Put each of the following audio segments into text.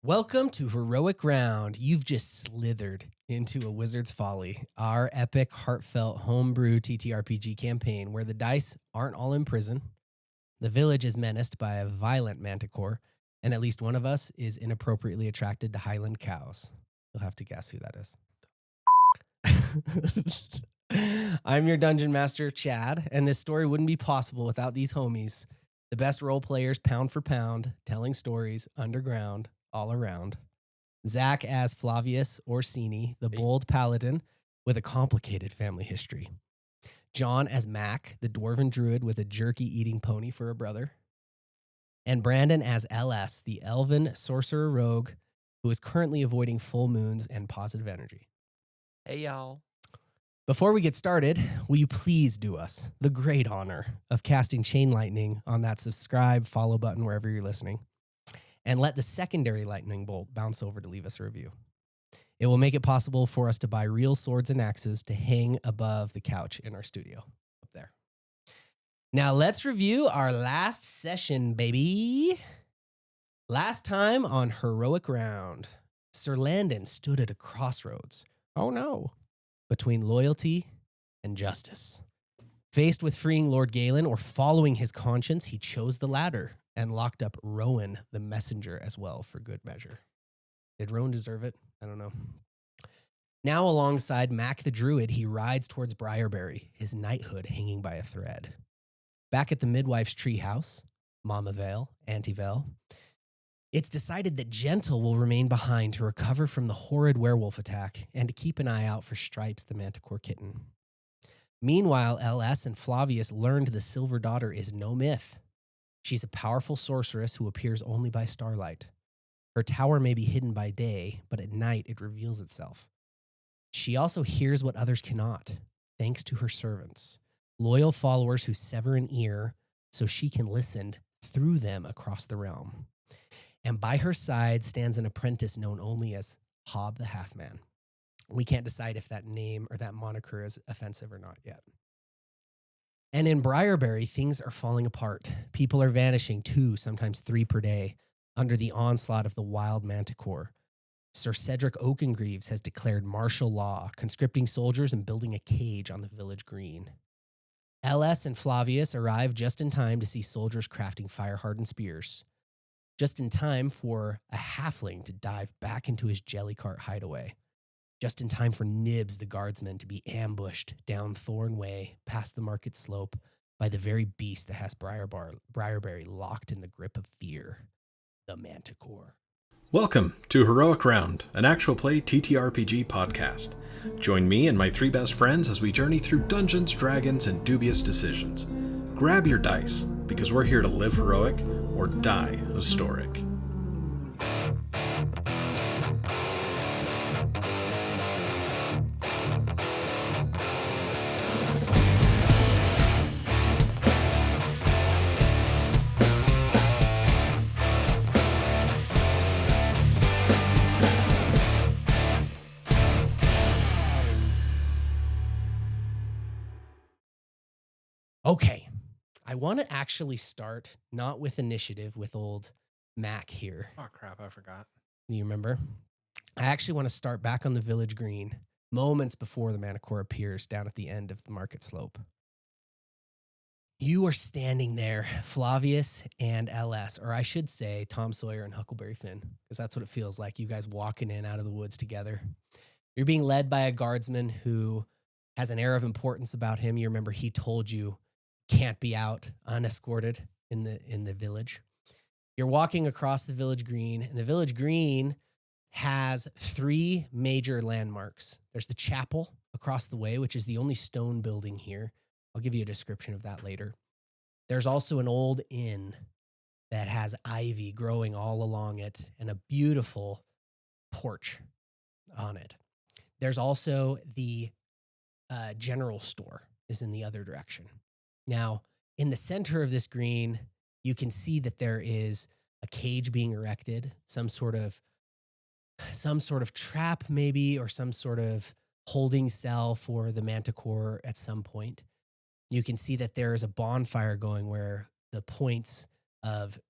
Welcome to Heroic Round. You've just slithered into a Wizard's Folly, our epic, heartfelt, homebrew TTRPG campaign where the dice aren't all in prison, the village is menaced by a violent Manticore, and at least one of us is inappropriately attracted to Highland cows. You'll have to guess who that is. I'm your Dungeon Master, Chad, and this story wouldn't be possible without these homies. The best role players, pound for pound, telling stories underground, all around. Zach as Flavius Orsini, the bold paladin with a complicated family history. John as Mac, the dwarven druid with a jerky-eating pony for a brother. And Brandon as LS, the elven sorcerer rogue who is currently avoiding full moons and positive energy. Hey, y'all. Before we get started, will you please do us the great honor of casting Chain Lightning on that subscribe, follow button wherever you're listening, and let the secondary lightning bolt bounce over to leave us a review. It will make it possible for us to buy real swords and axes to hang above the couch in our studio up there. Now let's review our last session, baby. Last time on Heroic Round, Sir Landon stood at a crossroads. Oh no. Between loyalty and justice. Faced with freeing Lord Galen or following his conscience, he chose the latter and locked up Rowan, the messenger, as well for good measure. Did Rowan deserve it? I don't know. Now alongside Mac the Druid, he rides towards Briarberry, his knighthood hanging by a thread. Back at the midwife's treehouse, Mama Vale, Auntie Vale, it's decided that Gentle will remain behind to recover from the horrid werewolf attack and to keep an eye out for Stripes, the Manticore kitten. Meanwhile, LS and Flavius learned the Silver Daughter is no myth. She's a powerful sorceress who appears only by starlight. Her tower may be hidden by day, but at night it reveals itself. She also hears what others cannot, thanks to her servants, loyal followers who sever an ear so she can listen through them across the realm. And by her side stands an apprentice known only as Hob the Half-Man. We can't decide if that name or that moniker is offensive or not yet. And in Briarberry, things are falling apart. People are vanishing 2, sometimes 3 per day, under the onslaught of the wild Manticore. Sir Cedric Oakengreaves has declared martial law, conscripting soldiers and building a cage on the village green. LS and Flavius arrive just in time to see soldiers crafting fire-hardened spears. Just in time for a halfling to dive back into his jellycart hideaway. Just in time for Nibs, the guardsman, to be ambushed down Thorn Way past the market slope by the very beast that has Briarberry locked in the grip of fear, the Manticore. Welcome to Heroic Round, an actual play TTRPG podcast. Join me and my 3 best friends as we journey through dungeons, dragons, and dubious decisions. Grab your dice, because we're here to live heroic or die historic. Okay, I want to actually start not with initiative with old Mac here. Oh, crap, I forgot. You remember? I actually want to start back on the village green, moments before the Manticore appears down at the end of the market slope. You are standing there, Flavius and LS, or I should say Tom Sawyer and Huckleberry Finn, because that's what it feels like, you guys walking in out of the woods together. You're being led by a guardsman who has an air of importance about him. You remember he told you can't be out unescorted in the village. You're walking across the village green, and the village green has 3 major landmarks. There's the chapel across the way, which is the only stone building here. I'll give you a description of that later. There's also an old inn that has ivy growing all along it and a beautiful porch on it. There's also the general store is in the other direction. Now, in the center of this green, you can see that there is a cage being erected, some sort of trap maybe, or some sort of holding cell for the Manticore at some point. You can see that there is a bonfire going where the points of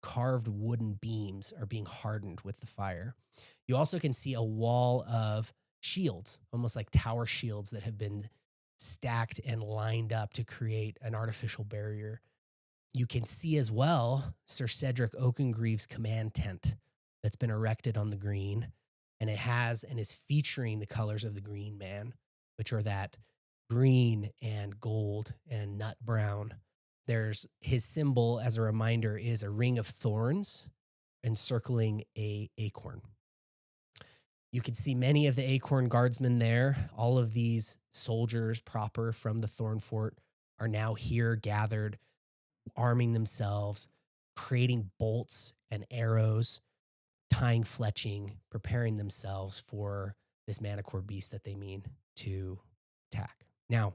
carved wooden beams are being hardened with the fire. You also can see a wall of shields, almost like tower shields that have been stacked and lined up to create an artificial barrier. You can see as well Sir Cedric Oakengreave's command tent that's been erected on the green, and it has and is featuring the colors of the Green Man, which are that green and gold and nut brown. There's his symbol, as a reminder, is a ring of thorns encircling a acorn. You can see many of the acorn guardsmen there. All of these soldiers proper from the Thorn Fort are now here gathered, arming themselves, creating bolts and arrows, tying fletching, preparing themselves for this Manticore beast that they mean to attack. Now,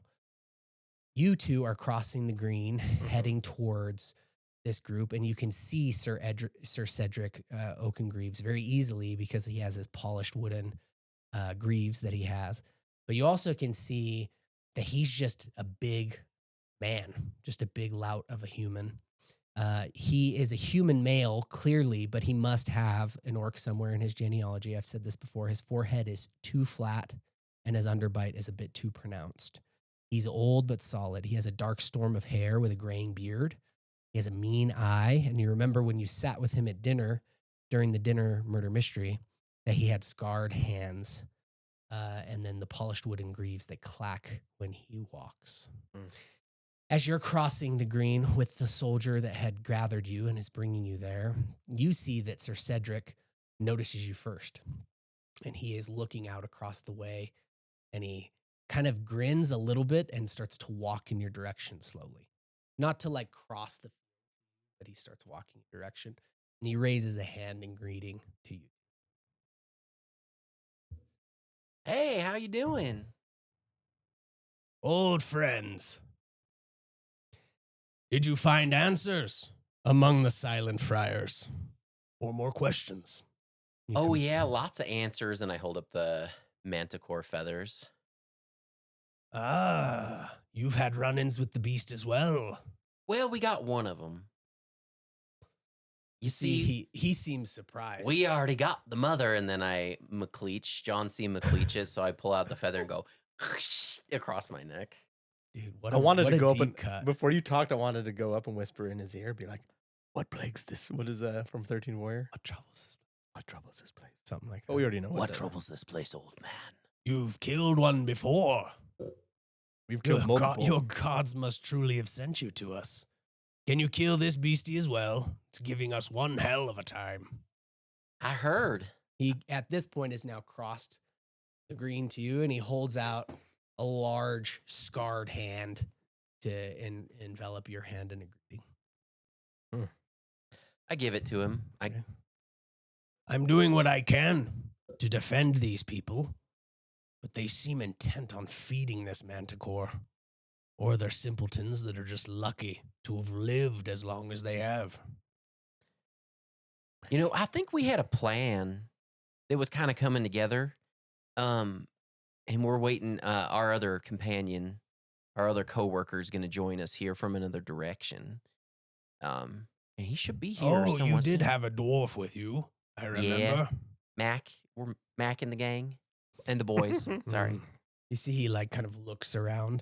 you two are crossing the green, heading towards this group, and you can see Sir Cedric Oakengreaves very easily because he has his polished wooden greaves that he has. But you also can see that he's just a big man, just a big lout of a human. He is a human male, clearly, but he must have an orc somewhere in his genealogy. I've said this before. His forehead is too flat, and his underbite is a bit too pronounced. He's old but solid. He has a dark storm of hair with a graying beard. He has a mean eye, and you remember when you sat with him at dinner during the dinner murder mystery that he had scarred hands and then the polished wooden greaves that clack when he walks. As you're crossing the green with the soldier that had gathered you and is bringing you there, you see that Sir Cedric notices you first, and he is looking out across the way, and he kind of grins a little bit and starts to walk in your direction slowly. Not to like cross the field, but he starts walking your direction, and he raises a hand in greeting to you. Hey, how you doing? Old friends. Did you find answers among the silent friars? Or more questions? Oh, yeah, lots of answers, and I hold up the Manticore feathers. Ah, you've had run-ins with the beast as well. Well, we got one of them. You see, he seems surprised. We already got the mother, and then I McLeach, John C. McLeach it, so I pull out the feather and go across my neck. Dude, I wanted to go up and cut. Before you talked, I wanted to go up and whisper in his ear, be like, "What plagues this? What is from 13 Warrior? What troubles this place? Something like that. Oh, we already know What troubles this place, old man? You've killed one before. We've killed multiple. Your gods must truly have sent you to us. Can you kill this beastie as well? It's giving us one hell of a time. I heard. He, at this point, has now crossed the green to you, and he holds out a large, scarred hand to envelop your hand in a greeting. I give it to him. I'm doing what I can to defend these people, but they seem intent on feeding this Manticore. Or they're simpletons that are just lucky to have lived as long as they have. You know, I think we had a plan that was kind of coming together. And we're waiting. Our other companion, our other coworker is going to join us here from another direction. And he should be here. Oh, you did have a dwarf with you, I remember. Yeah. Mac. We're Mac and the gang and the boys. Sorry. You see, he like kind of looks around.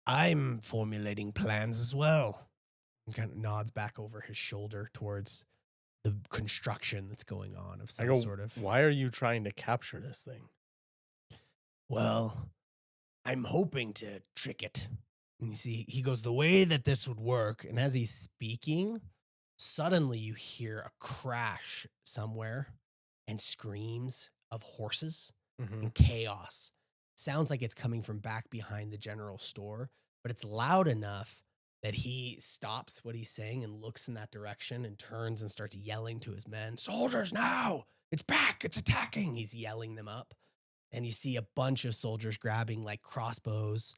I'm formulating plans as well. And kind of nods back over his shoulder towards the construction that's going on of some sort of. Why are you trying to capture this thing? Well, I'm hoping to trick it. And you see, he goes, the way that this would work, and as he's speaking, suddenly you hear a crash somewhere and screams of horses and chaos. Sounds like it's coming from back behind the general store, but it's loud enough that he stops what he's saying and looks in that direction and turns and starts yelling to his men, "Soldiers, now! It's back! It's attacking!" He's yelling them up. And you see a bunch of soldiers grabbing like crossbows.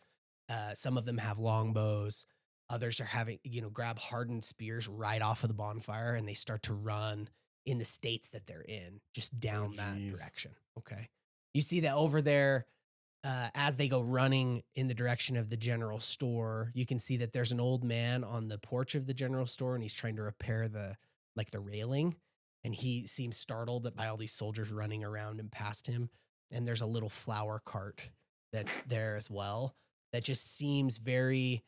Some of them have longbows. Others are having, grab hardened spears right off of the bonfire, and they start to run in the states that they're in, just down that direction. Okay. You see that over there, as they go running in the direction of the general store, you can see that there's an old man on the porch of the general store, and he's trying to repair the like the railing, and he seems startled by all these soldiers running around and past him. And there's a little flower cart that's there as well that just seems very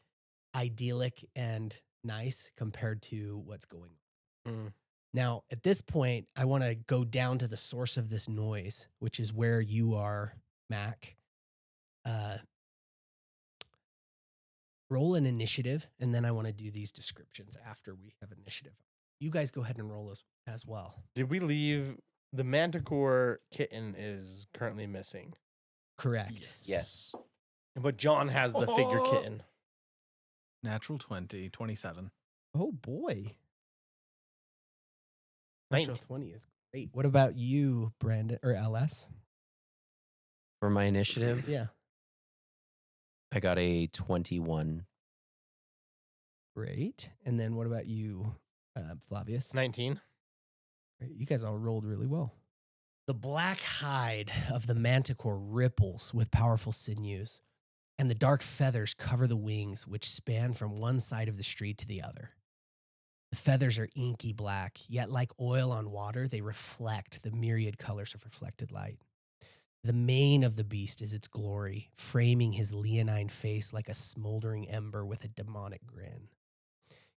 idyllic and nice compared to what's going on. Mm. Now, at this point, I want to go down to the source of this noise, which is where you are, Mac. Roll an initiative, and then I want to do these descriptions after we have initiative. You guys go ahead and roll as well. Did we leave the Manticore kitten is currently missing, Correct. Yes. but John has the figure kitten. Natural 20, 27. Oh boy. 19. Natural 20 is great. What about you, Brandon or LS? For my initiative, Yeah. I got a 21. Great. And then what about you, Flavius? 19. Great. You guys all rolled really well. The black hide of the Manticore ripples with powerful sinews, and the dark feathers cover the wings, which span from one side of the street to the other. The feathers are inky black, yet like oil on water, they reflect the myriad colors of reflected light. The mane of the beast is its glory, framing his leonine face like a smoldering ember with a demonic grin.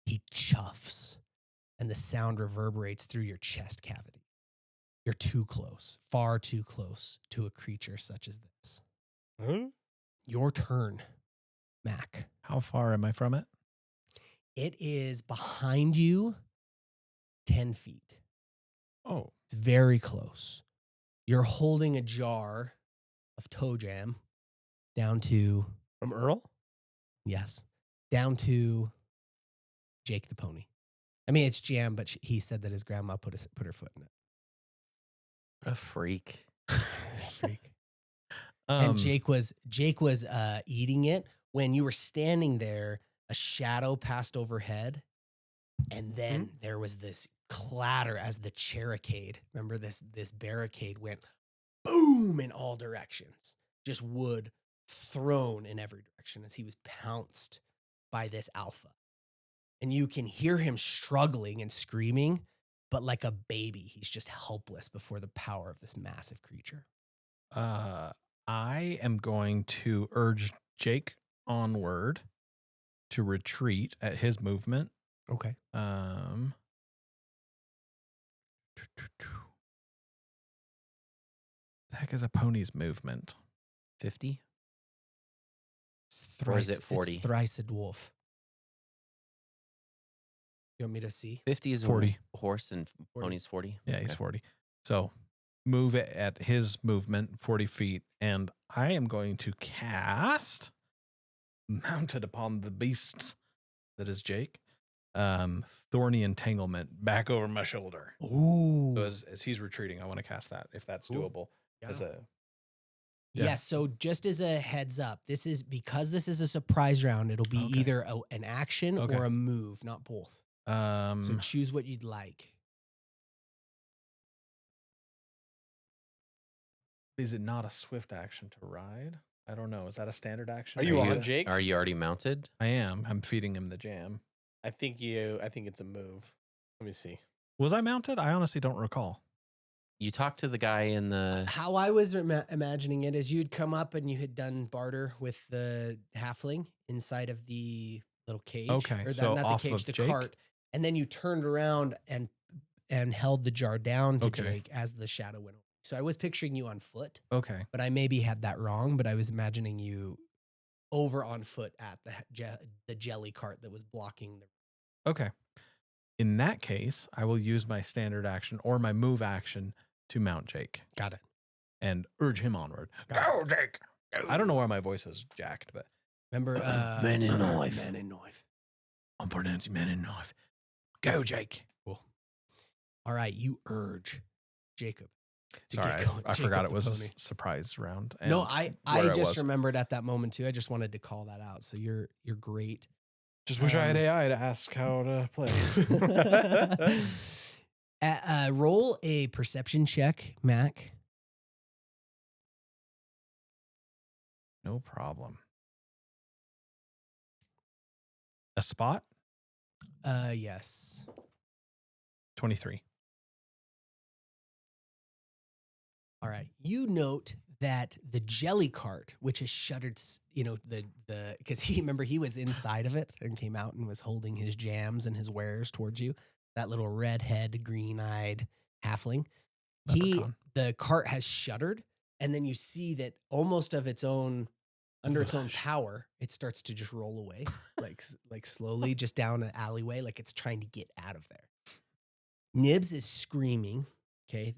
He chuffs, and the sound reverberates through your chest cavity. You're too close, far too close to a creature such as this. Huh? Your turn, Mac. How far am I from it? It is behind you 10 feet. Oh, It's very close. You're holding a jar of toe jam down to, From Earl? yes, down to Jake the pony. I mean, it's jam, but he said that his grandma put her foot in it. What a freak. Freak. And Jake was eating it when you were standing there. A shadow passed overhead, and then there was this clatter as the barricade. Remember this barricade went boom in all directions. Just wood thrown in every direction as he was pounced by this alpha. And you can hear him struggling and screaming, but like a baby, he's just helpless before the power of this massive creature. I am going to urge Jake onward to retreat at his movement. Okay. The heck is a pony's movement? 50? It's Or is it 40? It's thrice a dwarf. You want me to see? 50 is 40. a horse and 40. pony's 40. Yeah, he's Okay. 40. So move it at his movement, 40 feet, and I am going to cast, mounted upon the beast that is Jake, Thorny Entanglement back over my shoulder. Ooh. So as he's retreating, I want to cast that, if that's Cool. doable. As a Yeah, so just as a heads up, this is a surprise round, it'll be Okay. either an action Okay. or a move, not both. So choose what you'd like. Is it not a swift action to ride? I don't know. Is that a standard action? Are you on, Jake? Are you already mounted? I am. I'm feeding him the jam. I think it's a move. Let me see. Was I mounted? I honestly don't recall. You talked to the guy in the. How I was imagining it is you'd come up and you had done barter with the halfling inside of the little cage. Okay, Or so not off the cage, of the Jake? cart. And then you turned around and held the jar down to Okay. Jake as the shadow went over. So I was picturing you on foot, Okay. but I maybe had that wrong, but I was imagining you over on foot at the jelly cart that was blocking the. Okay. In that case, I will use my standard action or my move action to mount Jake Got it. and urge him onward. Got Go, Jake! I don't know why my voice is jacked, but Remember, Man and knife. Man and knife. I'm pronouncing man and knife. Go, Jake. Cool. All right, you urge Jacob. to Sorry, get going. I Jacob forgot it the was pony. a surprise round. No, and I where just was. remembered at that moment too. I just wanted to call that out. So you're great. Just wish I had AI to ask how to play. Roll a perception check, Mac. No problem. A spot? Yes. 23. All right. You note that the jelly cart, which is shuttered, because he was inside of it and came out and was holding his jams and his wares towards you. That little redhead, green-eyed halfling. Leprechaun. The cart has shuttered, and then you see that almost of its own, under its own power, it starts to just roll away, like slowly, just down an alleyway, like it's trying to get out of there. Nibs is screaming. Okay,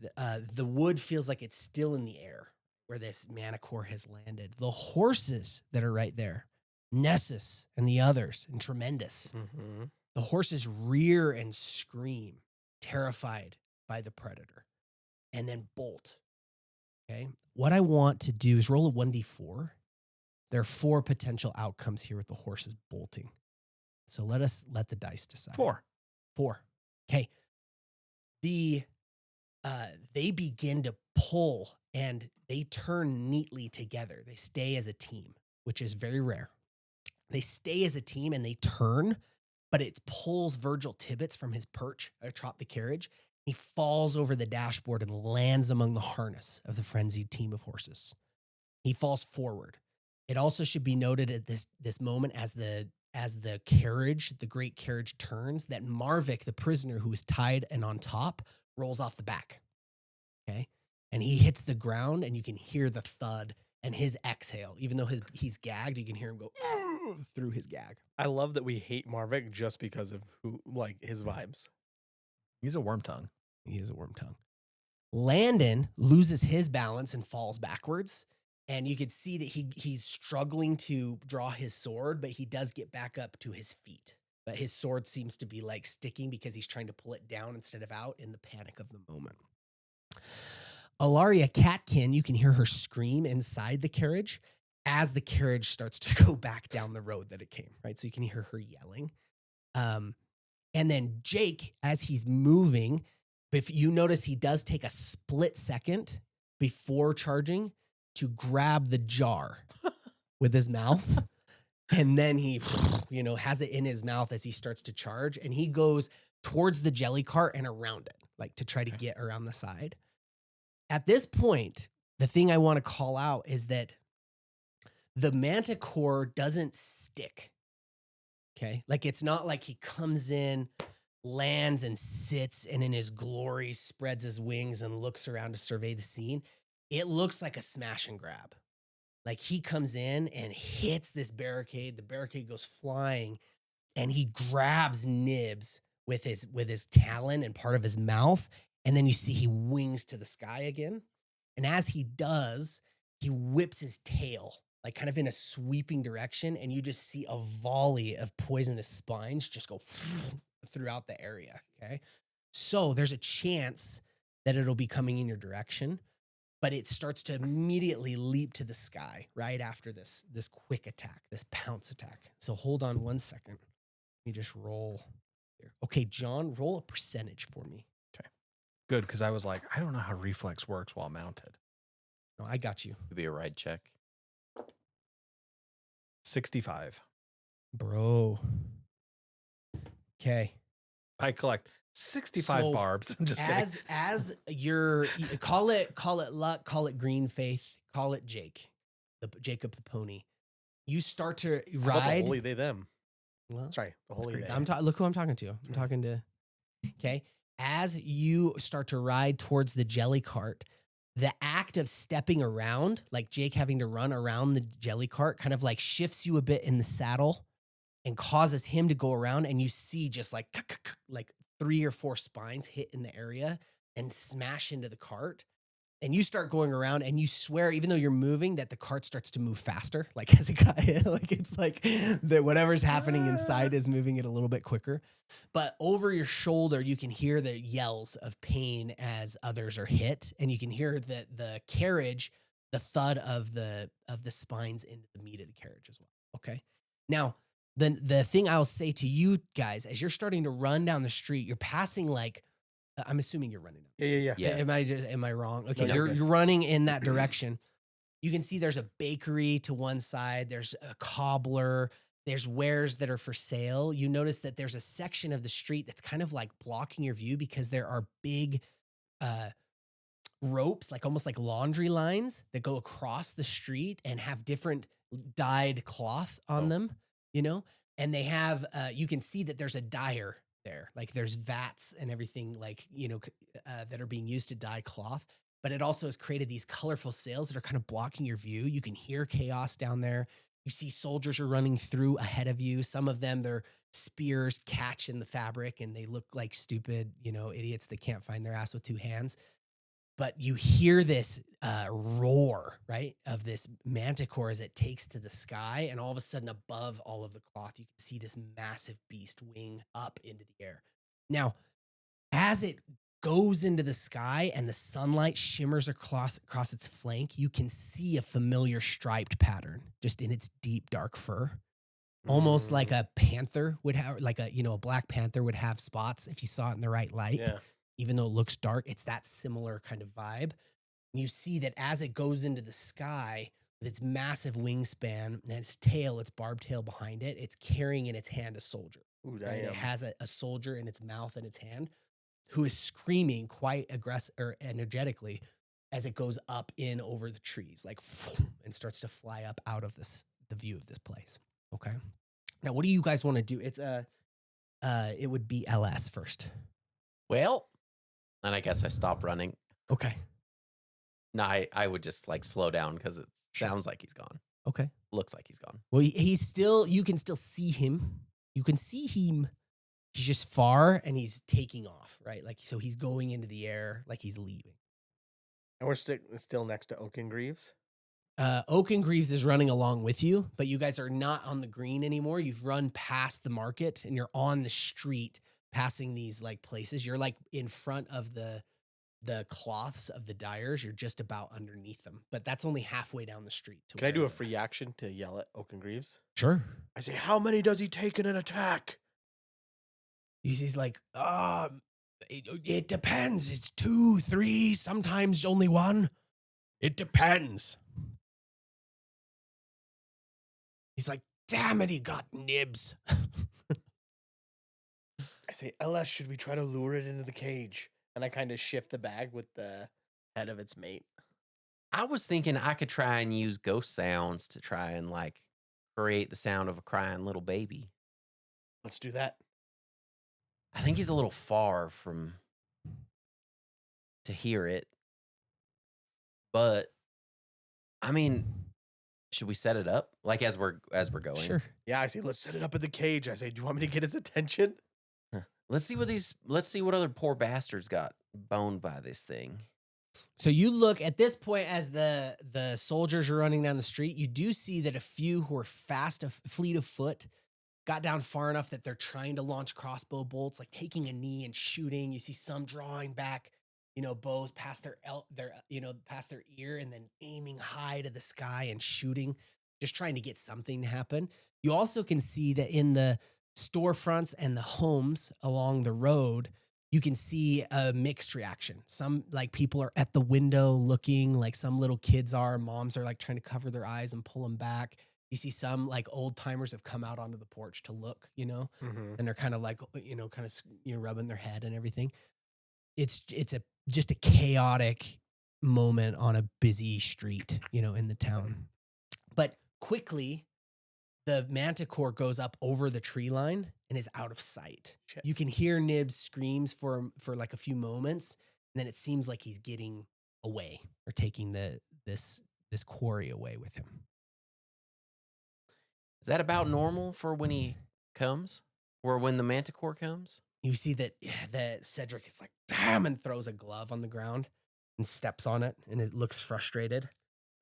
the wood feels like it's still in the air where this Manticore has landed. The horses that are right there, Nessus and the others, and Tremendous. Mm-hmm. The horses rear and scream, terrified by the predator, and then bolt. Okay, what I want to do is roll a 1d4. There are 4 potential outcomes here with the horses bolting. So let the dice decide. 4. 4. Okay. They begin to pull and they turn neatly together. They stay as a team, which is very rare. They stay as a team and they turn, but it pulls Virgil Tibbets from his perch atop the carriage. He falls over the dashboard and lands among the harness of the frenzied team of horses. He falls forward. It also should be noted at this moment as the carriage, the great carriage turns, that Marvik, the prisoner who is tied and on top, rolls off the back. Okay. And he hits the ground and you can hear the thud and his exhale. Even though he's gagged, you can hear him go through his gag. I love that we hate Marvik just because of his vibes. He's a worm tongue. He is a worm tongue. Landon loses his balance and falls backwards. And you could see that he's struggling to draw his sword, but he does get back up to his feet. But his sword seems to be like sticking because he's trying to pull it down instead of out in the panic of the moment. Elaria Catkin, you can hear her scream inside the carriage as the carriage starts to go back down the road that it came, right? So you can hear her yelling. And then Jake, as he's moving, if you notice, he does take a split second before charging to grab the jar with his mouth. And then he, has it in his mouth as he starts to charge. And he goes towards the jelly cart and around it, like to try to get around the side. At this point, the thing I want to call out is that the Manticore doesn't stick. Okay. Like it's not like he comes in, lands and sits and in his glory spreads his wings and looks around to survey the scene. It looks like a smash and grab. Like he comes in and hits this barricade. The barricade goes flying and he grabs Nibs with his talon and part of his mouth. And then you see he wings to the sky again. And as he does, he whips his tail, like kind of in a sweeping direction. And you just see a volley of poisonous spines just go throughout the area. Okay. So there's a chance that it'll be coming in your direction, but it starts to immediately leap to the sky right after this quick attack, this pounce attack. So hold on 1 second. Let me just roll here. Okay, John, roll a percentage for me. Good, because I was like, I don't know how reflex works while mounted. No, I got you. Could be a ride check. 65. Bro. Okay. I collect 65 So, barbs. I'm just kidding. As you call it luck, call it green faith, call it Jacob the pony. You start to How about the ride. holy they them. Well, Sorry, the holy they. look who I'm talking to. I'm talking to. Okay. As you start to ride towards the jelly cart, the act of stepping around, like Jake having to run around the jelly cart, kind of like shifts you a bit in the saddle and causes him to go around. And you see just like 3 or 4 spines hit in the area and smash into the cart. And you start going around and you swear, even though you're moving, that the cart starts to move faster. Like as it got hit, like it's like that whatever's happening inside is moving it a little bit quicker. But over your shoulder, you can hear the yells of pain as others are hit. And you can hear the carriage, the thud of the spines into the meat of the carriage as well. Okay. Now, the thing I'll say to you guys, as you're starting to run down the street, you're passing like, I'm assuming you're running. Yeah. Yeah. Am I wrong? Okay, No, you're good. running in that direction. You can see there's a bakery to one side. There's a cobbler. There's wares that are for sale. You notice that there's a section of the street that's kind of like blocking your view because there are big ropes, like almost like laundry lines that go across the street and have different dyed cloth on them, you know? And they have, you can see that there's a dyer there. Like there's vats and everything like, that are being used to dye cloth. But it also has created these colorful sails that are kind of blocking your view. You can hear chaos down there. You see soldiers are running through ahead of you. Some of them, their spears catch in the fabric and they look like stupid, idiots that can't find their ass with two hands. But you hear this roar, right, of this manticore as it takes to the sky. And all of a sudden, above all of the cloth, you can see this massive beast wing up into the air. Now, as it goes into the sky and the sunlight shimmers across its flank, you can see a familiar striped pattern just in its deep, dark fur. Almost like a panther would have, like a Black Panther would have spots if you saw it in the right light. Yeah. Even though it looks dark, it's that similar kind of vibe. And you see that as it goes into the sky with its massive wingspan and its tail, its barbed tail behind it, it's carrying in its hand a soldier. Ooh, right? It has a soldier in its mouth and its hand who is screaming quite aggressive or energetically as it goes up in over the trees, like and starts to fly up out of the view of this place. Okay. Now, what do you guys want to do? It's it would be LS first. Well, and I guess I stop running. Okay. No, I would just like slow down because it sounds like he's gone. Okay. Looks like he's gone. Well, he's still, you can still see him. You can see him. He's just far and he's taking off, right? Like, so he's going into the air like he's leaving. And we're still next to Oakengreaves? Oakengreaves is running along with you, but you guys are not on the green anymore. You've run past the market and you're on the street passing these like places. You're like in front of the cloths of the dyers. You're just about underneath them, but that's only halfway down the street. Can I do a free action to yell at Oakengreaves? Sure. I say, how many does he take in an attack? He's like, it depends. It's 2, 3, sometimes only 1. It depends. He's like, damn it, he got nibs. I say, LS, should we try to lure it into the cage? And I kind of shift the bag with the head of its mate. I was thinking I could try and use ghost sounds to try and like create the sound of a crying little baby. Let's do that. I think he's a little far to hear it. But I mean, should we set it up like as we're going? Sure. Yeah, I say let's set it up in the cage. I say, do you want me to get his attention? Let's see what other poor bastards got boned by this thing. So you look at this point as the soldiers are running down the street. You do see that a few who are fleet of foot got down far enough that they're trying to launch crossbow bolts, like taking a knee and shooting. You see some drawing back, bows past their past their ear and then aiming high to the sky and shooting, just trying to get something to happen. You also can see that in the storefronts and the homes along the road, you can see a mixed reaction. Some like people are at the window looking, like some little kids are. Moms are like trying to cover their eyes and pull them back. You see some like old timers have come out onto the porch to look, and they're kind of like, rubbing their head and everything. It's just a chaotic moment on a busy street, in the town. But quickly, the manticore goes up over the tree line and is out of sight. Shit. You can hear Nib's screams for like a few moments, and then it seems like he's getting away or taking this quarry away with him. Is that about normal for when he comes, or when the manticore comes? You see that Cedric is like, damn, and throws a glove on the ground and steps on it, and it looks frustrated,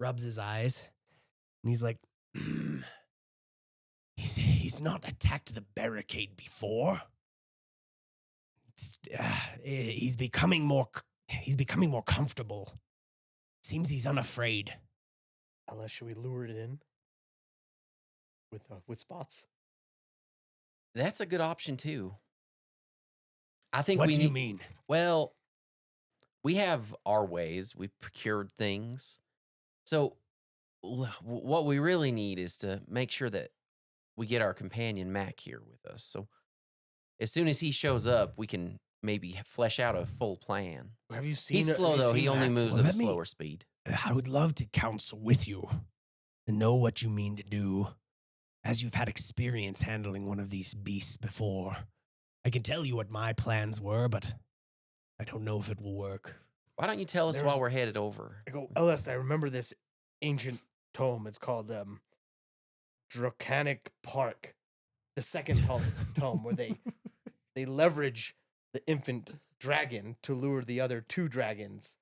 rubs his eyes, and he's like, he's not attacked the barricade before. He's becoming more comfortable. Seems he's unafraid. Unless should we lure it in with spots? That's a good option too. I think. What do you mean? Well, we have our ways. We've procured things. So what we really need is to make sure that we get our companion Mac here with us. So as soon as he shows up, we can maybe flesh out a full plan. Have you seen? He's slow though. He only moves Well, at a slower speed. I would love to counsel with you and know what you mean to do, as you've had experience handling one of these beasts before. I can tell you what my plans were, but I don't know if it will work. Why don't you tell us while we're headed over? I go, Ellis, I remember this ancient tome. It's called Draconic Park, the second tome, where they leverage the infant dragon to lure the other two dragons.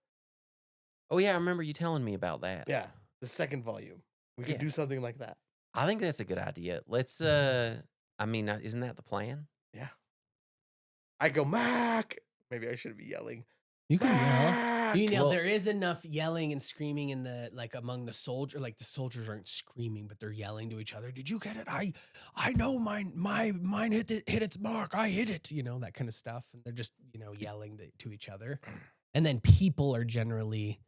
Oh yeah, I remember you telling me about that. Yeah, the second volume. We could do something like that. I think that's a good idea. Let's I mean, isn't that the plan? Yeah. I go, Mac. Maybe I shouldn't be yelling. You can yell. Mac! You know, there is enough yelling and screaming in the among the soldier. Like the soldiers aren't screaming, but they're yelling to each other. Did you get it? I know mine hit its mark. I hit it. You know, that kind of stuff. And they're just yelling to each other. And then people are generally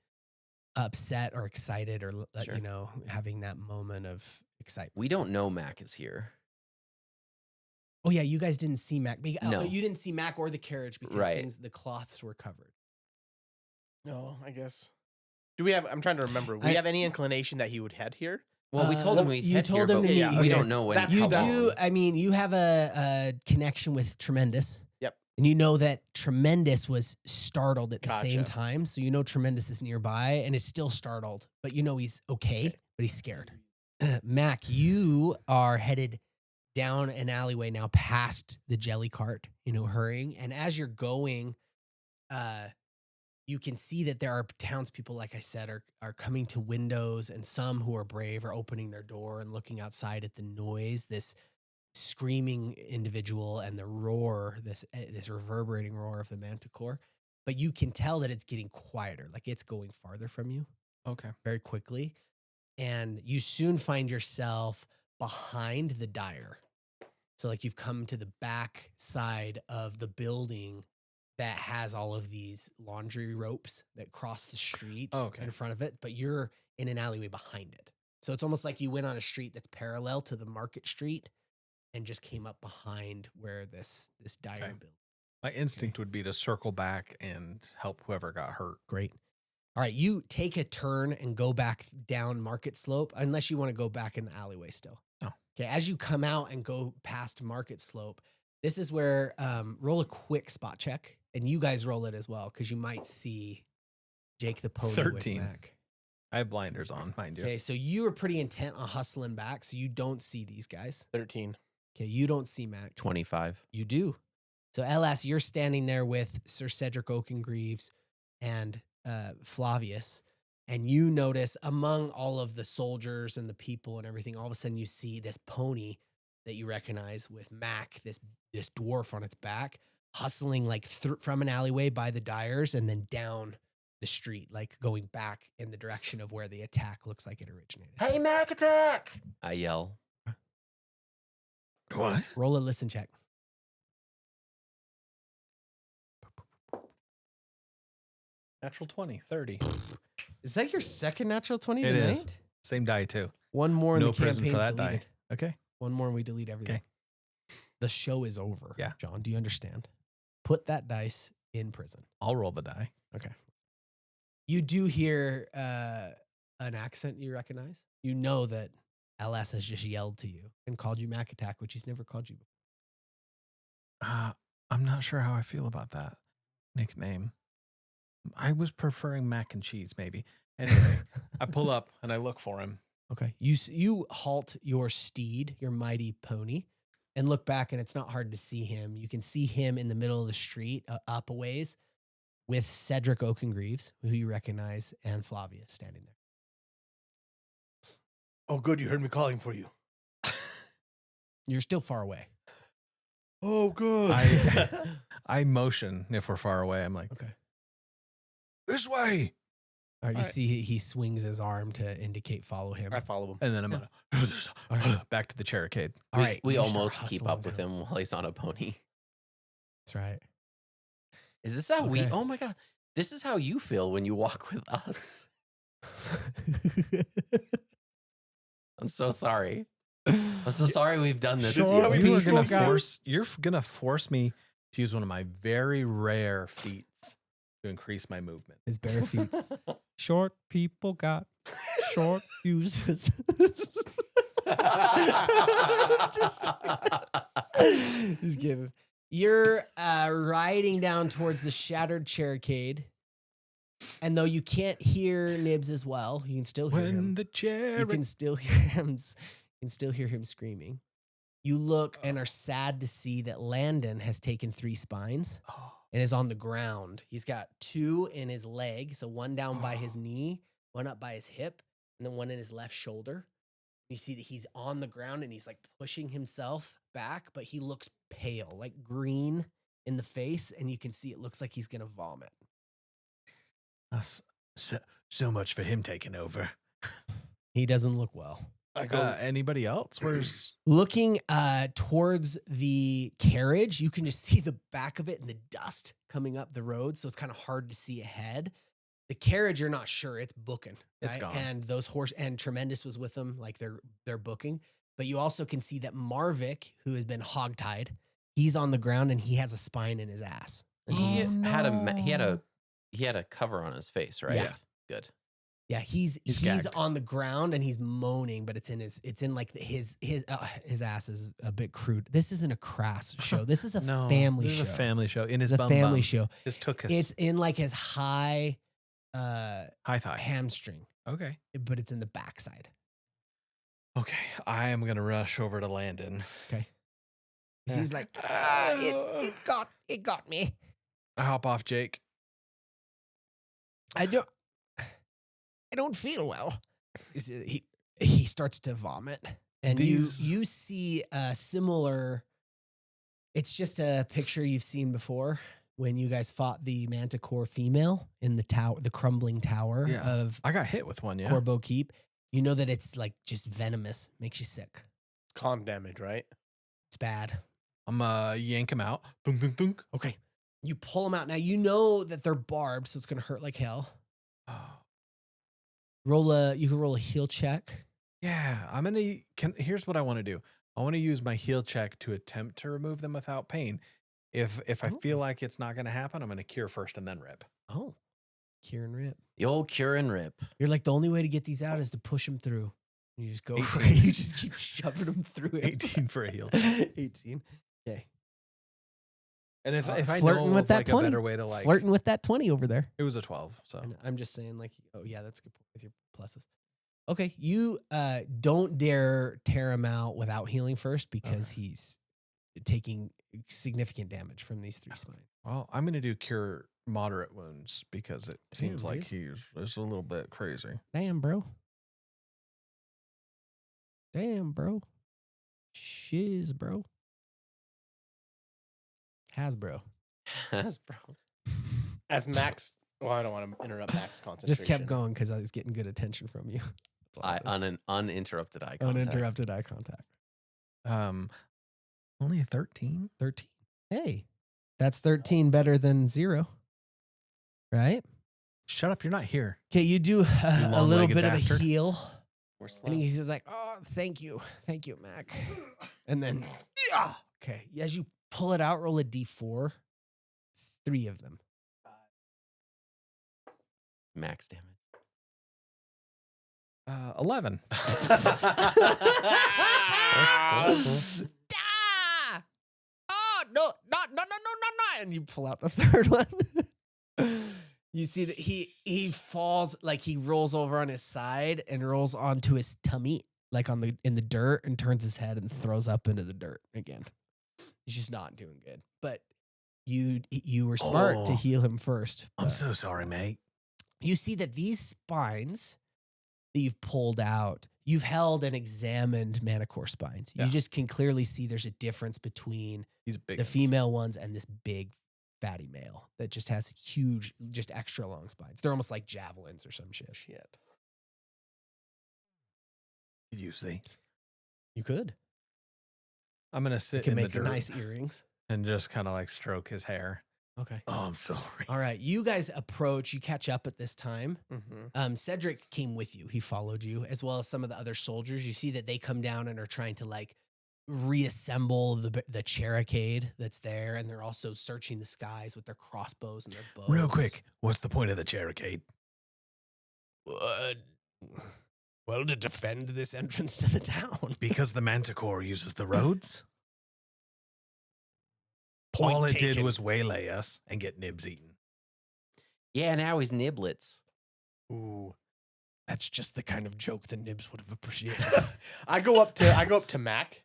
upset or excited or having that moment of excitement. We don't know Mac is here. Oh yeah, you guys didn't see Mac. No. You didn't see Mac or the carriage because the cloths were covered. No, I guess. Do we have? I'm trying to remember. Do we have any inclination that he would head here? Well, we told him we'd head here, but we don't know when. You do. I mean, you have a connection with Tremendous. Yep. And you know that Tremendous was startled at the same Gotcha. time. So you know Tremendous is nearby and is still startled, but you know he's okay, but he's scared. Mac, you are headed down an alleyway now past the jelly cart, hurrying. And as you're going, you can see that there are townspeople, like I said, are coming to windows, and some who are brave are opening their door and looking outside at the noise, this screaming individual and the roar, this reverberating roar of the Manticore. But you can tell that it's getting quieter, like it's going farther from you. Okay. Very quickly. And you soon find yourself behind the dyer. So like you've come to the back side of the building that has all of these laundry ropes that cross the street in front of it, but you're in an alleyway behind it. So it's almost like you went on a street that's parallel to the market street and just came up behind where this dyer built. My instinct would be to circle back and help whoever got hurt. Great. All right, you take a turn and go back down Market Slope, unless you want to go back in the alleyway still. No. Okay, as you come out and go past Market Slope, this is where roll a quick spot check, and you guys roll it as well, because you might see Jake the pony 13. with Mac. I have blinders on, mind you. Okay, so you are pretty intent on hustling back, so you don't see these guys. 13. Okay, you don't see Mac. 25. You do. So LS, you're standing there with Sir Cedric Oakengreaves and Flavius, and you notice among all of the soldiers and the people and everything, all of a sudden you see this pony that you recognize with Mac, this dwarf on its back, hustling like from an alleyway by the dyers and then down the street, like going back in the direction of where the attack looks like it originated. Hey, Mac attack! I yell. What? Roll a listen check. Natural 20, 30. Is that your second natural 20 It tonight? is. Same die, too. One more and No the prison for campaign's that die. deleted. Okay. One more and we delete everything. Okay. The show is over. Yeah. John, do you understand? Put that dice in prison. I'll roll the die. Okay. You do hear an accent you recognize. You know that LS has just yelled to you and called you Mac Attack, which he's never called you before. I'm not sure how I feel about that nickname. I was preferring mac and cheese, maybe. Anyway, I pull up and I look for him. Okay. You halt your steed, your mighty pony, and look back, and it's not hard to see him. You can see him in the middle of the street, up a ways, with Cedric Oakengreaves, who you recognize, and Flavius standing there. Oh, good. You heard me calling for you. You're still far away. Oh, good. I motion if we're far away. I'm like, Okay. This way. All right, you see he swings his arm to indicate follow him. I follow him. And then I'm Yeah. gonna All right. back to the Cherokee. All right. We you start almost keep hustling up with down. him while he's on a pony. That's right. Is this how we? Okay. Oh my God. This is how you feel when you walk with us. I'm so sorry. I'm so sorry we've done this. This is how we You are beat gonna people. you're gonna force me to use one of my very rare feats to increase my movement. His bare feet. Short people got short fuses. Just kidding. You're riding down towards the shattered chaircade. And though you can't hear Nibs as well, you can still hear him. the chair You can still hear him. You can still hear him screaming. You look and are sad to see that Landon has taken 3 spines and is on the ground. He's got 2 in his leg, so one down by his knee, one up by his hip, and then one in his left shoulder. You see that he's on the ground and he's like pushing himself back, but he looks pale, like green in the face, and you can see it looks like he's gonna vomit. So much for him taking over. He doesn't look well. I go. Anybody else? Where's Looking towards the carriage, you can just see the back of it and the dust coming up the road, so it's kind of hard to see ahead. The carriage, you're not sure; it's booking. It's right? gone. And those horse and Tremendous was with them, like they're booking. But you also can see that Marvick, who has been hogtied, he's on the ground and he has a spine in his ass. And He he's- had a cover on his face, right? Yeah. Good. Yeah, he's gagged. on the ground and he's moaning, but it's in like his ass is a bit crude. This isn't a crass show. This is a family this show. is a family show. In his It's a bum family bum. show. His tuchus. It's in like his high high thigh. hamstring, Okay. but it's in the backside. Okay. I am gonna rush over to Landon. Okay. Yeah. He's like, it got me. I hop off Jake. I don't feel well. He starts to vomit, and you see a similar. It's just a picture you've seen before when you guys fought the Manticore female in the tower, the crumbling tower Yeah. of I got hit with one, yeah. Corbeau Keep. You know that it's like just venomous, makes you sick. Calm damage, right? It's bad. I'm yank him out. Thunk, thunk, thunk. Okay, you pull them out now. You know that they're barbed, so it's gonna hurt like hell. You can roll a heal check. Yeah, here's what I want to do. I want to use my heal check to attempt to remove them without pain. If I feel like it's not going to happen, I'm going to cure first and then rip. Oh, cure and rip. The old cure and rip. You're like, the only way to get these out is to push them through. You just go for 18. it. You just keep shoving them through it. 18 for a heal. 18. Okay. And if I Flirting know with of that like 20. a better way to like, Flirting with that 20 over there. it was a 12. So And I'm just saying, like, oh yeah, that's a good point with your pluses. Okay, you don't dare tear him out without healing first because he's taking significant damage from these 3 spines. well, I'm going to do cure moderate wounds because it seems Damn, like dude. he's a little bit crazy. Damn, bro. Damn, bro. Shiz, bro. Hasbro. Hasbro. As Max, well, I don't want to interrupt Max's concentration. Just kept going because I was getting good attention from you. That's all it was. Uninterrupted eye contact. Uninterrupted eye contact. Only a 13. 13. Hey, that's 13 better than 0. Right? Shut up! You're not here. Okay, you do a little long-legged bit bastard. of a heal. We're slow. And he's just like, oh, thank you. Thank you, Mac. And then, okay, as you pull it out, roll a d4. 3 of them. Max damage. 11. Ah! Oh, no, not. And you pull out the 3rd one. You see that he falls, like he rolls over on his side and rolls onto his tummy, like in the dirt, and turns his head and throws up into the dirt again. He's just not doing good. But you were smart to Oh. heal him first. I'm but so sorry, mate. you see that these spines that you've pulled out, you've held and examined Manticore spines. Yeah. You just can clearly see there's a difference between He's big. the female ones and this big fatty male that just has huge, just extra long spines. They're almost like javelins or some shit. Shit. Did you see? You could. I'm gonna You sit can in the make dirt nice earrings. and just kind of like stroke his hair. Okay. Oh, I'm sorry. All right. You guys approach, you catch up at this time. Mm-hmm. Cedric came with you. He followed you, as well as some of the other soldiers. You see that they come down and are trying to like reassemble the Cherokade that's there, and they're also searching the skies with their crossbows and their bows. Real quick, what's the point of the Cherokade? Well, to defend this entrance to the town. Because the Manticore uses the roads? Point All it taken. did was waylay us and get nibs eaten. Yeah, now he's niblets. Ooh, that's just the kind of joke the Nibs would have appreciated. I go up to Mac,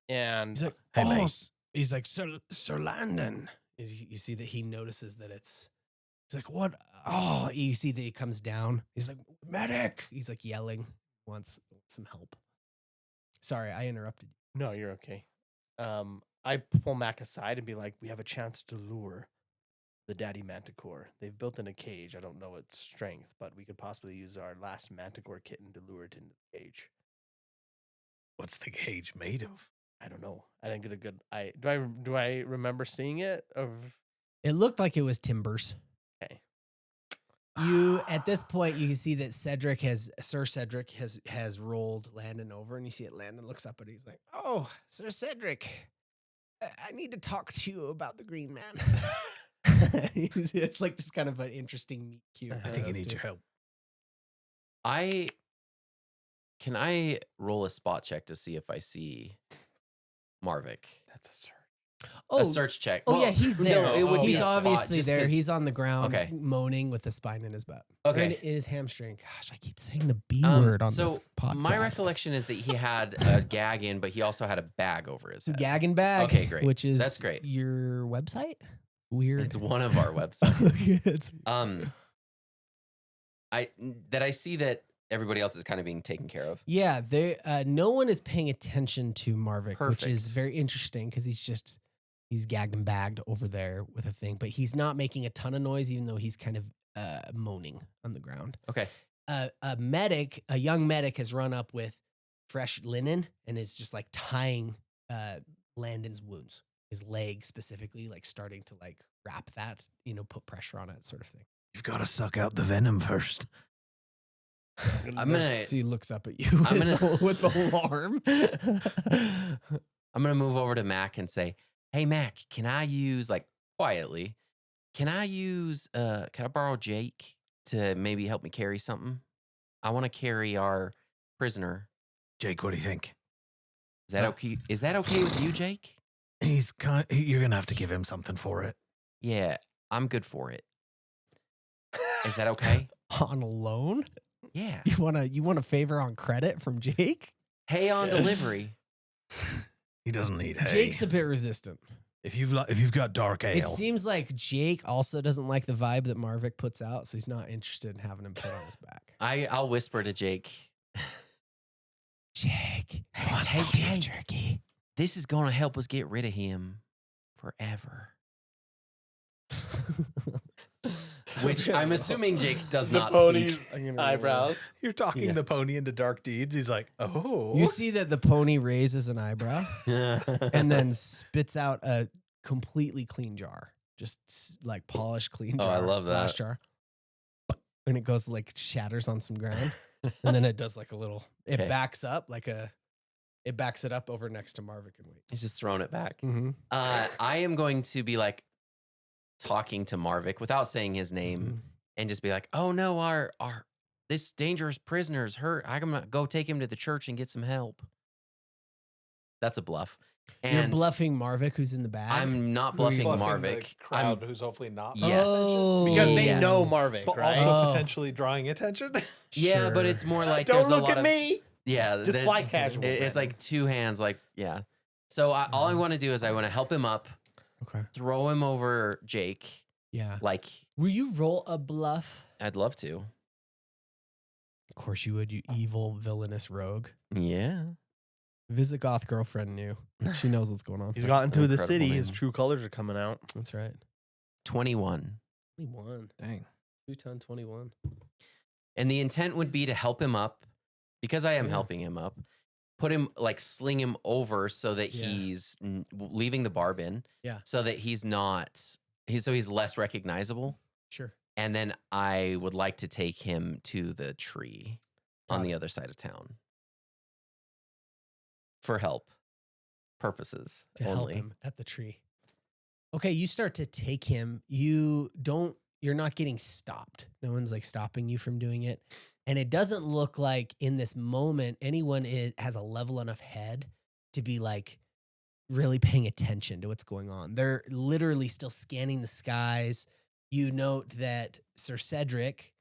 and He's like, Hey, oh, mate. he's like, Sir Landon. You see that he notices that he's like, what? Oh, you see that he comes down. He's like, medic. He's like yelling, wants some help. Sorry, I interrupted you. no, you're okay. I pull Mac aside and be like, we have a chance to lure the daddy Manticore. They've built in a cage. I don't know its strength, but we could possibly use our last Manticore kitten to lure it into the cage. What's the cage made of? I don't know. I didn't get a good. Do I remember seeing it? It looked like it was timbers. Okay. You at this point you can see that Sir Cedric has rolled Landon over, and you see it. Landon looks up and he's like, "Oh, Sir Cedric, I need to talk to you about the Green Man." It's like just kind of an interesting meet cute. I think he needs your help. Can I roll a spot check to see if I see Marvick? That's a search. A search check. Oh Well, yeah, he's there. No, it would be he's a spot obviously just there. 'cause- He's on the ground, Okay. moaning with the spine in his butt. Or Okay. in his hamstring. Gosh, I keep saying the B word on so this podcast. my recollection is that he had a gag in, but he also had a bag over his So head. gag and bag. Okay, great. Which is That's great. Your website? Weird. It's one of our websites. It's- I see that everybody else is kind of being taken care of. yeah, no one is paying attention to Marvick, which is Perfect. very interesting because he's gagged and bagged over there with a thing, but he's not making a ton of noise, even though he's kind of moaning on the ground. Okay. A young medic has run up with fresh linen and is just like tying Landon's wounds, his leg specifically, like starting to like wrap that, put pressure on it, sort of thing. You've got to suck out the venom first. I'm gonna So he looks up at you I'm gonna with alarm. I'm gonna move over to Mac and say, "Hey Mac, can I use quietly? Can I borrow Jake to maybe help me carry something? I want to carry our prisoner. Jake, what do you think? Is that okay? Is that okay with you, Jake? You're going to have to give him something for it. Yeah, I'm good for it. Is that okay? On a loan? Yeah. You want a favor on credit from Jake? Hay on delivery. He doesn't need hay. Jake's a bit resistant. If you've got dark ale, It seems like Jake also doesn't like the vibe that Marvick puts out, so he's not interested in having him put on his back. I'll whisper to Jake. Jake, Hey, beef Jake. jerky. This is gonna help us get rid of him forever. Which I'm assuming Jake does The not pony's speak. eyebrows. you're talking Yeah. the pony into dark deeds. He's like, oh. You see that the pony raises an eyebrow and then spits out a completely clean jar, just like polished clean Oh, jar. I love glass that. jar. And it goes like shatters on some ground, and then it does like a little. It Okay. backs up It backs it up over next to Marvick and waits. He's just throwing it back. Mm-hmm. I am going to be talking to Marvick without saying his name and just be like, "Oh no, our this dangerous prisoner is hurt. I'm gonna go take him to the church and get some help." That's a bluff. You're And bluffing Marvick, who's in the bag. I'm not Who are you bluffing bluffing? Marvick. crowd who's hopefully not. Yes. Oh. Because they Yes. know Marvick, But right? also Oh. potentially drawing attention. Yeah, but Sure. it's more like Don't there's a look lot at of me. yeah. Just there's- fly casual. It's like two hands, yeah. So all I want to do is I want to help him up, Okay. throw him over Jake. Yeah. Like Will you roll a bluff? I'd love to. Of course you would, you evil, villainous rogue. Yeah. Visigoth girlfriend knew. She knows what's going on. He's That's gotten an to the incredible city. His name. true colors are coming out. That's right. 21. 21. Dang. 2-ton 21. And the intent would be to help him up because I am Yeah. helping him up. Put him sling him over so that Yeah. he's leaving the barb in. Yeah. So that he's not He's less recognizable. Sure. And then I would like to take him to the tree on the other side of town for help purposes To only. help him at the tree. Okay, you start to take him. You're not getting stopped. No one's like stopping you from doing it. And it doesn't look like in this moment anyone has a level enough head to be like really paying attention to what's going on. They're literally still scanning the skies. You note that Sir Cedric,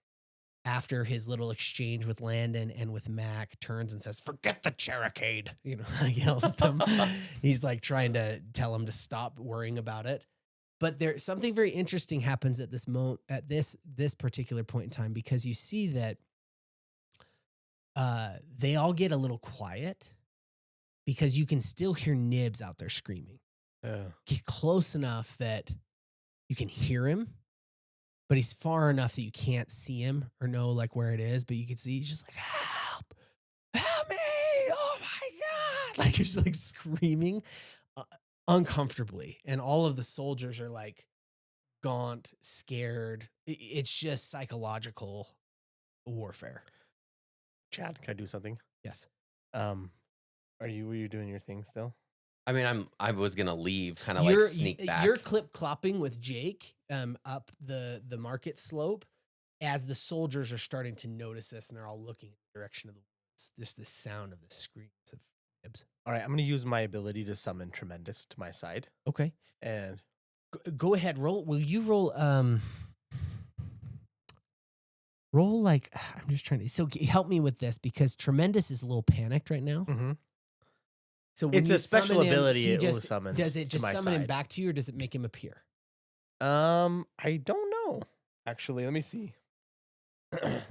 after his little exchange with Landon and with Mac, turns and says, "Forget the Cherokee." You know, like yells at them. He's like trying to tell him to stop worrying about it. But there's something very interesting happens at this moment, at this particular point in time, because you see that they all get a little quiet because you can still hear Nibs out there screaming. He's close enough that you can hear him, but he's far enough that you can't see him or know like where it is, but you can see he's just like, help me. Oh my God. Like he's like screaming uncomfortably. And all of the soldiers are like gaunt, scared. It's just psychological warfare. Chad, can I do something? Yes. Were you doing your thing still? I mean, I was gonna leave, kind of like sneak back. You're clip-clopping with Jake up the market slope as the soldiers are starting to notice this, and they're all looking in the direction of the woods. Just the sound of the screams of Nibs. All right, I'm going to use my ability to summon Tremendous to my side. Okay. And Go ahead, roll. Will you roll roll like I'm just trying to help me with this because Tremendous is a little panicked right now. mm-hmm. So when It's you a special summon him, ability he it will just summon does it to just my summon him side. back to you or does it make him appear? I don't know. Actually, let me see.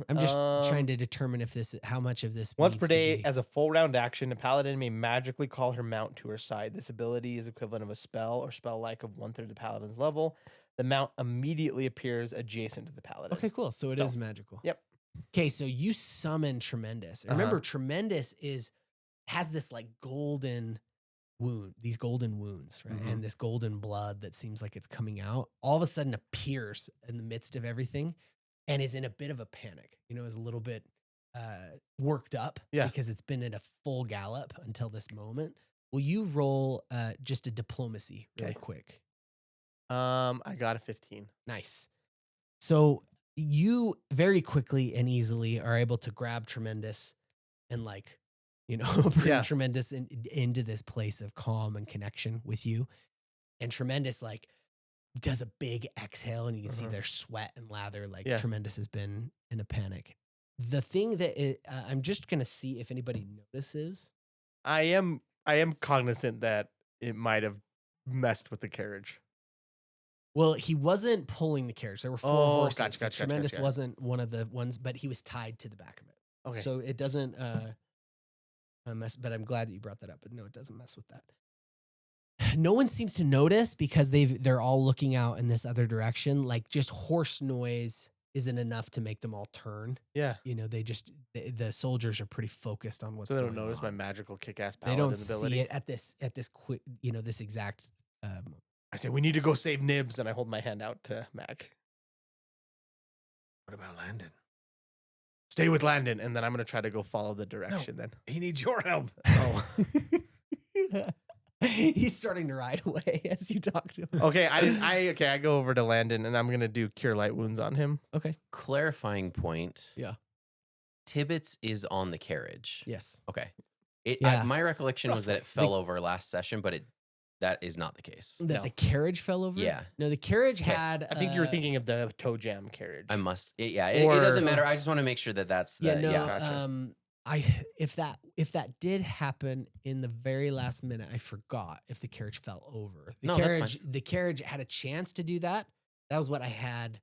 I'm just trying to determine if how much of this Once needs per to day, be- as a full round action, a paladin may magically call her mount to her side. This ability is equivalent of a spell or spell-like of 1/3 of the paladin's level. The mount immediately appears adjacent to the paladin. Okay, cool. So it is magical. Yep. Okay, so you summon Tremendous. And remember, Tremendous has this like golden wound, these golden wounds, right? And this golden blood that seems like it's coming out, all of a sudden appears in the midst of everything and is in a bit of a panic. You know, is a little bit worked up because it's been in a full gallop until this moment. Will you roll just a diplomacy really quick? I got a 15. Nice. So you very quickly and easily are able to grab Tremendous and like, you know, bring Tremendous into this place of calm and connection with you. And Tremendous like does a big exhale and you can see their sweat and lather. Like Tremendous has been in a panic. The thing that I'm just going to see if anybody notices. I am cognizant that it might have messed with the carriage. Well, he wasn't pulling the carriage. There were 4 horses. Gotcha, Tremendous wasn't one of the ones, but he was tied to the back of it. Okay. So it doesn't mess, but I'm glad that you brought that up. But no, it doesn't mess with that. No one seems to notice because they're all looking out in this other direction. Like just horse noise isn't enough to make them all turn. Yeah. You know, the soldiers are pretty focused on what's going on. So they don't notice my magical kick-ass They paladin don't ability. see it at this quick, you know, this exact I say, we need to go save Nibs, and I hold my hand out to Mac. What about Landon? Stay with Landon, and then I'm going to try to go follow the direction then. He needs your help. Oh. He's starting to ride away as you talk to him. Okay, I go over to Landon, and I'm going to do Cure Light Wounds on him. Okay. Clarifying point. Yeah. Tibbets is on the carriage. Yes. Okay. My recollection was that it fell over last session, but that is not the case. That the carriage fell over? Yeah. No, the carriage had... I think you were thinking of the toe jam carriage. I must... it doesn't matter. I just want to make sure that that's the... Gotcha. If that did happen in the very last minute, I forgot if the carriage fell over. The carriage had a chance to do that. That was what I had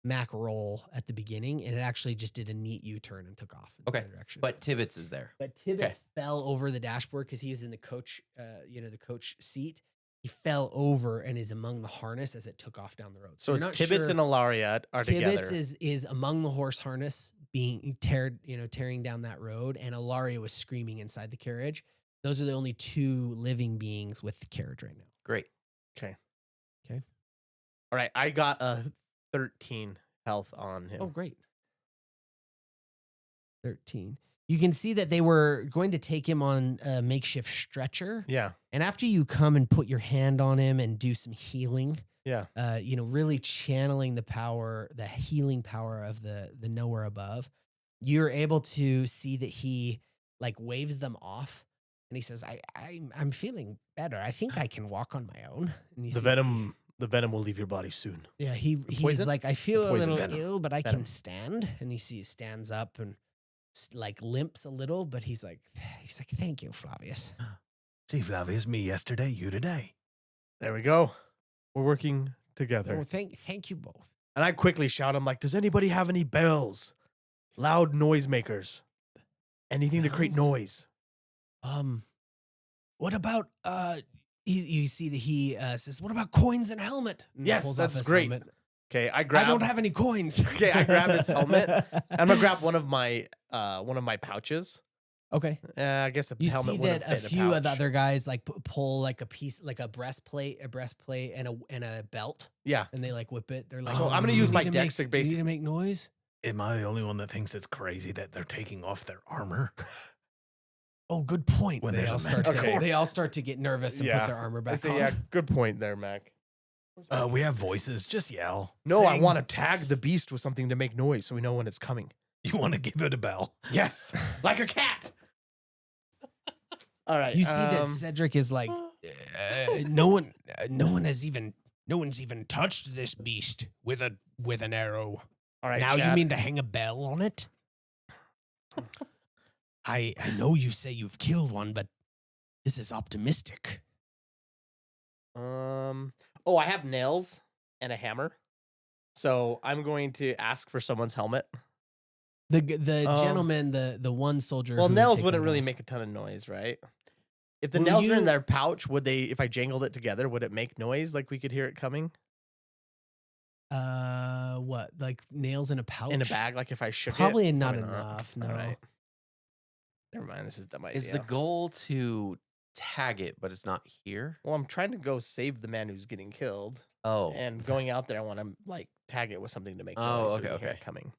Mac roll at the beginning, and it actually just did a neat U-turn and took off in the other direction. But Tibbets is there. But Tibbets fell over the dashboard because he was in the coach, the coach seat. He fell over and is among the harness as it took off down the road. So it's Tibbets and Elaria are together. Tibbets is among the horse harness being tearing down that road, and Elaria was screaming inside the carriage. Those are the only 2 living beings with the carriage right now. Great. Okay. All right, I got a 13 health on him. Oh, great. 13. You can see that they were going to take him on a makeshift stretcher. Yeah, And after you come and put your hand on him and do some healing, yeah. Really channeling the power, the healing power of the knower above, you're able to see that he like waves them off, and he says, I'm feeling better. I think I can walk on my own. And you The see- venom will leave your body soon. Yeah, he's poison? like, I feel a Poison little venom. ill, but I Venom. can stand. And he stands up and like limps a little, but he's like, thank you, Flavius. See, Flavius, me yesterday, you today. There we go. We're working together. Oh, thank you both. And I quickly shout, I'm like, does anybody have any bells? Loud noisemakers. Anything to create Bells? noise. What about you see that he says, what about coins and helmet? And Yes, pulls off that's his great. helmet. Okay, I grab. I don't have any coins. Okay, I grab his helmet. I'm gonna grab one of my pouches. Okay. I guess the You helmet see wouldn't that a fit in few of the pouch. other guys like pull like a piece, like a breastplate and a belt, Yeah. and they like whip it. They're like, So I'm gonna "You use need my to dex to make, you need basic- to make noise. Am I the only one that thinks it's crazy that they're taking off their armor? Oh, good point. When They there's all a start to Manticore. they all start to get nervous and Yeah. put their armor I back say, on. yeah, good point there, Mac. We have voices. Just yell. No, I Sing. want to tag the beast with something to make noise so we know when it's coming. You want to give it a bell. Yes, like a cat. All right. You see that Cedric is like, no one's even touched this beast with an arrow. All right. Now Chad. you mean to hang a bell on it? I know you say you've killed one, but this is optimistic. Oh, I have nails and a hammer, so I'm going to ask for someone's helmet. The Um, gentleman, the one soldier. Well, who had nails taken wouldn't it really off. make a ton of noise, right? If the Will nails are in you- their pouch, would they? If I jangled it together, would it make noise? Like we could hear it coming What, like nails in a pouch in a bag? Like if I shook Probably it, not enough. No. All right. Never mind. This is a dumb idea. Is the goal to tag it, but it's not here? Well, I'm trying to go save the man who's getting killed, Oh, and going out there, I want to like tag it with something to make Oh, noise. so okay, we can hear okay. it coming.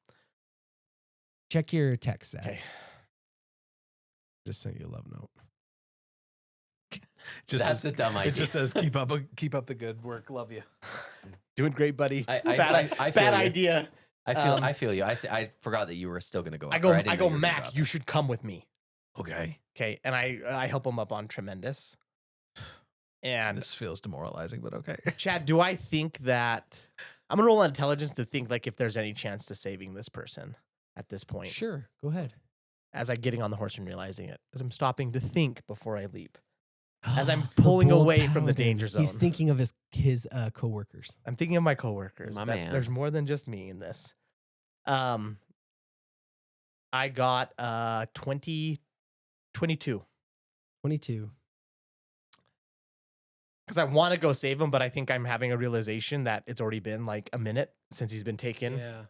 Check your text set. Okay. Just sent you a love note. Just that's a dumb idea. It just says keep up the good work. Love you. Doing great, buddy. I bad feel bad you. idea. I feel you. I forgot that you were still gonna go. I up, go, or didn't I know go, you were gonna Mac, up you there. should come with me. Okay. Okay. And I help him up on Tremendous. And This feels demoralizing, but okay. Chad, do I think that I'm gonna roll on intelligence to think like if there's any chance to saving this person at this point? Sure, go ahead. As I'm getting on the horse and realizing it, as I'm stopping to think before I leap, as I'm The pulling bold away from the paladin. danger He's zone. thinking of his coworkers. I'm thinking of my coworkers. My that man. There's more than just me in this. I got 22. 22. Because I want to go save him, but I think I'm having a realization that it's already been like a minute since he's been taken. Yeah.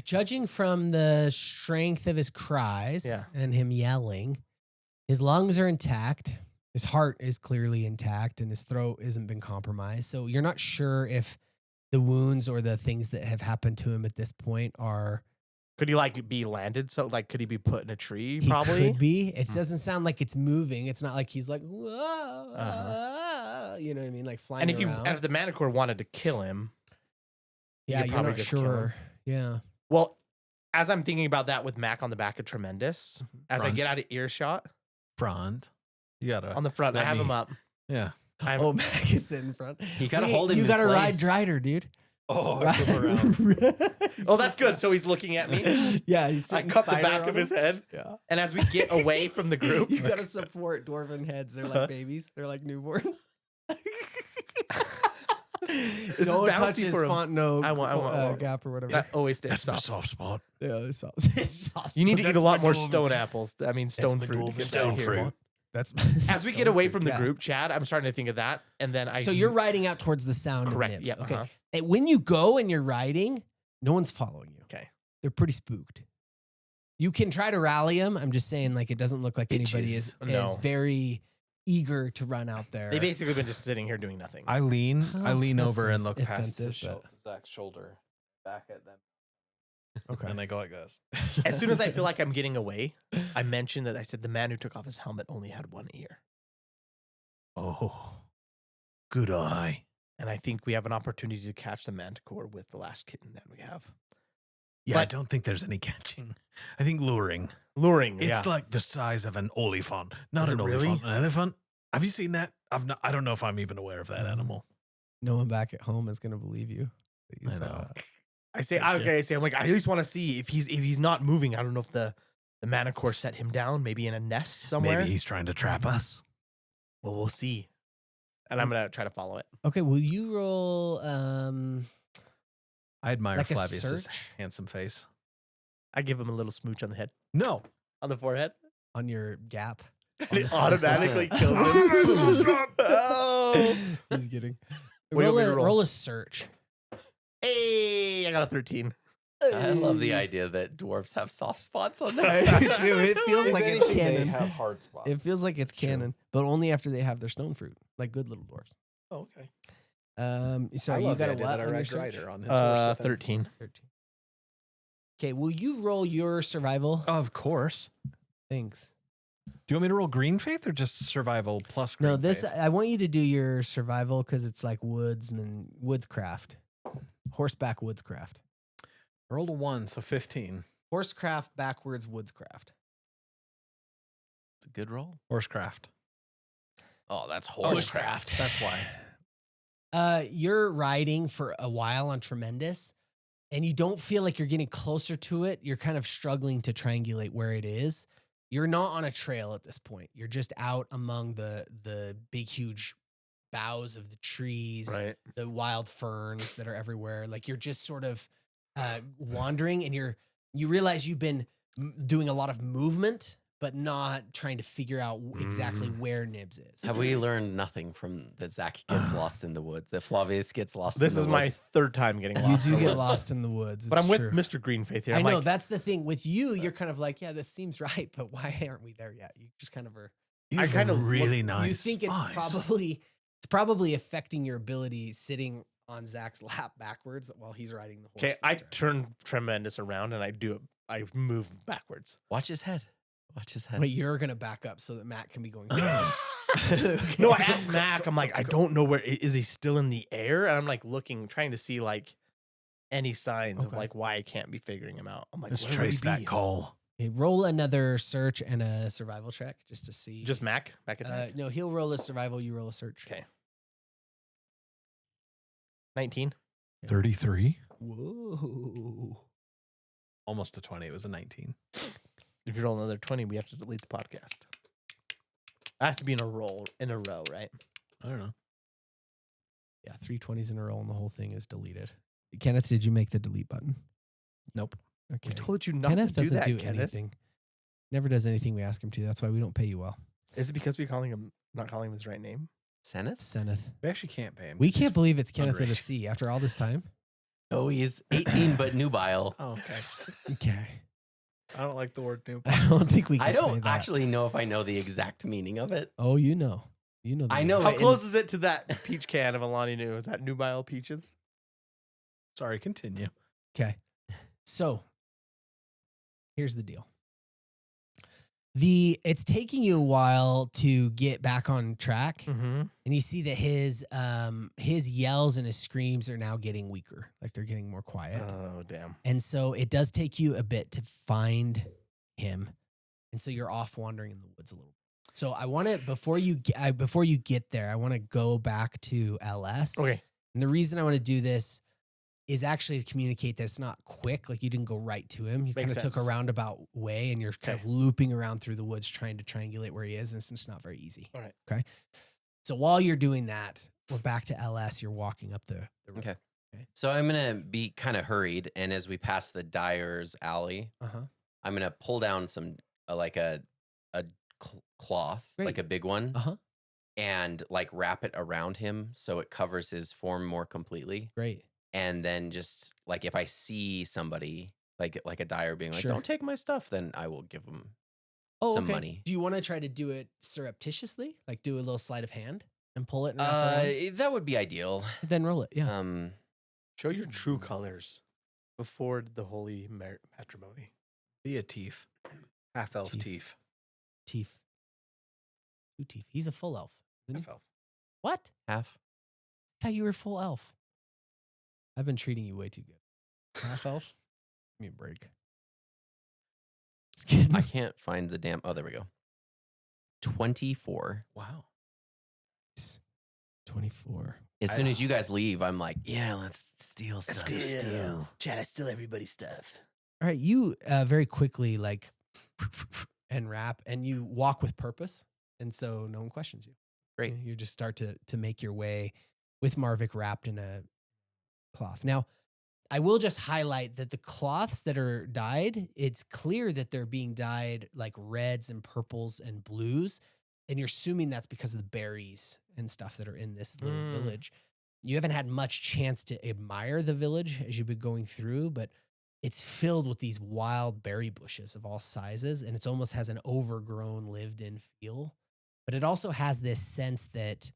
Judging from the strength of his cries Yeah. and him yelling, his lungs are intact. His heart is clearly intact and his throat hasn't been compromised. So you're not sure if the wounds or the things that have happened to him at this point are. Could he like be landed? So like, could he be put in a tree? He Probably. could be. It doesn't sound like it's moving. It's not like he's like, "Whoa," you know what I mean? Like flying And if around. if the Manticore wanted to kill him, yeah, could you're probably not just kill him. sure. Yeah. well, as I'm thinking about that with Mac on the back of Tremendous, as I Front. get out of earshot Front. You gotta. on the front, I let have him me- up. Yeah. I'm, Oh, Mac is sitting in front. You gotta hold him You in gotta ride place. Drider, dude. Oh, I flip around. oh, that's good. So he's looking at me. Yeah, he's I sitting cut the spider back on of his him. head, Yeah. and as we get away from the group, You gotta support dwarven heads. They're like babies. They're like newborns. is Don't bouncy touch his for him. font I want- gap or whatever. that always stays That's my soft. soft spot. Yeah, it's soft. You need to eat a That's lot my more dwarven- stone apples. I mean, stone my fruit. to dwarven get stone down here. fruit. That's As we get stone away fruit, from the yeah. group, Chad, I'm starting to think of that, and then I. So you're riding out towards the sound correct. of nips. Yeah. Okay. uh-huh. And when you go and you're riding, no one's following you. Okay. They're pretty spooked. You can try to rally them. I'm just saying, like, it doesn't look like anybody is Bitches. No. very eager to run out there. They basically been just sitting here doing nothing. I lean that's over and look past offensive, Zach's shoulder, back at them, Okay. and they go like this. As soon as I feel like I'm getting away, I mentioned that I said the man who took off his helmet only had one ear. Oh, good eye. And I think we have an opportunity to catch the Manticore with the last kitten that we have. Yeah, I But- don't think there's any catching. I think luring. Luring, It's like the size of an olifant, not Is an it olifant, really? an elephant. Have you seen that? I don't know if I'm even aware of that animal. No one back at home is going to believe you. That you I saw know. it. I say, Gotcha. okay, I say, I'm like, I at least want to see if he's not moving. I don't know if the Manticore set him down, maybe in a nest somewhere. Maybe he's trying to trap us. Well, we'll see. And I'm gonna try to follow it. Okay, will you roll I admire like a Flavius's search handsome face. I give him a little smooch on the head, No. on the forehead, on your gap? and it the automatically spot. kills him. Oh, Just kidding. What do you want me to roll? Roll a search. hey, I got a 13. I love the idea that dwarves have soft spots on I their do too. It feels like it's canon. hard spots. It feels like it's True. canon, but only after they have their stone fruit, like good little dwarves. Oh, okay. So I you love got the a idea what that I on your ride search? Rider on his horse with him. 13. 13. Okay, will you roll your survival? Of course. Thanks. Do you want me to roll green faith or just survival plus green No, this faith? I want you to do your survival because it's like woodscraft, horseback woodscraft, I rolled a 1, so 15. horsecraft backwards woodscraft. It's a good roll. Horsecraft. Oh, that's Bushcraft. That's why. You're riding for a while on Tremendous, and you don't feel like you're getting closer to it. You're kind of struggling to triangulate where it is. You're not on a trail at this point. You're just out among the big, huge boughs of the trees, Right. the wild ferns that are everywhere. Like you're just sort of wandering, and you realize you've been doing a lot of movement, but not trying to figure out exactly where Nibs is. Have we learned nothing from that Zach gets lost in the woods? That Flavius gets lost in This the is woods? my third time getting You lost. do in the get woods. lost in the woods. But it's I'm with true. Mr. Greenfaith here. I I'm know like, that's the thing with you. You're kind of like, yeah, this seems right, but why aren't we there yet? You just kind of are. I kind of really look- nice. You think it's eyes. probably affecting your ability sitting on Zach's lap backwards while he's riding the horse. okay, this I turn. turn Tremendous around and I move backwards. Watch his head. Watch his head. Wait, you're gonna back up so that Matt can be going. No, I asked Mac. I'm like, I don't know where is he still in the air? And I'm like looking, trying to see like any signs of Okay. like why I can't be figuring him out. I'm like, Let's where would trace he that be? call. Okay, roll another search and a survival check just to see. Just Mac back attack. no, he'll roll a survival. You roll a search. Okay. 19. 33. Whoa. Almost a 20. It was a 19. If you roll another 20, we have to delete the podcast. It has to be in a row, right? I don't know. Yeah, 3 20s in a row and the whole thing is deleted. Kenneth, did you make the delete button? Nope. Okay. We told you not Kenneth to do doesn't that, do Kenneth. anything. Never does anything we ask him to. That's why we don't pay you well. Is it because we're not calling him his right name? Seneth? Senneth. We actually can't pay him. We 'cause can't he's- believe it's Kenneth with a underage. C after all this time. Oh, he's 18 but nubile. Oh, okay. Okay. I don't like the word new. I don't think we can I say don't that. actually know if I know the exact meaning of it. Oh, you know. You know. the I know meaning. How it close in- is it to that peach can of Alani New? Is that nubile peaches? Sorry, continue. Okay. So here's the deal. It's taking you a while to get back on track, Mm-hmm. and you see that his yells and his screams are now getting weaker, like they're getting more quiet. Oh, damn. And so it does take you a bit to find him. And so you're off wandering in the woods a little bit. So I want to, before you get there, I want to go back to LS. Okay. And the reason I want to do this is actually to communicate that it's not quick. Like you didn't go right to him. You kind Makes of took a sense. roundabout way and you're kind of looping around through the woods trying to triangulate where he is. And it's just not very easy. All right. Okay. So while you're doing that, we're back to LS. You're walking up the road. Okay. So I'm going to be kind of hurried. And as we pass the dyer's alley, Uh-huh. I'm going to pull down some, like a cloth, Great. like a big one, Uh-huh. and like wrap it around him so it covers his form more completely. Great. And then just like if I see somebody like a dyer being like, Sure. "Don't take my stuff," then I will give them. some money. Do you want to try to do it surreptitiously? Like do a little sleight of hand and pull it and wrap around? That would be ideal. Then roll it. Yeah. Show your true colors before the holy matrimony. Be a Teef. Half elf Teef. Teef. Two Teef. He's a full elf. Isn't he? Half elf. What? Half. I thought you were full elf. I've been treating you way too good. Half elf? Give me a break. Just kidding. I can't find the damn. Oh, there we go. 24. Wow. 24. As soon as you guys leave, I'm like, yeah, let's steal stuff. Chad, I steal everybody's stuff. All right, you very quickly like and rap, and you walk with purpose, and so no one questions you. Great. You just start to make your way with Marvik wrapped in a cloth. Now, I will just highlight that the cloths that are dyed, it's clear that they're being dyed like reds and purples and blues, and you're assuming that's because of the berries and stuff that are in this little village. You haven't had much chance to admire the village as you've been going through, but it's filled with these wild berry bushes of all sizes, and it almost has an overgrown, lived-in feel. But it also has this sense that,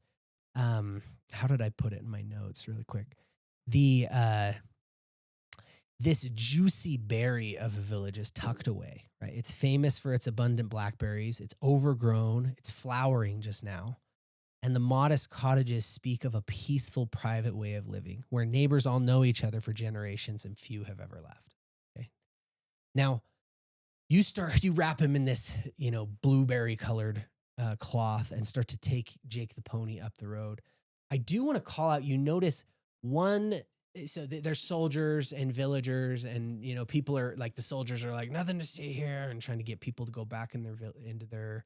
how did I put it in my notes really quick? This juicy berry of a village is tucked away, right? It's famous for its abundant blackberries. It's overgrown. It's flowering just now. And the modest cottages speak of a peaceful, private way of living where neighbors all know each other for generations and few have ever left. Okay. Now, you wrap him in this, blueberry colored cloth and start to take Jake the pony up the road. I do want to call out, you notice there's soldiers and villagers and, people are like, the soldiers are like, nothing to see here and trying to get people to go back into their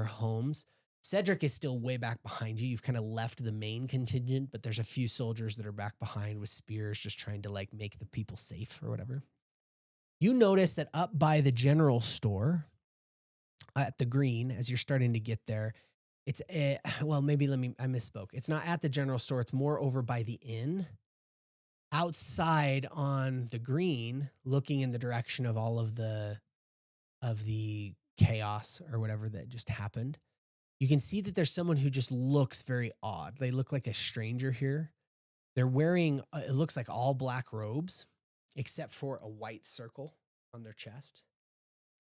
homes. Cedric is still way back behind you. You've kind of left the main contingent, but there's a few soldiers that are back behind with spears just trying to like make the people safe or whatever. You notice that up by the general store at the green, as you're starting to get there, I misspoke. It's not at the general store. It's more over by the inn. Outside on the green, looking in the direction of all of the chaos or whatever that just happened. You can see that there's someone who just looks very odd. They look like a stranger here. They're wearing, it looks like all black robes, except for a white circle on their chest,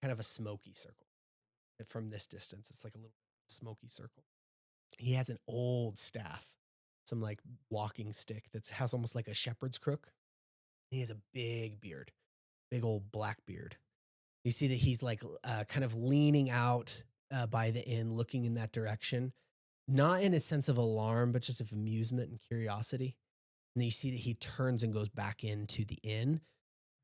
kind of a smoky circle. From this distance, it's like a little smoky circle. He has an old staff, some like walking stick that has almost like a shepherd's crook. He has a big beard, big old black beard. You see that he's like kind of leaning out by the inn, looking in that direction, not in a sense of alarm, but just of amusement and curiosity. And then you see that he turns and goes back into the inn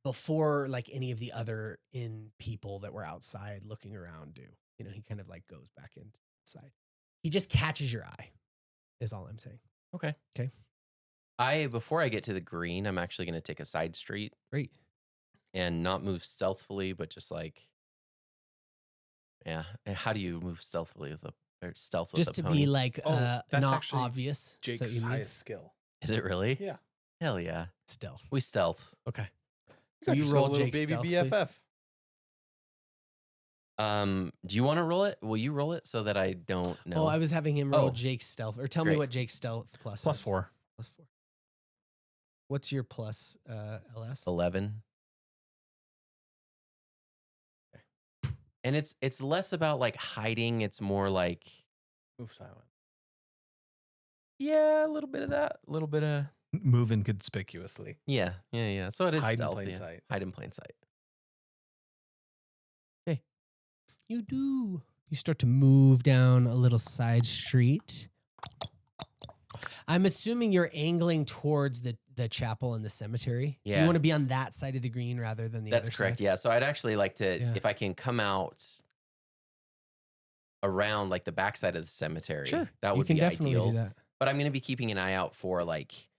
before like any of the other inn people that were outside looking around do. He kind of like goes back inside. He just catches your eye, is all I'm saying. Okay. Okay. Before I get to the green, I'm actually going to take a side street. Great. And not move stealthily, but just like, yeah. And how do you move stealthily with just to pony? be like that's not actually obvious. Is that what Jake's you mean? highest skill. Is it really? Yeah. Hell yeah. Stealth. We stealth. Okay. So you roll Jake's baby stealth, BFF. please. Do you want to roll it? Will you roll it so that I don't know? Oh, I was having him roll Oh. Jake's stealth, or tell me Great. what Jake's stealth plus Plus is. 4. Plus 4. What's your plus LS? 11. And it's less about like hiding. It's more like, Move silent. yeah, a little bit of that. A little bit of, Move inconspicuously. yeah. So it is Hide in stealth. plain Yeah. sight. Hide in plain sight. You do. You start to move down a little side street. I'm assuming you're angling towards the chapel and the cemetery. So you Yeah. want to be on that side of the green rather than the That's other correct. side? Yeah. So I'd actually like to, Yeah. if I can come out around like the backside of the cemetery, Sure. that you would can be definitely ideal. do that. But I'm going to be keeping an eye out for like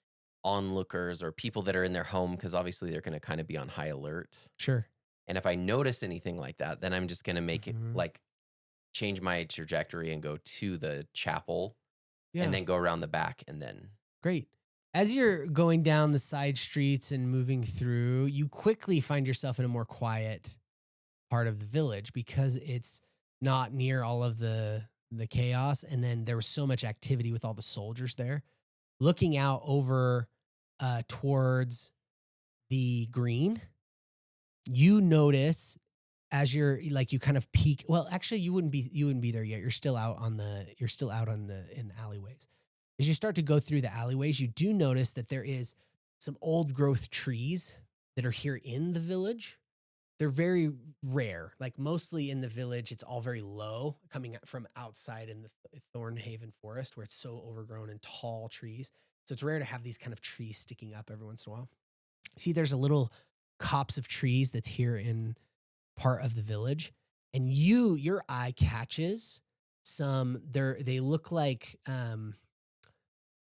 onlookers or people that are in their home because obviously they're going to kind of be on high alert. Sure. And if I notice anything like that, then I'm just going to make Mhm. it like change my trajectory and go to the chapel Yeah. and then go around the back and then. Great. As you're going down the side streets and moving through, you quickly find yourself in a more quiet part of the village because it's not near all of the chaos. And then there was so much activity with all the soldiers there. Looking out over towards the green, you notice as you're like, you kind of peek. Well, actually, you wouldn't be there yet. You're still out in the alleyways. As you start to go through the alleyways, you do notice that there is some old growth trees that are here in the village. They're very rare. Like mostly in the village, it's all very low, coming from outside in the Thornhaven forest where it's so overgrown and tall trees. So it's rare to have these kind of trees sticking up every once in a while. See, there's a little copse of trees that's here in part of the village, and your eye catches some. They look like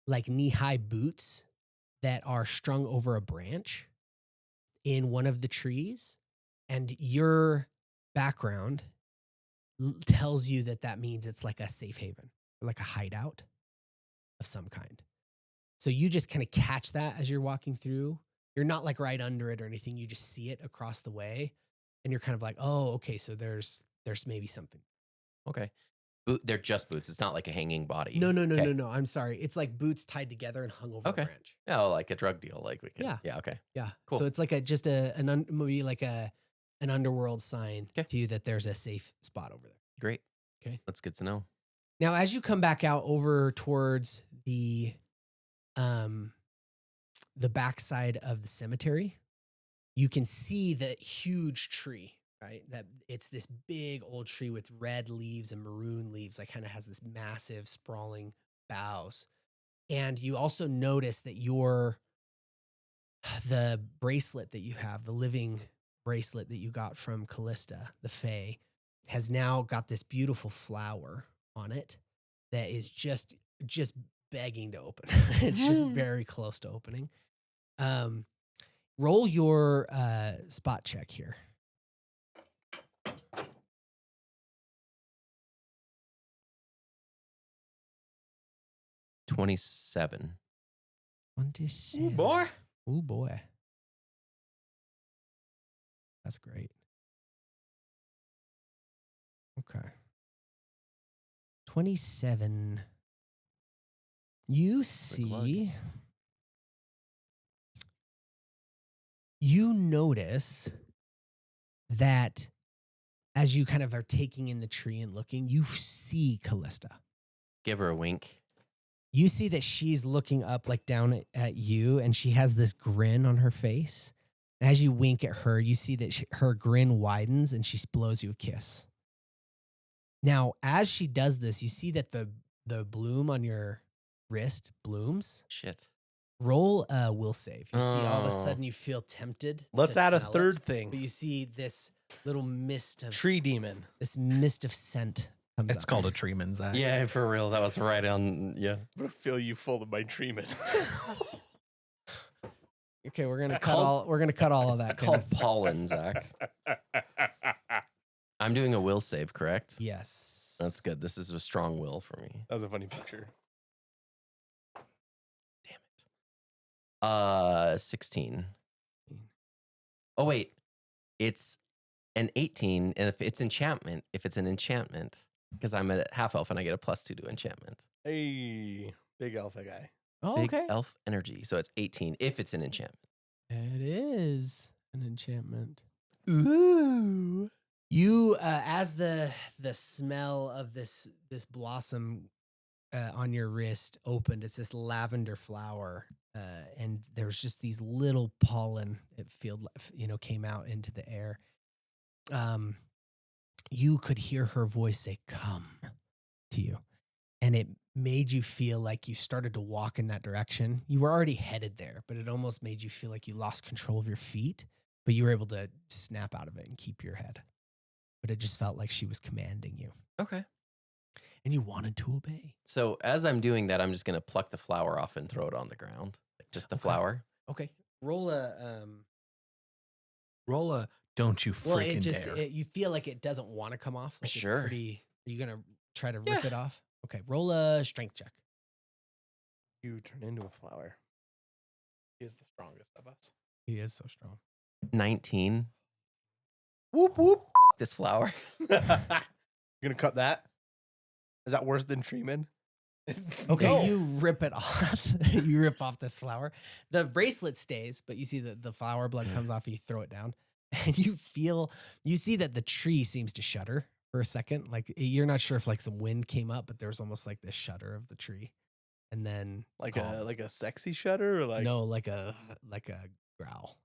knee-high boots that are strung over a branch in one of the trees, and your background tells you that means it's like a safe haven, like a hideout of some kind. So you just kind of catch that as you're walking through. You're not like right under it or anything. You just see it across the way, and you're kind of like, oh, okay, so there's maybe something. Okay. They're just boots. It's not like a hanging body. No. Okay. No. I'm sorry. It's like boots tied together and hung over Okay. a branch. Oh, like a drug deal. Like we can. Yeah. Yeah. Okay. Yeah. Cool. So it's like maybe like an underworld sign to you that there's a safe spot over there. Great. Okay. That's good to know. Now, as you come back out over towards the backside of the cemetery, you can see the huge tree, right? That it's this big old tree with red leaves and maroon leaves that kind of has this massive sprawling boughs. And you also notice that the bracelet that you have, the living bracelet that you got from Callista, the Fae, has now got this beautiful flower on it that is just begging to open. It's just very close to opening. Roll your spot check here. $27. 27. Ooh, boy. Ooh, boy. That's great. Okay. 27. You see, you notice that as you kind of are taking in the tree and looking, you see Callista. Give her a wink. You see that she's looking up like down at you, and she has this grin on her face. As you wink at her, you see that her grin widens and she blows you a kiss. Now, as she does this, you see that the bloom on your wrist blooms. Shit. Roll a will save. You see all of a sudden you feel tempted. Let's to add a smell third it, thing. But you see this little mist of Tree demon. this mist of scent comes It's up. called a treeman, Zach. Yeah, for real. That was right on. Yeah. I'm gonna fill you full of my treatment. Okay, we're gonna It's cut all of that. It's called Kenneth. pollen, Zach. I'm doing a will save, correct? Yes. That's good. This is a strong will for me. That was a funny picture. Damn it. 16. Oh wait, it's an 18, and if it's an enchantment, because I'm a half elf and I get a +2 to enchantment. Hey, big alpha guy. Oh, Big okay. elf energy, so it's 18 if it's an enchantment. It is an enchantment. Ooh. You, as the smell of this blossom on your wrist opened, it's this lavender flower, and there's just these little pollen came out into the air. You could hear her voice say, "Come," to you, and it made you feel like you started to walk in that direction. You were already headed there, but it almost made you feel like you lost control of your feet, but you were able to snap out of it and keep your head. But it just felt like she was commanding you. Okay. And you wanted to obey. So as I'm doing that, I'm just gonna pluck the flower off and throw it on the ground, like just the Okay. flower. Okay. Roll a Roll a don't you well, freaking it just dare. you feel like it doesn't want to come off. Like Sure. It's pretty. Are you gonna try to rip it off? Okay. Roll a strength check. You turn into a flower. He is the strongest of us. He is so strong. 19. Whoop whoop. fuck this flower. You're gonna cut that? Is that worse than treatment? Okay, No. you rip it off. You rip off this flower. The bracelet stays, but you see that the flower blood comes off and you throw it down. And you see that the tree seems to shudder for a second. Like you're not sure if like some wind came up, but there's almost like this shudder of the tree. And then like a sexy shudder or like no, like a growl.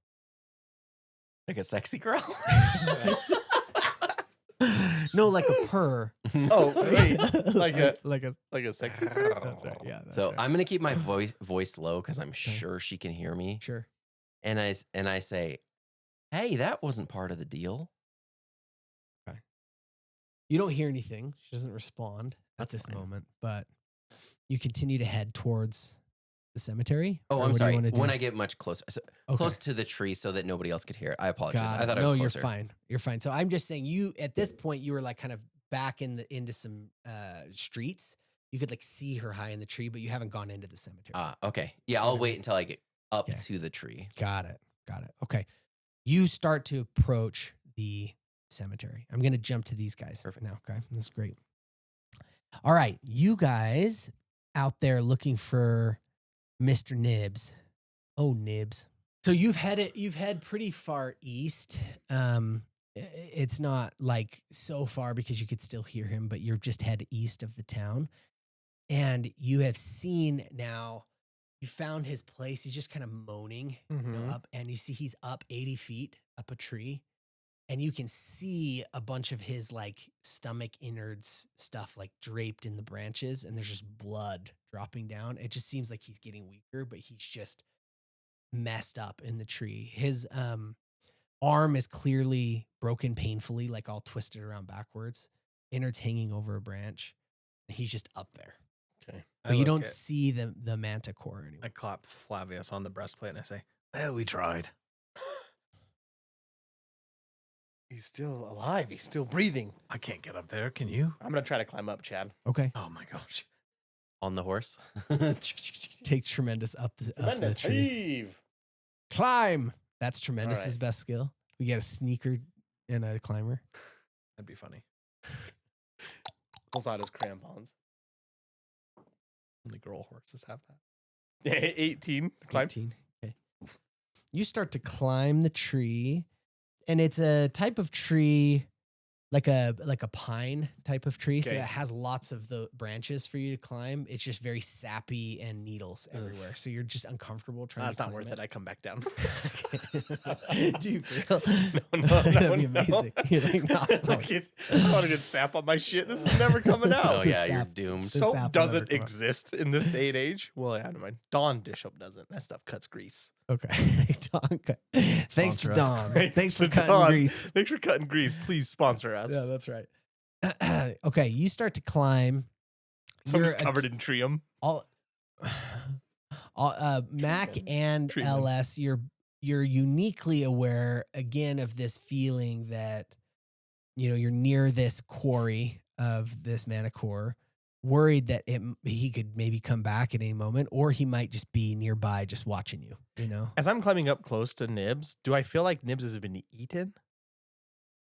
Like a sexy girl. No, like a purr. Oh, wait. like a like a sexy That's right. Yeah. That's So right. I'm gonna keep my voice low because I'm sure she can hear me. Sure. And I say, hey, that wasn't part of the deal. You don't hear anything. She doesn't respond at That's this fine. moment, but you continue to head towards the cemetery. Oh, Or I'm what do you sorry. wanna do? When I get much closer, Okay. close to the tree so that nobody else could hear it. I apologize. Got I it. thought I no, was closer. you're fine. You're fine. So I'm just saying, you at this point you were like kind of back into some streets. You could like see her high in the tree, but you haven't gone into the cemetery. Okay. Yeah, So I'll maybe- wait until I get up Okay. to the tree. Got it. Okay. You start to approach the cemetery. I'm going to jump to these guys Perfect. now. Okay. That's great. All right. You guys out there looking for Mr. Nibs. Oh, Nibs. So you've head pretty far east. It's not like so far because you could still hear him, but you're just head east of the town. And you have seen now, you found his place. He's just kind of moaning up, and you see he's up 80 feet up a tree, and you can see a bunch of his like stomach innards stuff like draped in the branches, and there's just blood dropping down. It just seems like he's getting weaker, but he's just messed up in the tree. His arm is clearly broken painfully, like all twisted around backwards. Innards hanging over a branch. He's just up there. Okay. But you don't see the Manticore anymore. I clap Flavius on the breastplate and I say, well, we tried. He's still alive. He's still breathing. I can't get up there. Can you? I'm gonna try to climb up, Chad. Okay. Oh my gosh. On the horse. Take Tremendous up the Tremendous. tree. Heave. Climb. That's Tremendous's All right. best skill. We get a sneaker and a climber. That'd be funny. Pulls out his crampons. Only girl horses have that. 18. Climb. 18. Okay. You start to climb the tree, and it's a type of tree like a pine type of tree. So Okay. it has lots of the branches for you to climb. It's just very sappy and needles everywhere. So you're just uncomfortable trying That's to not climb worth it. I come back down. Do you feel? No, That'd be no. amazing. You're like, no, it's not. I want to get sap on my shit. This is never coming out. Oh yeah, you're sap. doomed. The Soap sap will doesn't never come out. exist in this day and age. Well, yeah, never mind. Dawn dish soap doesn't. That stuff cuts grease. Okay. Dawn, thanks to Sponsor us. Dawn. Thanks for to cutting Dawn. grease. Thanks for cutting grease. Please sponsor us. Yeah, that's right. Okay, you start to climb. So I'm You're just covered in trium. all Mac Treatment. and Treatment. LS, you're uniquely aware again of this feeling that you're near this quarry of this Manticore, worried that he could maybe come back at any moment, or he might just be nearby just watching you, As I'm climbing up close to Nibs, do I feel like Nibs has been eaten?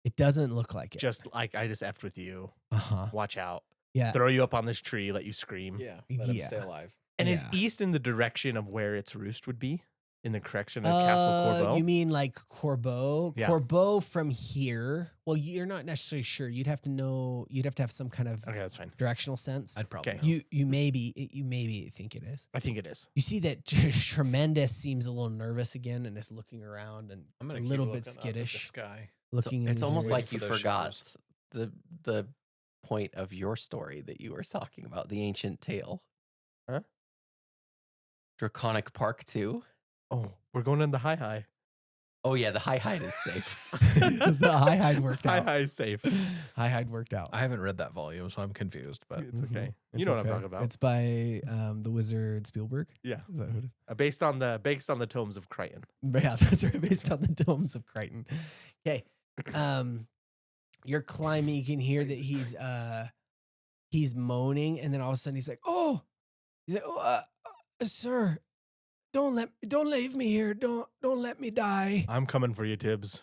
It doesn't look like it. Just like I just effed with you. Uh-huh. Watch out. Yeah. Throw you up on this tree, let you scream. Yeah. Let him Yeah. stay alive. And is Yeah. east in the direction of where its roost would be? In the correction of Castle Corbeau? You mean like Corbeau? Yeah. Corbeau from here. Well, you're not necessarily sure. You'd have to know. You'd have to have some kind of Okay, that's fine. directional sense. I'd probably Okay. know. You maybe think it is. I think it is. You see that Tremendous seems a little nervous again and is looking around and I'm a gonna keep little bit looking up at the skittish. sky. Looking. in It's his almost areas. like you for those forgot shadows. the point of your story that you were talking about, the ancient tale. Huh? Draconic Park 2. Oh, we're going in the high. Oh yeah, the high hide is safe. the high hide worked out. High is safe. High hide worked out. I haven't read that volume, so I'm confused. But It's okay. Mhm. You It's know what I'm okay. talking about. It's by the wizard Spielberg. Yeah. Is that who it is? Based on the tomes of Crichton. Yeah, that's right. Based on the domes of Crichton. Okay. You're climbing. You can hear that he's moaning, and then all of a sudden he's like, "Oh, sir, don't leave me here. Don't let me die. I'm coming for you, Tibbs.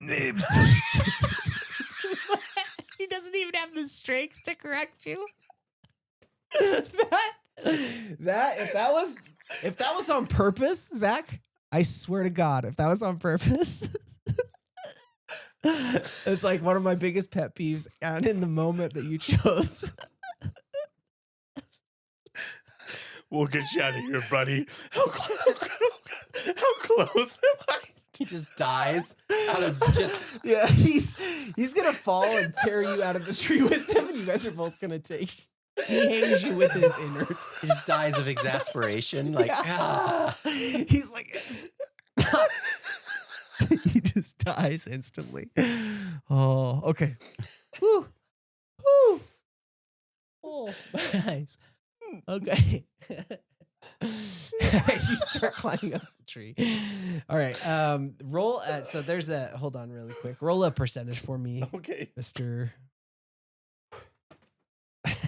Nibs. He doesn't even have the strength to correct you. that if that was on purpose, Zach, I swear to God, if that was on purpose, it's like one of my biggest pet peeves. And in the moment that you chose, We'll get you out of here, buddy. How close am I? He just dies out of just. yeah, he's gonna fall and tear you out of the tree with him, and you guys are both gonna take. He hangs you with his innards. He just dies of exasperation. Like, He's like, he just dies instantly. Oh, okay. Whew. Whew. Oh, nice. Okay. You start climbing up the tree. All right. Roll. So there's a. Hold on, really quick. Roll a percentage for me, okay. Mr.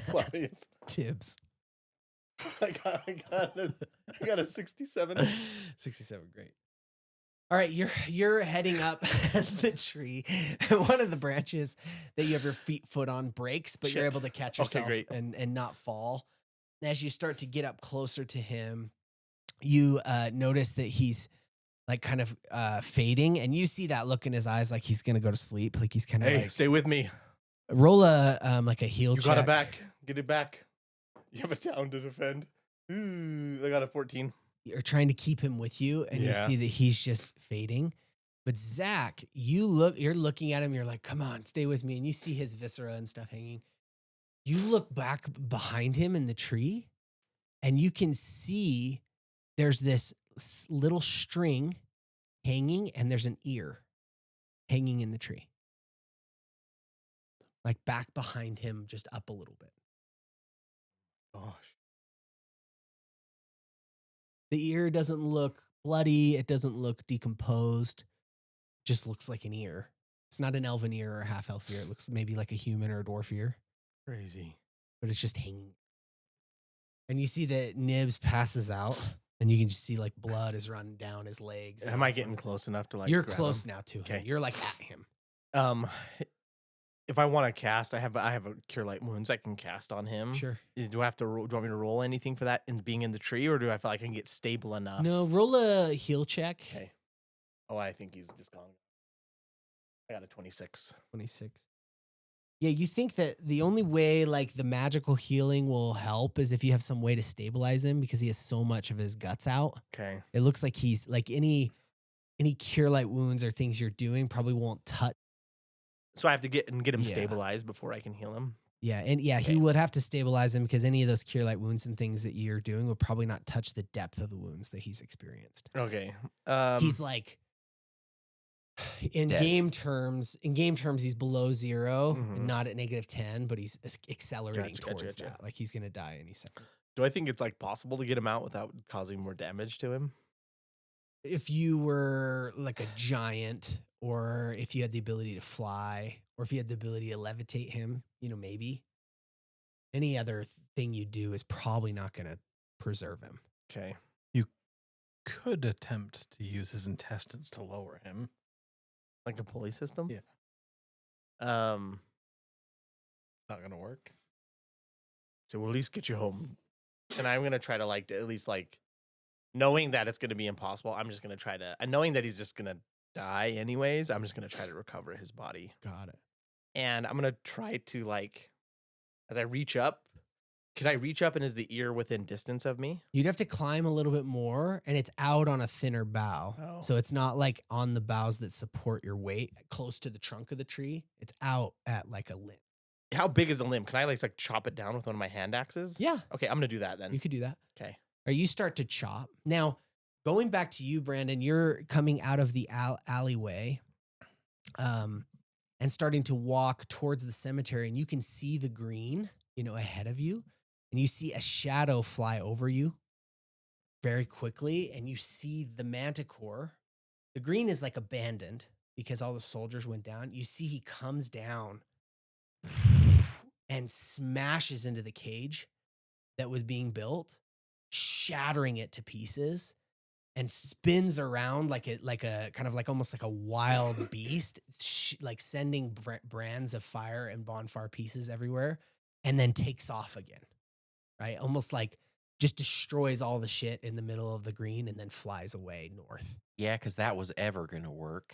Flavius. Tibbs. I got a 67. 67, great. All right, you're heading up the tree. One of the branches that you have your foot on breaks, but you're Shit. able to catch Okay, yourself great. and not fall. As you start to get up closer to him, you notice that he's like kind of fading, and you see that look in his eyes, like he's gonna go to sleep, like he's kind of Hey, like. stay with me. Roll a like a heal You check. got it back. Get it back. You have a town to defend. Ooh, I got a 14. You're trying to keep him with you, and you Yeah. see that he's just fading. But Zach, you're looking at him, you're like, come on, stay with me. And you see his viscera and stuff hanging. You look back behind him in the tree, and you can see there's this little string hanging, and there's an ear hanging in the tree. Like back behind him, just up a little bit. Gosh. The ear doesn't look bloody. It doesn't look decomposed. It just looks like an ear. It's not an elven ear or a half elf ear. It looks maybe like a human or a dwarf ear, Crazy. but it's just hanging. And you see that Nibs passes out, and you can just see like blood is running down his legs. Am I getting close enough to like? You're grab close him? now to him. Okay. You're like at him. If I want to cast, I have a cure light wounds I can cast on him. Sure. Do I have to? Do you want me to roll anything for that in being in the tree, or do I feel like I can get stable enough? No, roll a heal check. Okay. Oh, I think he's just gone. I got a 26. 26. Yeah, you think that the only way like the magical healing will help is if you have some way to stabilize him, because he has so much of his guts out. Okay. It looks like he's like any cure light wounds or things you're doing probably won't touch. So I have to get him Yeah. stabilized before I can heal him. Yeah, and yeah, he Okay. would have to stabilize him, because any of those cure light wounds and things that you're doing would probably not touch the depth of the wounds that he's experienced. Okay. He's like in Dead. game terms, he's below 0, Mhm. not at -10, but he's accelerating Gotcha, towards gotcha. that. Like he's gonna die any second. Do I think it's like possible to get him out without causing more damage to him? If you were like a giant, or if you had the ability to fly, or if you had the ability to levitate him, maybe. Any other thing you do is probably not going to preserve him. Okay. Could attempt to use his intestines to lower him. Like a pulley system? Yeah. Um. Not gonna work. So we'll at least get you home. And I'm gonna try to like at least like knowing that it's gonna be impossible. I'm just gonna try to, and knowing that he's just gonna die anyways. I'm just gonna try to recover his body, Got it. and I'm gonna try to like, as I reach up, can I reach up and is the ear within distance of me? You'd have to climb a little bit more, and it's out on a thinner bough. Oh. So it's not like on the boughs that support your weight close to the trunk of the tree. It's out at like a limb. How big is the limb? Can I like chop it down with one of my hand axes? Yeah, Okay, I'm gonna do that then. you could do that. Okay. Or you start to chop. Now, going back to you, Brandon, you're coming out of the alleyway and starting to walk towards the cemetery, and you can see the green, ahead of you. And you see a shadow fly over you very quickly, and you see the Manticore. The green is like abandoned because all the soldiers went down. You see he comes down and smashes into the cage that was being built, shattering it to pieces. and spins around like a kind of like almost like a wild beast, like sending brands of fire and bonfire pieces everywhere, and then takes off again, right? Almost like just destroys all the shit in the middle of the green and then flies away north. Yeah, because that was ever going to work.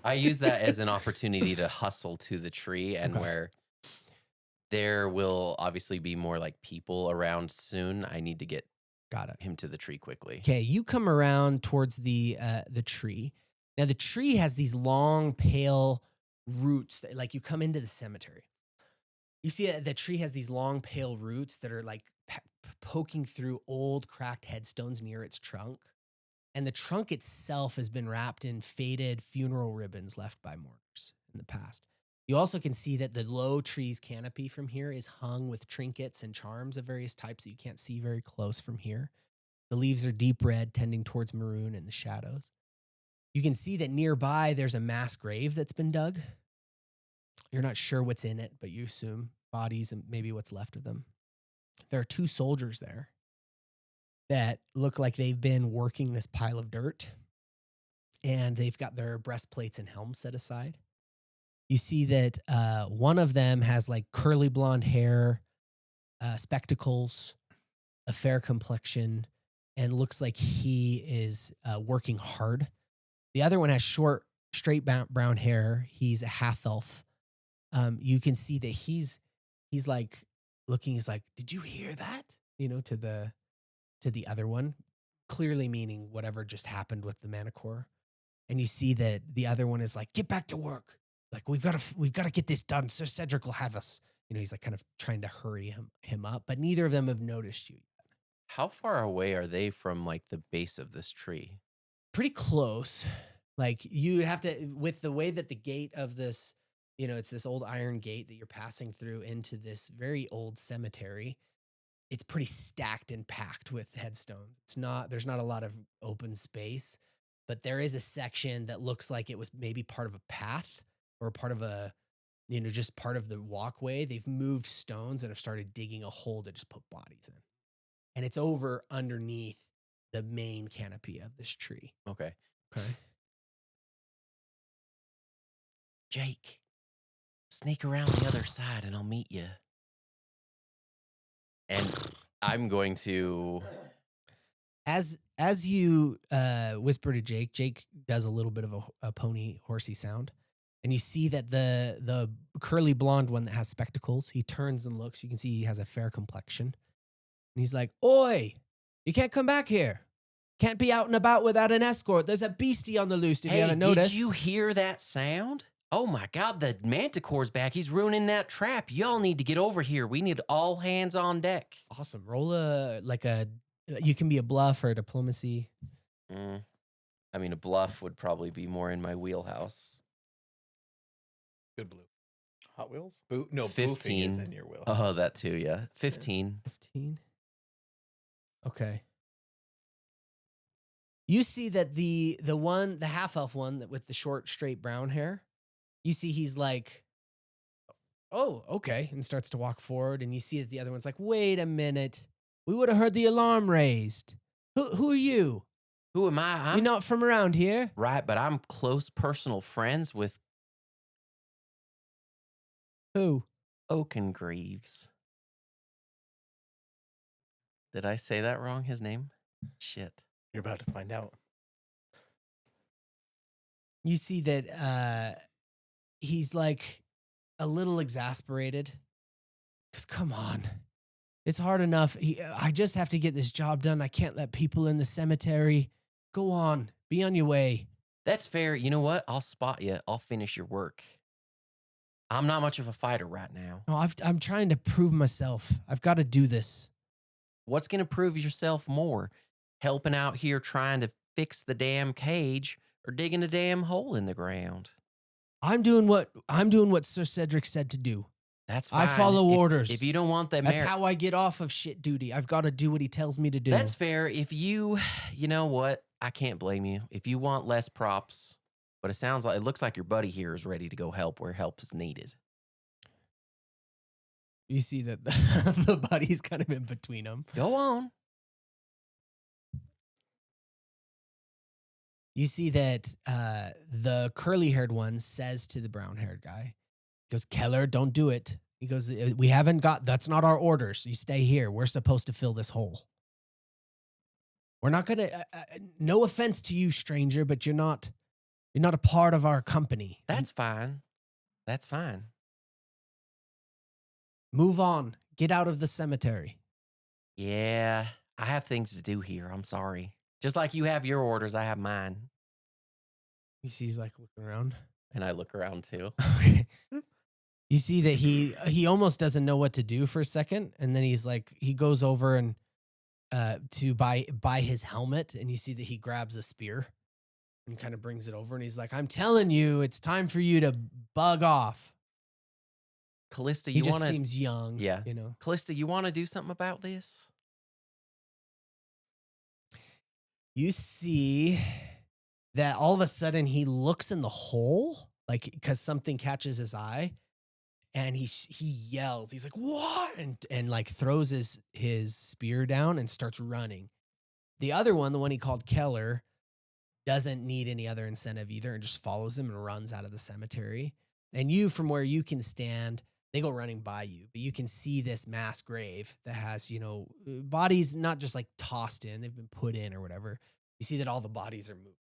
I use that as an opportunity to hustle to the tree, and where there will obviously be more like people around soon. I need to get him to the tree quickly. Okay, you come around towards the tree. Now the tree has these long, pale roots that, like, you come into the cemetery. You see the tree has these long, pale roots that are like poking through old, cracked headstones near its trunk. And the trunk itself has been wrapped in faded funeral ribbons left by mourners in the past. You also can see that the low tree's canopy from here is hung with trinkets and charms of various types that you can't see very close from here. The leaves are deep red, tending towards maroon in the shadows. You can see that nearby there's a mass grave that's been dug. You're not sure what's in it, but you assume bodies and maybe what's left of them. There are 2 soldiers there that look like they've been working this pile of dirt, and they've got their breastplates and helms set aside. You see that one of them has like curly blonde hair, spectacles, a fair complexion, and looks like he is working hard. The other one has short, straight brown hair. He's a half elf. You can see that he's like looking. He's like, "Did you hear that?" To the other one, clearly meaning whatever just happened with the Manticore. And you see that the other one is like, "Get back to work. Like, we've got to get this done. Sir Cedric will have us." He's like kind of trying to hurry him up, but neither of them have noticed you yet. How far away are they from like the base of this tree? Pretty close. Like, you'd have to, with the way that the gate of this, it's this old iron gate that you're passing through into this very old cemetery. It's pretty stacked and packed with headstones. There's not a lot of open space, but there is a section that looks like it was maybe part of a path or part of a, just part of the walkway. They've moved stones and have started digging a hole to just put bodies in. And it's over underneath the main canopy of this tree. Okay. Jake, sneak around the other side and I'll meet you. And I'm going to... As you whisper to Jake does a little bit of a pony horsey sound. And you see that the curly blonde one that has spectacles, he turns and looks. You can see he has a fair complexion. And he's like, "Oi, you can't come back here. Can't be out and about without an escort. There's a beastie on the loose if you haven't noticed." Did you hear that sound? Oh my God, the Manticore's back. He's ruining that trap. Y'all need to get over here. We need all hands on deck. Awesome. Roll you can be a bluff or a diplomacy. I mean, a bluff would probably be more in my wheelhouse. Good blue. Hot Wheels? No, 15 is in your wheel. Oh, that too, yeah. 15. 15. Okay. You see that the half elf one with the short, straight brown hair, you see he's like, "Oh, okay," and starts to walk forward. And you see that the other one's like, "Wait a minute. We would have heard the alarm raised. Who are you? Who am I? You're not from around here." Right, but I'm close personal friends with Who? Oakengreaves. Did I say that wrong, his name? Shit. You're about to find out. You see that he's like a little exasperated. Because come on. It's hard enough. I just have to get this job done. I can't let people in the cemetery. Go on. Be on your way. That's fair. You know what? I'll spot you. I'll finish your work. I'm not much of a fighter right now. No, I'm trying to prove myself. I've got to do this. What's going to prove yourself more? Helping out here trying to fix the damn cage or digging a damn hole in the ground? I'm doing what Sir Cedric said to do. That's fine. I follow orders. If you don't want that, that's how I get off of shit duty. I've got to do what he tells me to do. That's fair. If you know what? I can't blame you. If you want less props, but it looks like your buddy here is ready to go help where help is needed. You see that the buddy's kind of in between them. Go on. You see that the curly-haired one says to the brown-haired guy, he goes, Keller, don't do it. He goes, we haven't got, that's not our orders. You stay here. We're supposed to fill this hole. We're not going to, no offense to you, stranger, but you're not a part of our company. That's fine. That's fine. Move on. Get out of the cemetery. Yeah, I have things to do here. I'm sorry. Just like you have your orders, I have mine. You see he's like looking around. And I look around too. Okay. You see that he almost doesn't know what to do for a second. And then he's like, he goes over and to buy his helmet. And you see that he grabs a spear and kind of brings it over. And he's like, I'm telling you, it's time for you to bug off. Callista, He you just want to... seems young. Yeah. You know. Callista, you want to do something about this? You see that all of a sudden he looks in the hole, like because something catches his eye, and he yells. He's like, "What?" and like throws his spear down and starts running. The other one, the one he called Keller, doesn't need any other incentive either and just follows him and runs out of the cemetery. And you, from where you can stand, they go running by you, but you can see this mass grave that has, bodies not just like tossed in, they've been put in or whatever. You see that all the bodies are moving,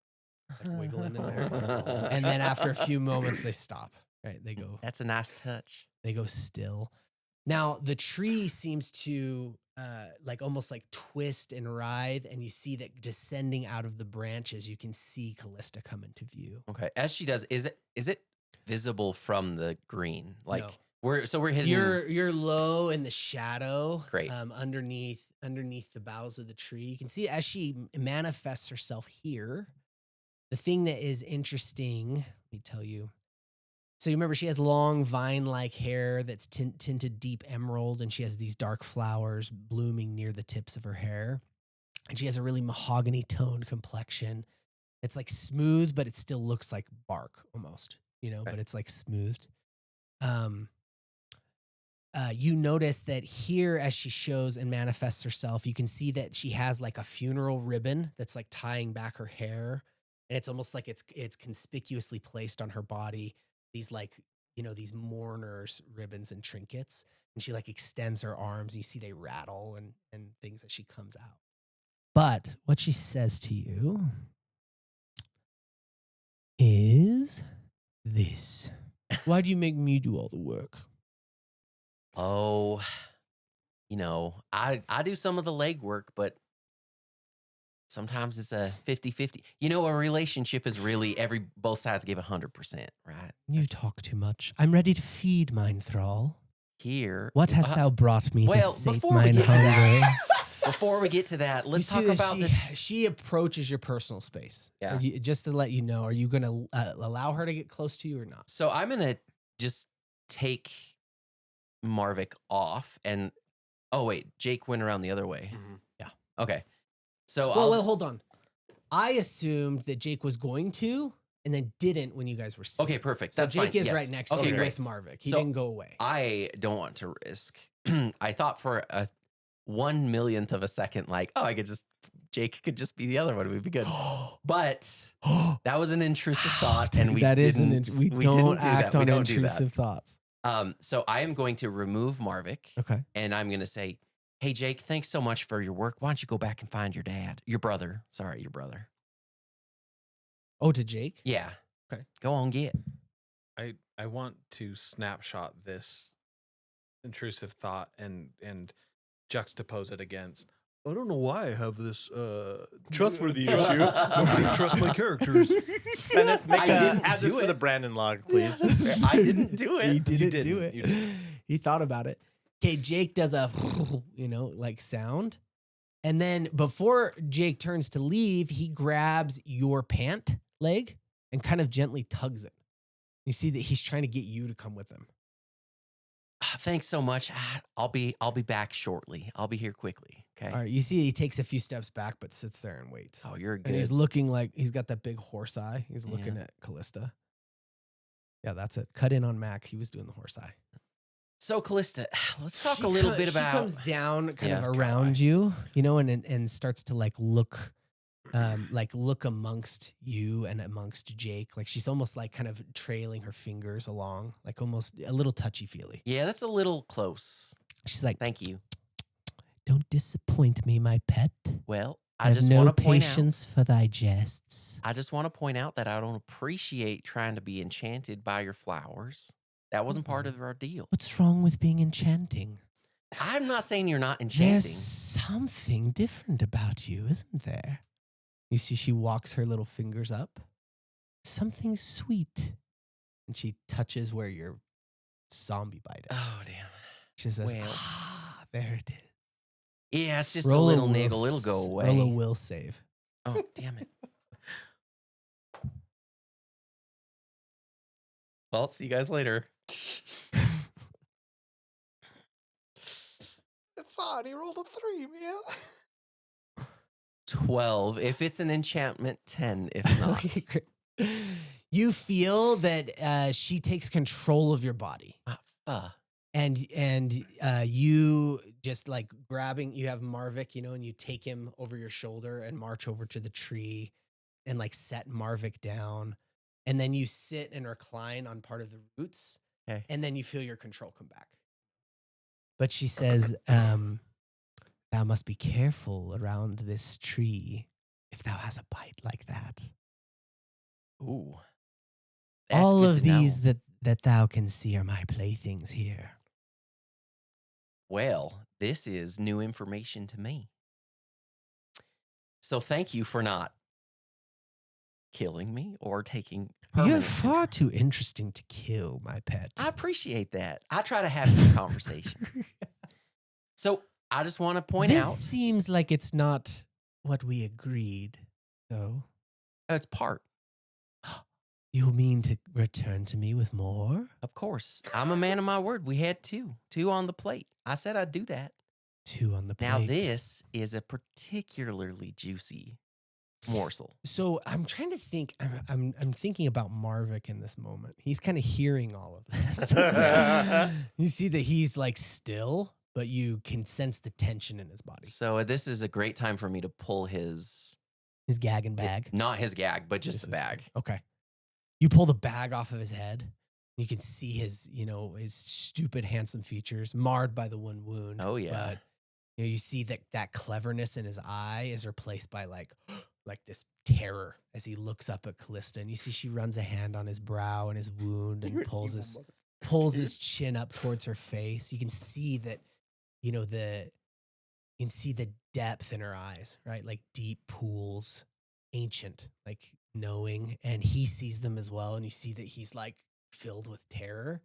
like wiggling in there. And then after a few moments, they stop, right? They go. That's a nice touch. They go still. Now, the tree seems to almost like twist and writhe, and you see that descending out of the branches, you can see Callista come into view. Okay. As she does, is it visible from the green? Like No. we're hitting. You're low in the shadow. Great. Underneath the boughs of the tree. You can see as she manifests herself here. The thing that is interesting, let me tell you. So you remember she has long vine-like hair that's tinted deep emerald, and she has these dark flowers blooming near the tips of her hair. And she has a really mahogany toned complexion. It's like smooth, but it still looks like bark almost, but it's like smoothed. You notice that here, as she shows and manifests herself, you can see that she has like a funeral ribbon that's like tying back her hair. And it's almost like it's conspicuously placed on her body. These these mourners ribbons and trinkets. And she like extends her arms. And you see they rattle and things as she comes out. But what she says to you is this. Why do you make me do all the work? Oh, I do some of the legwork, but sometimes it's a 50-50. A relationship is really both sides give 100%, right? You talk too much. I'm ready to feed mine thrall. Here. What hast thou brought me to sate before we mine get to that- hunger? Before we get to that, let's You see talk that about this. She approaches your personal space. Yeah. Just to let you know, are you going to allow her to get close to you or not? So I'm going to just take Marvick off and, oh wait, Jake went around the other way. Mhm. Yeah. Okay. So Well, hold on. I assumed that Jake was going to and then didn't when you guys were sitting. okay, perfect. So That's Jake fine. is Yes. right next Okay, to you great. with Marvick. He So didn't go away. I don't want to risk. I thought for a 1/1,000,000th of a second, like, Jake could just be the other one. We'd be good. But that was an intrusive thought, and we that didn't. isn't. We didn't don't do act that. We on don't do that. intrusive thoughts. So I am going to remove Marvick, Okay. and I'm going to say, "Hey, Jake, thanks so much for your work. Why don't you go back and find your brother? Sorry, your brother. Oh, to Jake? Yeah. Okay. Go on, get." I want to snapshot this intrusive thought and juxtapose it against. I don't know why I have this trustworthy issue. Nobody trusts my characters. Senneth, I didn't add this do to it. the Brandon log, please. I didn't do it. He didn't do You it. didn't. He thought about it. Okay, Jake does a, like sound. And then before Jake turns to leave, he grabs your pant leg and kind of gently tugs it. You see that he's trying to get you to come with him. Thanks so much. I'll be back shortly. I'll be here quickly. Okay. All right, you see he takes a few steps back, but sits there and waits. Oh, you're good. And he's looking like he's got that big horse eye. He's looking Yeah. at Callista. Yeah, that's it. Cut in on Mac. He was doing the horse eye. So, Callista, let's talk a little bit about. She comes down kind Yeah. of around you, and starts to like look like look amongst you and amongst Jake. Like she's almost like kind of trailing her fingers along, like almost a little touchy-feely. Yeah, that's a little close. She's like, Thank you. "Don't disappoint me, my pet. Well, I I have just no want to point out. patience for thy jests." I just want to point out that I don't appreciate trying to be enchanted by your flowers. That wasn't part of our deal. What's wrong with being enchanting? I'm not saying you're not There's enchanting. something different about you, isn't there? You see, she walks her little fingers up. Something sweet. And she touches where your zombie bite is. Oh, damn. She says, well. there it is. Yeah, it's just a Rolla little will niggle. It'll go away. Rolla will save. Oh, damn it. Well, see you guys later. It's odd. He rolled a 3, man. 12. If it's an enchantment, 10. If not. Okay, great. You feel that she takes control of your body. And you just like grabbing, you have Marvik, and you take him over your shoulder and march over to the tree and like set Marvik down. And then you sit and recline on part of the roots. Okay. And then you feel your control come back. But she says, thou must be careful around this tree if thou has a bite like that. Ooh. That's All good of to know. these that thou can see are my playthings here. Well, this is new information to me. So thank you for not killing me or taking You're permanent far control. too interesting to kill, my pet. I appreciate that. I try to have a good conversation. So I just want to point this out seems like it's not what we agreed, though. it's part. You mean to return to me with more? Of course. I'm a man of my word. We had two on the plate. I said I'd do that. 2 on the plate. Now this is a particularly juicy morsel. So I'm trying to think. I'm thinking about Marvik in this moment. He's kind of hearing all of this. You see that he's like still, but you can sense the tension in his body. So this is a great time for me to pull his His gag and bag. Not his gag, but just the his bag. Okay. You pull the bag off of his head. You can see his, his stupid, handsome features marred by the one wound. Oh, yeah. But you see that cleverness in his eye is replaced by like this terror as he looks up at Callista. And you see she runs a hand on his brow and his wound and pulls his chin up towards her face. You can see that, you can see the depth in her eyes, right? Like deep pools, ancient, like knowing. And he sees them as well. And you see that he's like filled with terror.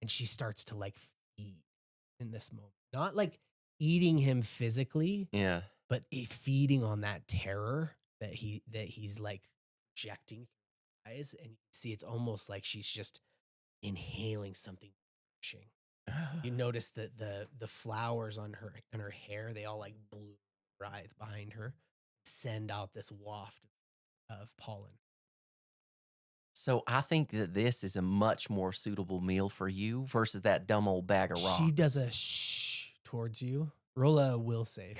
And she starts to like feed in this moment. Not like eating him physically, Yeah. but feeding on that terror that he's like projecting through his eyes. And you see it's almost like she's just inhaling something nourishing. You notice that the flowers on her hair, they all like bloom, writhe behind her, send out this waft of pollen. So I think that this is a much more suitable meal for you versus that dumb old bag of rocks. She does a shh towards you. Roll a will save.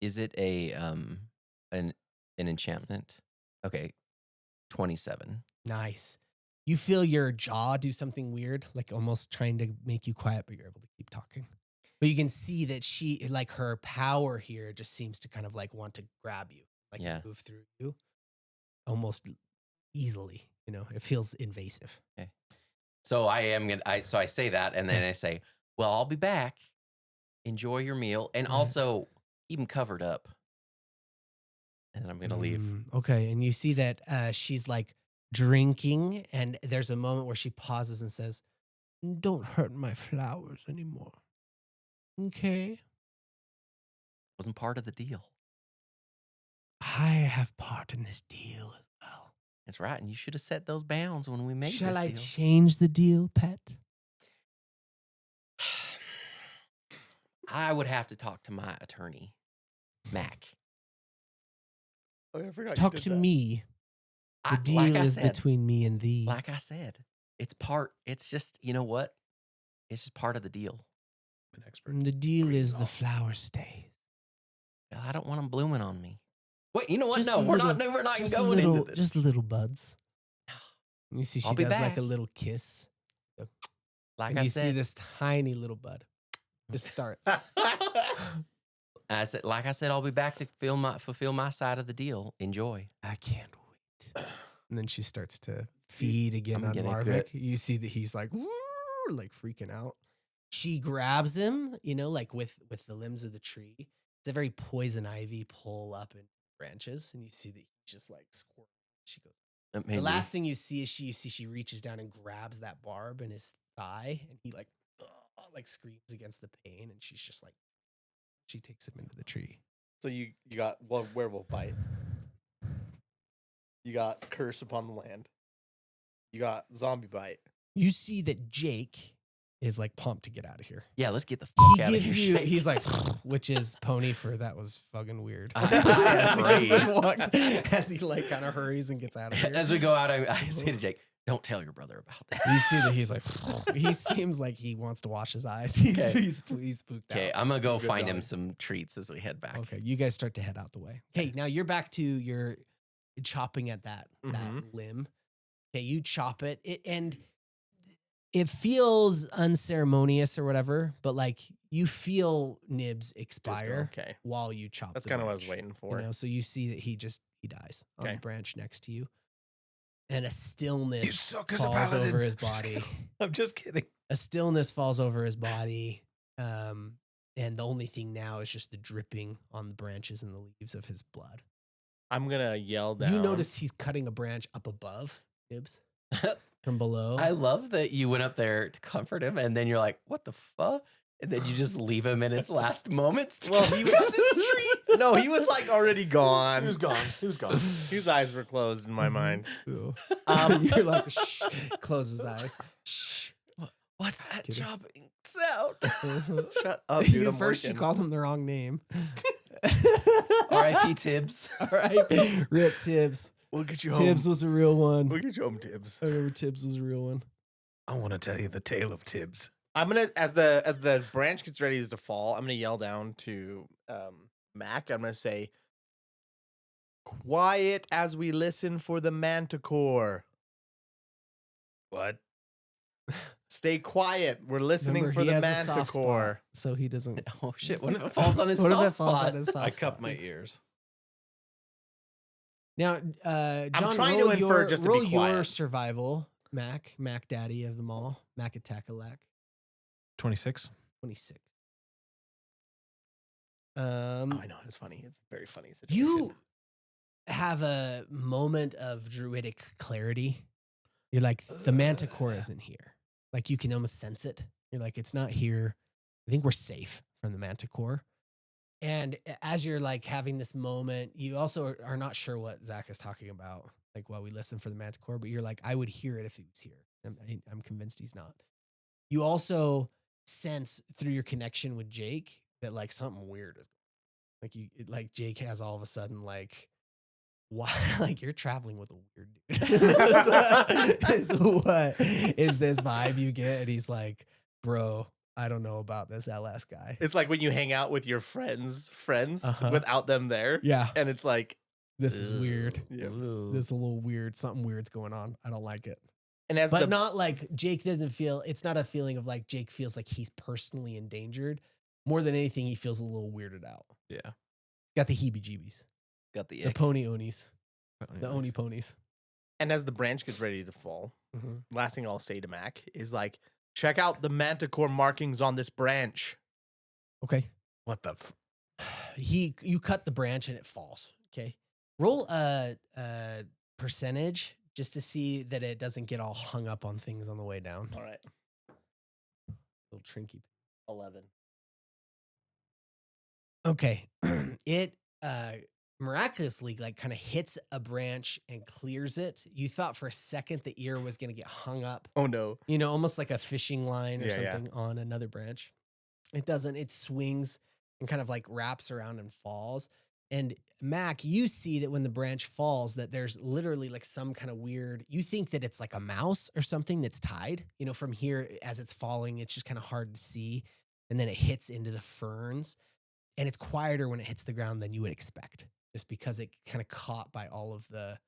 Is it an enchantment? Okay. 27. Nice. You feel your jaw do something weird, like almost trying to make you quiet, but you're able to keep talking. But you can see that she, like her power here just seems to kind of like want to grab you, like Yeah. move through you almost easily. It feels invasive. Okay. So so I say that, and then I say, well, I'll be back. Enjoy your meal. And also even covered up. And then I'm going to leave. Okay. And you see that she's like drinking, and there's a moment where she pauses and says, "Don't hurt my flowers anymore. Okay. Wasn't part of the deal. I have part in this deal as well. That's right. And you should have set those bounds when we made Shall this I deal. change the deal, pet?" I would have to talk to my attorney, Mac. Oh, I forgot. Talk to me. The deal Like I is said, between me and thee. like I said, it's just, you know what? It's just part of the deal. I'm an expert. And the deal Green is the law. flower stays. I don't want them blooming on me. Wait, you know what? Just No, a we're little- not. No, we're not Just going little, into this. just little buds. You see, she I'll be does like back. a little kiss, Like and I you see said, this tiny little bud just starts. like I said, I'll be back to fulfill my side of the deal. Enjoy. I can't wait. And then she starts to feed again I'm on gonna Marvick. You see that he's like, woo, like freaking out. She grabs him, like with the limbs of the tree. It's a very poison ivy pull up in branches, and you see that he's just like squirming. She goes. The last thing you see is she reaches down and grabs that barb in his thigh, and he like screams against the pain, and she's just like, she takes him into the tree. So you got werewolf bite. You got curse upon the land. You got zombie bite. You see that Jake is like pumped to get out of here. Yeah, let's get the He fuck out of gives here. you, he's like, which is pony for that was fucking weird. Great. As he like kind of hurries and gets out of here. As we go out, I say to Jake, "Don't tell your brother about that." You see that he's like, he seems like he wants to wash his eyes. He's, Okay. he's spooked out. Okay, I'm gonna go Good find him dog. some treats as we head back. Okay, you guys start to head out the way. Okay, now you're back to your chopping at that Mhm. limb. Okay, you chop it, and it feels unceremonious or whatever, but like you feel nibs expire Okay. while you chop. That's the kind of what I was branch, waiting for. So you see that he dies on Okay. the branch next to you, and a stillness You suck as a falls paladin. over his body. I'm just kidding. A stillness falls over his body. And the only thing now is just the dripping on the branches and the leaves of his blood. I'm gonna yell down. You notice he's cutting a branch up above Nibs from below. I love that you went up there to comfort him, and then you're like, "What the fuck?" And then you just leave him in his last moments. To Well, cut he this tree. No, he was like already gone. He was gone. He was gone. His eyes were closed in my mind. Ew. Um, You're like, shh, close his eyes. Shh. What's that Kidding. chopping sound? Shut up, dude. I'm First, you working. called him the wrong name. R.I.P. Tibbs. All right. Rip Tibbs. We'll get you Tibbs home. was a real one. We'll get you home, Tibbs. I remember Tibbs was a real one. I want to tell you the tale of Tibbs. I'm gonna as the branch gets ready to fall, I'm gonna yell down to Mac. I'm gonna say, "Quiet as we listen for the Manticore. What? Stay quiet. We're listening Remember, for he the has a soft spot, Manticore." so he doesn't. Oh shit! What if it falls on his What if soft it falls spot? on his soft I spot? cup my ears. Now, John, trying to roll infer your, just to be roll your quiet. survival, Mac Daddy of them all, Mac Attack-a-lack, 26. 26. Oh, I know it's funny. It's very funny. Situation. You have a moment of druidic clarity. You're like, the Manticore isn't here. Like, you can almost sense it. You're like, it's not here. I think we're safe from the Manticore. And as you're like having this moment, you also are not sure what Zach is talking about, like while we listen for the Manticore, but you're like, I would hear it if he was here. I'm convinced he's not. You also sense through your connection with Jake that like something weird is like Jake has all of a sudden like, why? Like you're traveling with a weird dude. is what is this vibe you get? And he's like, bro, I don't know about this LS guy. It's like when you hang out with your friends Uh-huh. without them there, Yeah, and it's like, this is weird. yeah. This is a little weird. Something weird's going on. I don't like it. And as But the not like Jake doesn't feel, it's not a feeling of like Jake feels like he's personally endangered. More than anything, he feels a little weirded out. Yeah. Got the heebie-jeebies. Got the The ick. pony onis. The oni ponies. and as the branch gets ready to fall, Mhm. last thing I'll say to Mac is like, check out the Manticore markings on this branch. Okay. What the? You cut the branch and it falls. Okay. Roll a percentage just to see that it doesn't get all hung up on things on the way down. All right, Little trinky. 11. Okay. It miraculously like kind of hits a branch and clears it. You thought for a second the ear was going to get hung up, Oh no! almost like a fishing line or Yeah, yeah. something on another branch. It doesn't. It swings and kind of like wraps around and falls. And Mac, you see that when the branch falls, that there's literally like some kind of weird, you think that it's like a mouse or something that's tied, you know, from here as it's falling, it's just kind of hard to see. And then it hits into the ferns, and it's quieter when it hits the ground than you would expect, just because it kind of caught by all of the,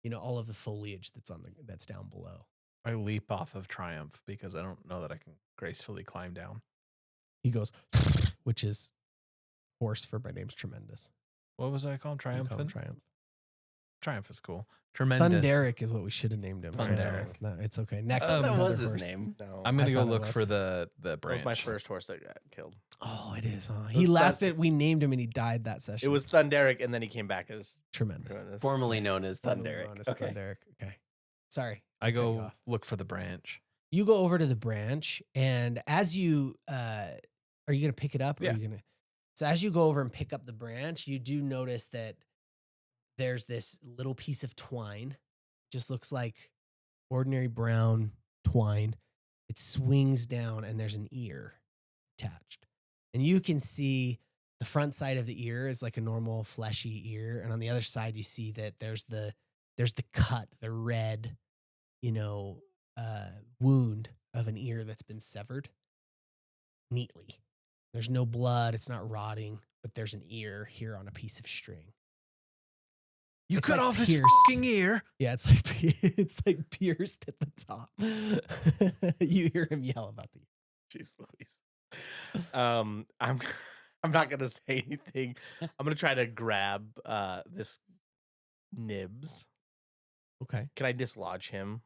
you know, all of the foliage that's down below. I leap off of Triumph because I don't know that I can gracefully climb down. He goes, which is horse for my name's Tremendous. What was I called? We call him Triumphant? Triumph. Triumph is cool. Tremendous. Thunderic is what we should have named him. Thunderic. No, it's okay. Next, That another was his horse. name. No, I'm going to I go thought it look was. for the that branch. was my first horse that got killed. Oh, it is, huh? was He that- lasted. We named him, and he died that session. It was Thunderic, and then he came back as tremendous. Tremendous. Formerly known as Formerly Thunderic. known as Okay. Thunderic. Okay. Sorry. I cut you go off. look for the branch. You go over to the branch, and as you are you gonna pick it up? Or Yeah. Are you gonna? So as you go over and pick up the branch, you do notice that there's this little piece of twine. Just looks like ordinary brown twine. It swings down, and there's an ear attached, and you can see the front side of the ear is like a normal fleshy ear, and on the other side you see that there's the cut, the red, you know, wound of an ear that's been severed neatly. There's no blood, it's not rotting, but there's an ear here on a piece of string. You It's cut like off his pierced. fucking ear. Yeah, it's like it's pierced at the top. You hear him yell about the ear. Jeez Louise. I'm not gonna say anything. I'm gonna try to grab this Nibs. Okay. Can I dislodge him?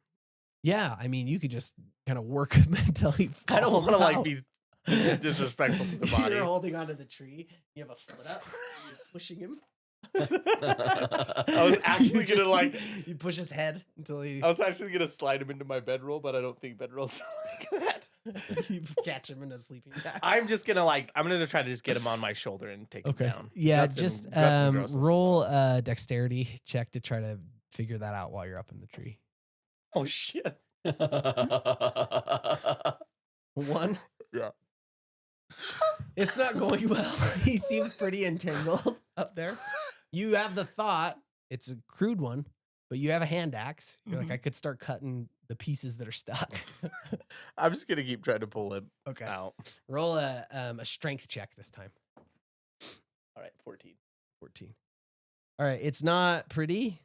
Yeah, I mean, you could just kind of work him until he falls I don't want to like out. be disrespectful to the body. You're holding onto the tree. You have a foot up. You're pushing him. I was actually You gonna, like- you push his head until he I was actually gonna slide him into my bedroll, but I don't think bedrolls are like that. you catch him in a sleeping bag. I'm gonna try to just get him on my shoulder and take him down. Yeah, Guts and- just guts and grossness as roll well. a dexterity check to try to figure that out while you're up in the tree. Oh shit. 1. Yeah. It's not going well. He seems pretty entangled up there. You have the thought, it's a crude one, but you have a hand axe. You're like, I could start cutting the pieces that are stuck. I'm just gonna keep trying to pull him Okay. out. Roll a strength check this time. All right, 14. 14. All right. It's not pretty.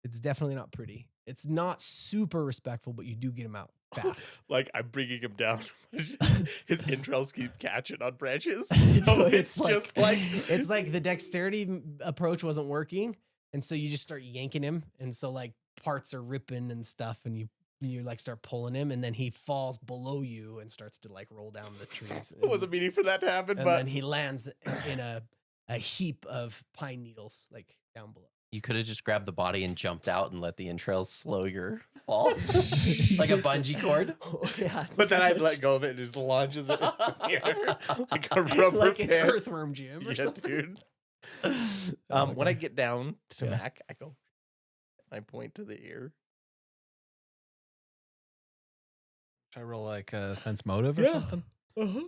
It's definitely not pretty. It's not super respectful, but you do get him out fast. Like I'm bringing him down. His entrails keep catching on branches. You So know, it's just like it's like the dexterity approach wasn't working, and so you just start yanking him, and so like parts are ripping and stuff, and you like start pulling him, and then he falls below you and starts to like roll down the trees. I wasn't meaning for that to happen, And but then he lands in a heap of pine needles like down below. You could have just grabbed the body and jumped out and let the entrails slow your fall. Like a bungee cord. Oh, yeah, it's but then like I'd let go of it and just launches it in the air like a rubber like it's band. Earthworm Jim or Yeah, something. dude. Oh, When I okay. get down to Yeah. Mac, I go. I point to the ear. Should I roll like a sense motive or Yeah. something? Uh-huh.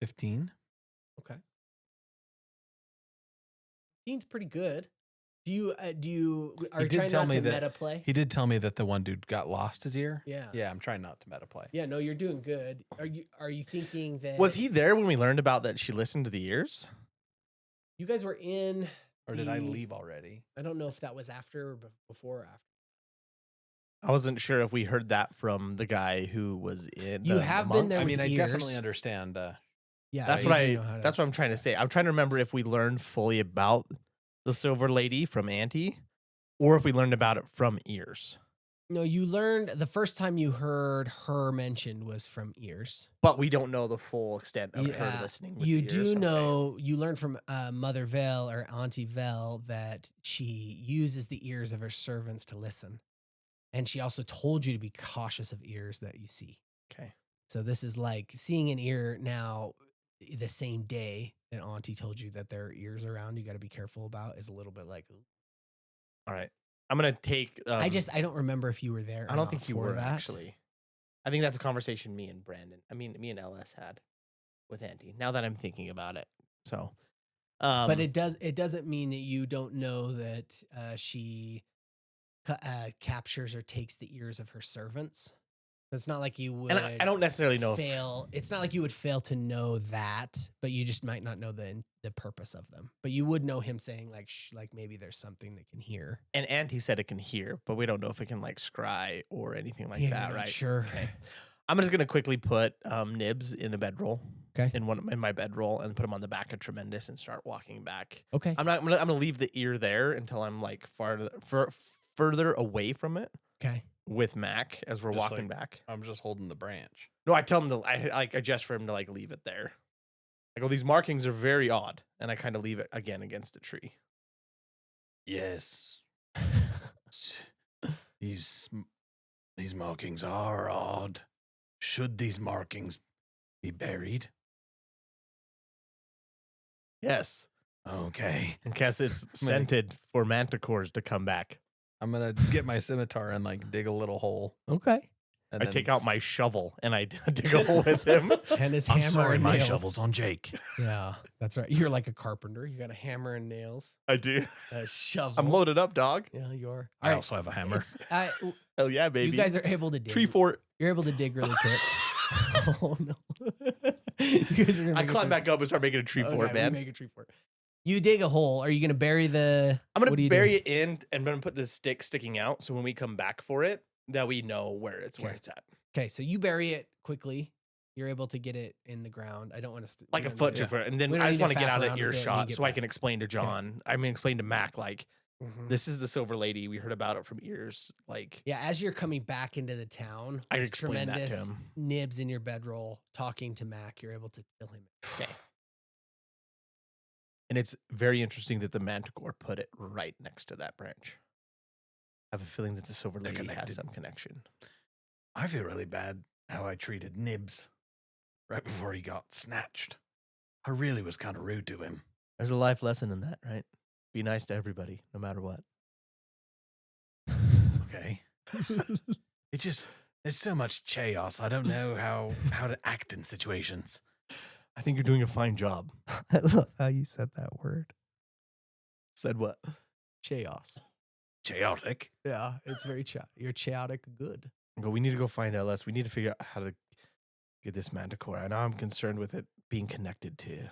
15. Okay. 15's pretty good. Are you He did trying tell not me to that meta play? He did tell me that the one dude got lost his ear. Yeah. Yeah, I'm trying not to meta play. Yeah, no, you're doing good. Are you thinking that Was he there when we learned about that she listened to the ears? You guys were in Or did I the- leave already? I don't know if that was after or before or after. I wasn't sure if we heard that from the guy who was in. You the have monk. been there I with mean, I definitely ears. understand. Yeah, That's you what do know how to- That's what I'm trying to say. I'm trying to remember if we learned fully about the Silver Lady from Auntie, or if we learned about it from ears. No, you learned the first time you heard her mentioned was from ears. But we don't know the full extent of Yeah, her listening. With You the do ears. Okay. know, you learned from Mother Vel or Auntie Vel that she uses the ears of her servants to listen. And she also told you to be cautious of ears that you see. Okay. So this is like seeing an ear now the same day that Auntie told you that there are ears around you got to be careful about is a little bit like, ooh. All right. I'm gonna take. I don't remember if you were there. I or don't not think you for were that. actually. I think that's a conversation me and LS had with Auntie. Now that I'm thinking about it, so. But it doesn't mean that you don't know that she captures or takes the ears of her servants. It's not like you would. And I don't necessarily know. Fail. It's not like you would fail to know that, but you just might not know the purpose of them. But you would know him saying like maybe there's something that can hear. And Auntie said it can hear, but we don't know if it can like scry or anything like Yeah, that, you're not right? sure. Okay. I'm just gonna quickly put Nibs in a bedroll. Okay. In my bedroll and put him on the back of Tremendous and start walking back. Okay. I'm gonna leave the ear there until I'm like further away from it. Okay. With Mac as we're Just walking like- back. I'm just holding the branch. No, I tell him I gesture for him to like leave it there. I go, these markings are very odd, and I kind of leave it again against a tree. Yes. These markings are odd. Should these markings be buried? Yes, Okay. in case it's scented for manticores to come back. I'm gonna get my scimitar and like dig a little hole. Okay. And I then- take out my shovel and I dig a hole with him. And his I'm hammer sorry, and my nails. shovel's on Jake. Yeah, that's right. You're like a carpenter. You got a hammer and nails, I do. a shovel. I'm loaded up, dog. Yeah, you are. I All right. also have a hammer. Hell yeah, baby. You guys are able to dig. tree fort. You're able to dig really quick. Oh no! You guys are gonna I make a climb tree- back up and start making a tree Okay, fort, we man. make a tree fort. You dig a hole. Are you gonna bury the? I'm what gonna are you bury doing? it in and I'm gonna put the stick sticking out so when we come back for it, that we know where it's at. Okay, so you bury it quickly. You're able to get it in the ground. I don't want to Like a foot to foot. And then We don't I need just to want to get faff out of around with it and earshot get so I back. can explain to John. Explain to Mac, like, Mhm. this is the Silver Lady. We heard about it from ears. Like, Yeah, as you're coming back into the town, I with explain that to tremendous him. nibs in your bedroll, talking to Mac, you're able to kill him. Okay. And it's very interesting that the Manticore put it right next to that branch. I have a feeling that the Silver They're Lady has connected. some connection. I feel really bad how I treated Nibs right before he got snatched. I really was kind of rude to him. There's a life lesson in that, right? Be nice to everybody, no matter what. Okay. It's so much chaos. I don't know how to act in situations. I think you're doing a fine job. I love how you said that word. Said what? Chaos. Chaotic. Yeah, it's very you're chaotic good. But we need to go find LS. We need to figure out how to get this Manticore. I know I'm concerned with it being connected to.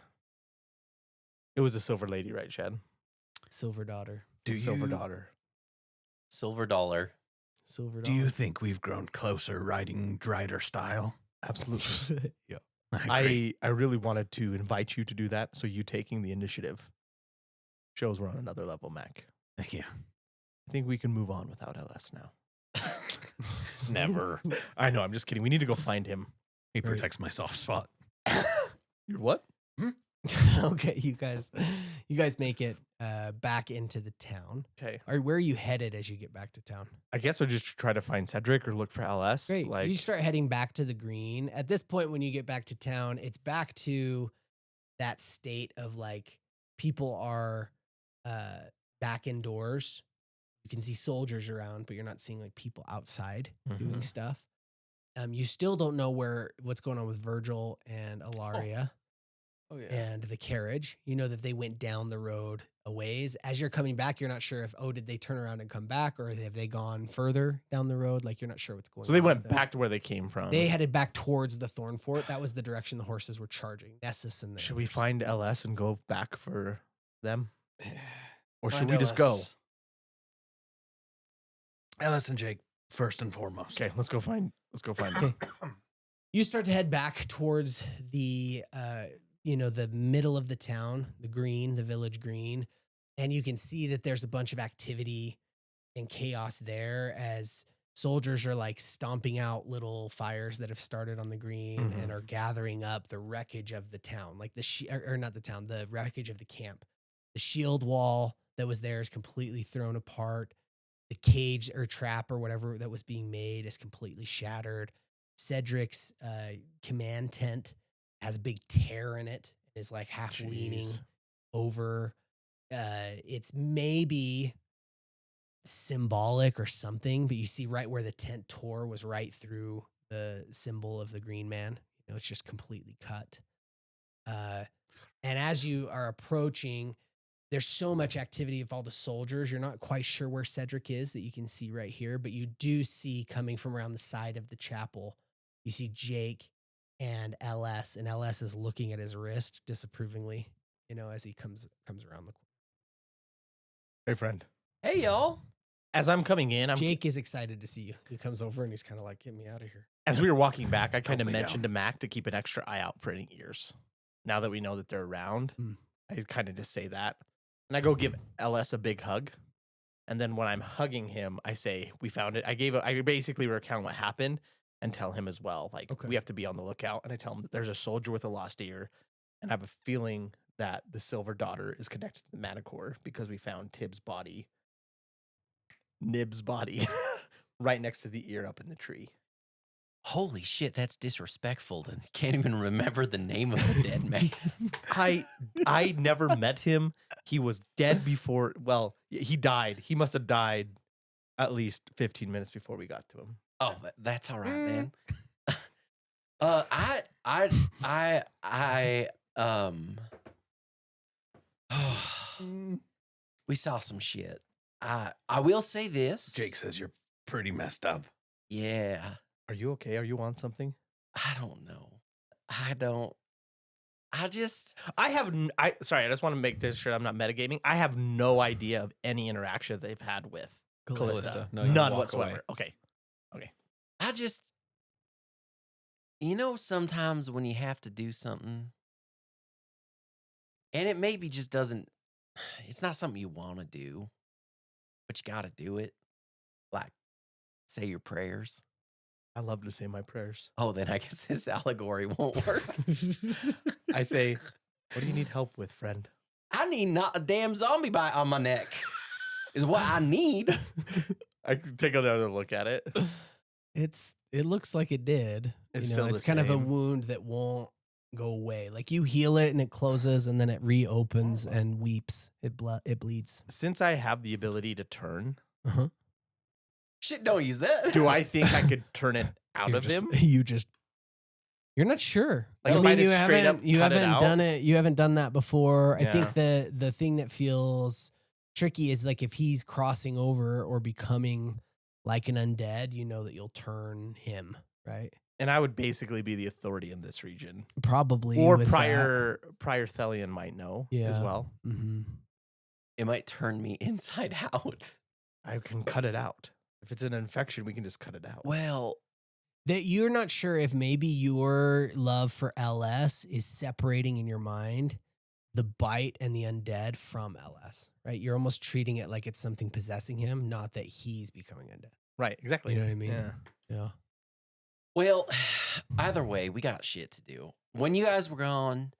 It was a Silver Lady, right, Chad? Silver daughter. Do Silver you Daughter. Silver dollar. Silver do daughter. you think we've grown closer riding Drider style? Absolutely. Yeah. agree. I really wanted to invite you to do that. So you taking the initiative shows we're on another level, Mac. Thank you. I think we can move on without LS now. Never. I know. I'm just kidding. We need to go find him. He protects my soft spot. You're what? Okay, you guys make it back into the town. Okay. Where are you headed as you get back to town? I guess we'll just try to find Cedric or look for LS. Great. Like, You start heading back to the green. At this point, when you get back to town, it's back to that state of like people are back indoors. You can see soldiers around, but you're not seeing like people outside doing Mhm. stuff. You still don't know what's going on with Virgil and Elaria Oh yeah. and the carriage. You know that they went down the road a ways. As you're coming back, you're not sure if did they turn around and come back, or have they gone further down the road? Like you're not sure what's going on. so they went with them. back to where they came from. They headed back towards the Thorn Fort. That was the direction the horses were charging. Nessus and the Should we others. find LS and go back for them? Or should Find we just go? Ellis and Jake first and foremost. Okay, let's go find them. Okay. You start to head back towards the the middle of the town, the green, the village green, and you can see that there's a bunch of activity and chaos there as soldiers are like stomping out little fires that have started on the green Mhm. and are gathering up the wreckage of the town, like not the town, the wreckage of the camp. The shield wall that was there is completely thrown apart. The cage or trap or whatever that was being made is completely shattered. Cedric's command tent has a big tear in it. It is like half leaning Jeez. over. It's maybe symbolic or something, but you see right where the tent tore was right through the symbol of the green man. You know, it's just completely cut. And as you are approaching, there's so much activity of all the soldiers. You're not quite sure where Cedric is that you can see right here, but you do see coming from around the side of the chapel. You see Jake and LS, and LS is looking at his wrist disapprovingly, you know, as he comes around the corner. Hey, friend. Hey, y'all. As I'm coming in, Jake is excited to see you. He comes over and he's kind of like, get me out of here. as we were walking back, I kind of me mentioned to Mac to keep an extra eye out for any ears. Now that we know that they're around, I kind of just say that. And I go give LS a big hug. And then when I'm hugging him, I say, we found it. I basically recount what happened and tell him as well. Like, we have to be on the lookout. And I tell him that there's a soldier with a lost ear. And I have a feeling that the Silver Daughter is connected to the Manticore because we found Nib's body right next to the ear up in the tree. Holy shit, that's disrespectful. To can't even remember the name of the dead man. I never met him. He was dead before. Well, he died. He must have died at least 15 minutes before we got to him. Oh, that's all right, man. We saw some shit. I will say this. Jake says you're pretty messed up. Yeah. Are you okay? Are you on something? I don't know. I just sorry, I just want to make this sure I'm not metagaming. I have no idea of any interaction they've had with Callista. No, you None walk whatsoever. away. Okay. I just, you know, sometimes when you have to do something and it maybe just doesn't, it's not something you want to do, but you got to do it. Like, say your prayers. I love to say my prayers. Oh, then I guess this allegory won't work. I say, what do you need help with, friend? I need not a damn zombie bite on my neck is what I need. I can take another look at it. It looks like it did. It's You know, still it's the kind of a same. wound that won't go away. Like you heal it and it closes and then it reopens and weeps. It bleeds. Since I have the ability to turn, Shit, don't use that. do I think I could turn it out You're of just- him? You're not sure. Like, if I just straight up you cut it haven't out? done it. You haven't done that before. I Yeah. think the thing that feels tricky is like if he's crossing over or becoming like an undead, you know that you'll turn him, right? And I would basically be the authority in this region. Probably. Or with prior Thelian might know as Yeah. well. that. Mhm. It might turn me inside out. I can cut it out. If it's an infection, we can just cut it out. Well, That you're not sure if maybe your love for LS is separating in your mind the bite and the undead from LS, right? You're almost treating it like it's something possessing him, not that he's becoming undead. Right, exactly. You know what I mean? Yeah. Yeah. well, either way, we got shit to do. When you guys were gone,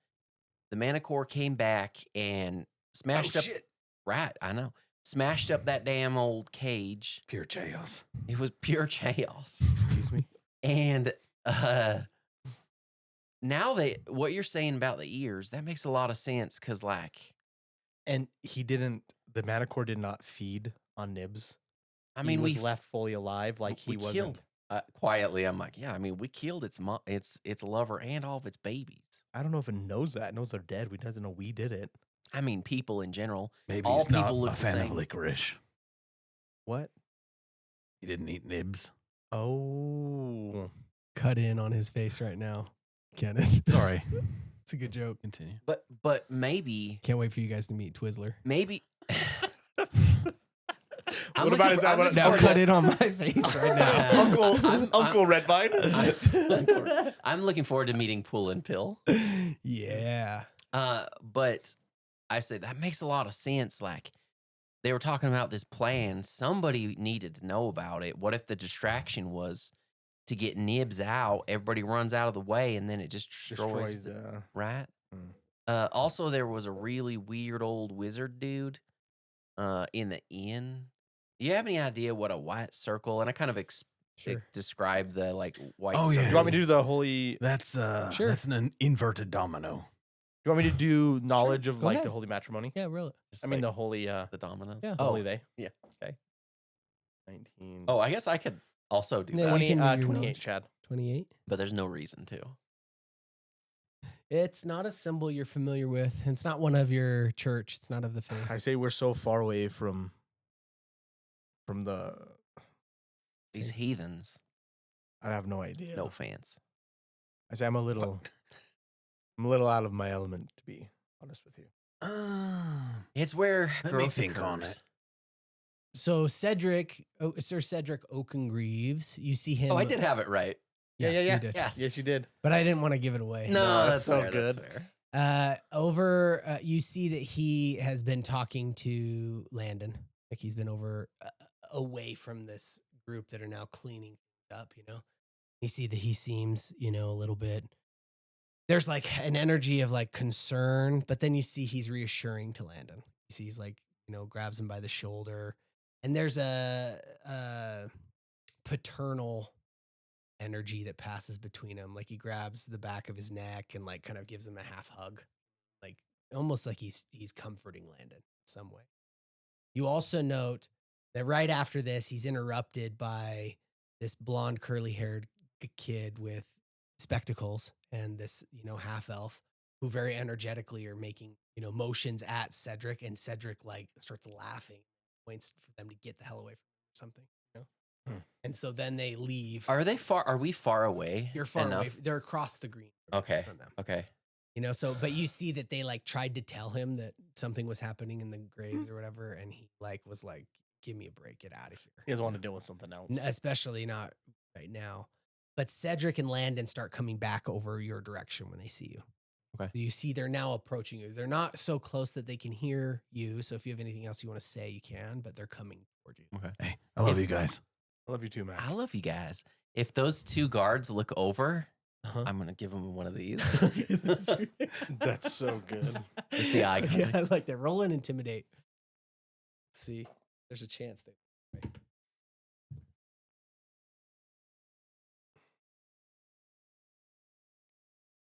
the Manticore came back and smashed up. Shit. Right, I know. Smashed up that damn old cage. Pure chaos. It was pure chaos. Excuse me. And now what you're saying about the ears, that makes a lot of sense because, like, And the Manticore did not feed on Nibs. I mean, he was we left fully alive, like he wasn't. killed. Quietly, I'm like, yeah, I mean, we killed its lover and all of its babies. I don't know if it knows that. It knows they're dead. It doesn't know we did it. I mean, people in general. Maybe All he's not people look a the fan of same. licorice. What? He didn't eat nibs. Oh. Cut in on his face right now, Kenneth. Sorry. It's a good joke. Continue. But maybe Can't wait for you guys to meet Twizzler. I'm What about looking his- for- I'm what- looking Now for- cut in on my face right now. Uncle Redvine. I'm looking forward to meeting Pool and Pill. Yeah. But I say that makes a lot of sense. Like, they were talking about this plan. Somebody needed to know about it. What if the distraction was to get Nibs out? Everybody runs out of the way, and then it just destroys the right. Also, there was a really weird old wizard dude in the inn. Do you have any idea what a white circle? And I kind of describe the like white. Oh, yeah. circle. Do you want me to do the holy? That's Sure. That's an inverted domino. Do you want me to do knowledge of Go like ahead. the holy matrimony? Yeah, really. Just I mean like the holy. the dominoes. Yeah. The holy they. yeah. Okay. 19. Oh, I guess I could also do Yeah, that. you can do your 28, knowledge. Chad. 28. but there's no reason to. It's not a symbol you're familiar with. It's not one of your church. It's not of the faith. I say we're so far away from the. These heathens, I have no idea. no offense. I say I'm a little out of my element, to be honest with you. It's where Let me growth think on occurs. it. So Cedric, Sir Cedric Oakengreaves, you see him. Oh, I did have it right. You did. Yes. Yes, you did. But I didn't want to give it away. No, that's that's so fair, good. That's fair. You see that he has been talking to Landon. Like he's been over away from this group that are now cleaning up, you know. You see that he seems, a little bit. There's like an energy of like concern, but then you see he's reassuring to Landon. You see he's like, grabs him by the shoulder. And there's a paternal energy that passes between them. Like he grabs the back of his neck and like kind of gives him a half hug, like almost like he's comforting Landon in some way. You also note that right after this, he's interrupted by this blonde, curly-haired kid with spectacles and this, half elf who very energetically are making, motions at Cedric, and Cedric like starts laughing, points for them to get the hell away from something, And so then they leave. Are we far away? You're far enough? away. They're across the green. Okay. From them. Okay. But you see that they like tried to tell him that something was happening in the graves or whatever, and he like was like, "Give me a break, get out of here." He doesn't want to deal with something else. Especially not right now. But Cedric and Landon start coming back over your direction when they see you. Okay. You see they're now approaching you. They're not so close that they can hear you. So if you have anything else you want to say, you can, but they're coming toward you. Okay. Hey, I love you guys. I love you too, Mac. I love you guys. If those two guards look over, Uh-huh. I'm gonna give them one of these. That's so good. Just the eye Yeah, contact. I like that. Roll and intimidate. Let's see, there's a chance they. Right.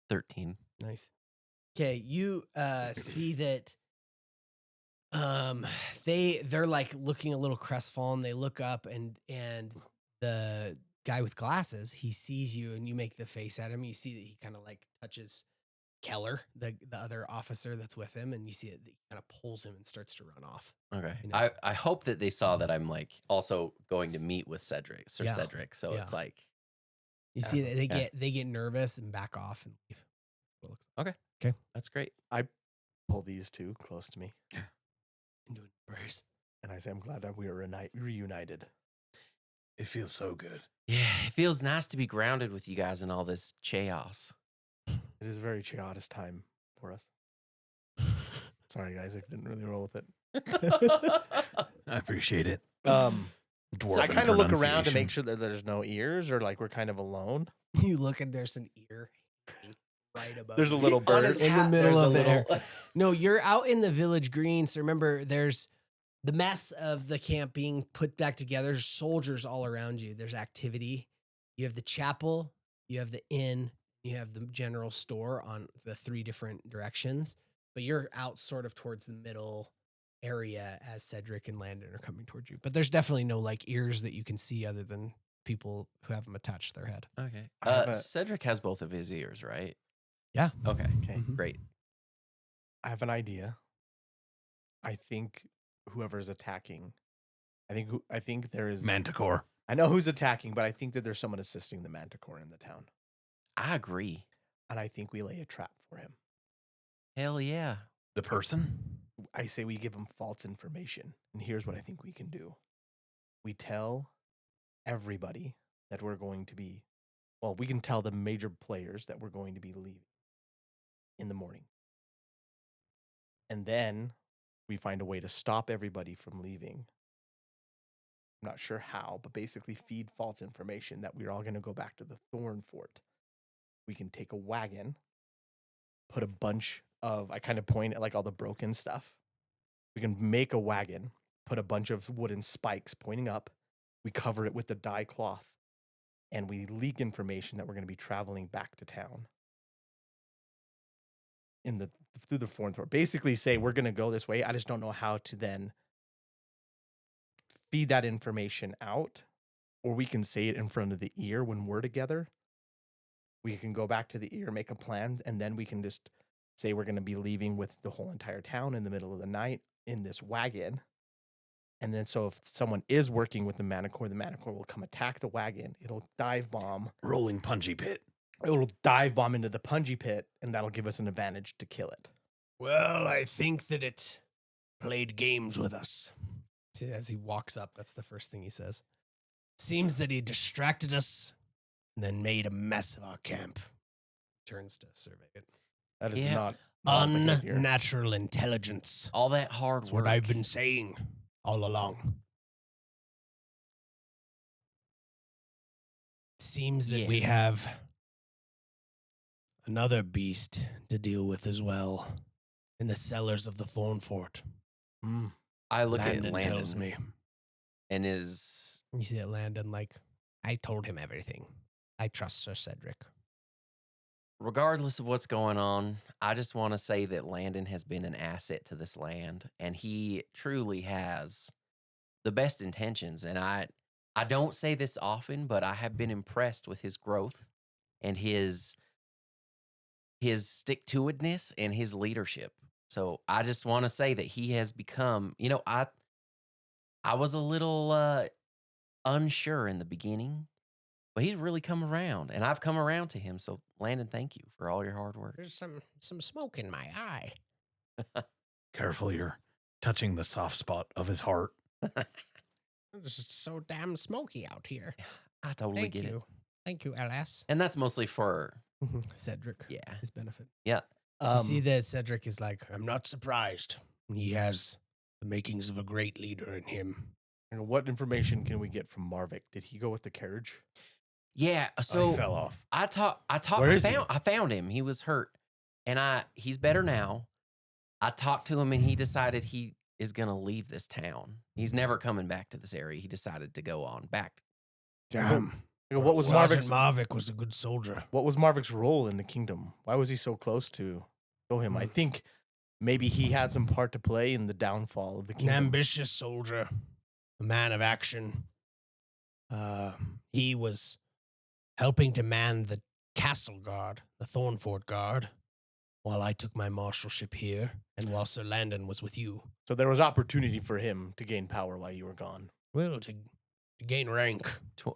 13. Nice. Okay, you see that they're like looking a little crestfallen. They look up and the guy with glasses, he sees you and you make the face at him. You see that he kind of like touches Keller, the other officer that's with him, and you see that he kind of pulls him and starts to run off. Okay. You know? I hope that they saw that I'm like also going to meet with Cedric, Sir Yeah. Cedric. So Yeah. it's like, You Yeah, see that okay. they get nervous and back off and leave. What it looks like. that's great. Pull these two close to me, Into an embrace. and I say, I'm glad that we are reunited. It feels so good. Yeah, it feels nice to be grounded with you guys in all this chaos. It is a very chaotic time for us. Sorry, guys, I didn't really roll with it. I appreciate it. So I Dwarven kind of look around to pronunciation. make sure that there's no ears, or like we're kind of alone. You look and there's an ear right above. There's a you. little On bird. his in the hat, middle there's a of the little- air. No, you're out in the village green. So remember, there's the mess of the camp being put back together. There's soldiers all around you. There's activity. You have the chapel, you have the inn, you have the general store on the three different directions. But you're out sort of towards the middle area as Cedric and Landon are coming towards you. But there's definitely no like ears that you can see other than people who have them attached to their head. Okay. I have a- Cedric has both of his ears, right? Yeah. Okay. Okay. Mhm. Great. I have an idea. I think whoever's attacking, I think there is. Manticore. I know who's attacking, but I think that there's someone assisting the Manticore in the town, I agree. and I think we lay a trap for him. Hell yeah. The person? I say we give him false information, and here's what I think we can do. We tell everybody that we're going to be, well, we can tell the major players that we're going to be leaving in the morning. And then we find a way to stop everybody from leaving. I'm not sure how, but basically feed false information that we're all going to go back to the Thorn Fort. We can take a wagon, put a bunch of, I kind of point at like all the broken stuff. We can make a wagon, put a bunch of wooden spikes pointing up. We cover it with the dye cloth, and we leak information that we're going to be traveling back to town through the Thorn Fort. Basically say we're going to go this way. I just don't know how to then feed that information out, or we can say it in front of the ear when we're together. we can go back to the ear, make a plan, and then we can just say we're going to be leaving with the whole entire town in the middle of the night in this wagon. And then so if someone is working with the Manticore will come attack the wagon. It'll dive bomb. Rolling punji pit. It'll dive bomb into the punji pit, and that'll give us an advantage to kill it. Well, I think that it played games with us. See, as he walks up, that's the first thing he says. Seems that he distracted us and then made a mess of our camp. Turns to survey it. That is Yeah. not behavior. Unnatural intelligence. All that hard That's work. what I've been saying all along. Seems that we Yes. have another beast to deal with as well in the cellars of the Thorn Fort. I look Landon at tells Landon me. and is You see that Landon, like, I told him everything. I trust Sir Cedric. regardless of what's going on, I just want to say that Landon has been an asset to this land, and he truly has the best intentions. And I don't say this often, but I have been impressed with his growth and his stick-to-itness and his leadership. So I just want to say that he has become, I was a little unsure in the beginning, but he's really come around, and I've come around to him. So Landon, thank you for all your hard work. There's some smoke in my eye. Careful, you're touching the soft spot of his heart. It's just so damn smoky out here. I totally Thank get it. you. Thank you, LS. And that's mostly for, Cedric. yeah. His benefit. Yeah. You see that Cedric is like, I'm not surprised. He has the makings of a great leader in him. And what information can we get from Marvik? Did he go with the carriage? Yeah. Oh, So he fell off. Where is he? I found him. He was hurt. And he's better now. I talked to him and he decided he is going to leave this town. He's never coming back to this area. He decided to go on back. Damn. What was Sergeant Marvik's Marvik was a good soldier. What was Marvik's role in the kingdom? Why was he so close to him? I think maybe he had some part to play in the downfall of the An kingdom. ambitious soldier, a man of action. He was helping to man the castle guard, the Thornfort guard, while I took my marshalship here, and while Sir Landon was with you. So there was opportunity for him to gain power while you were gone. Well, to gain rank.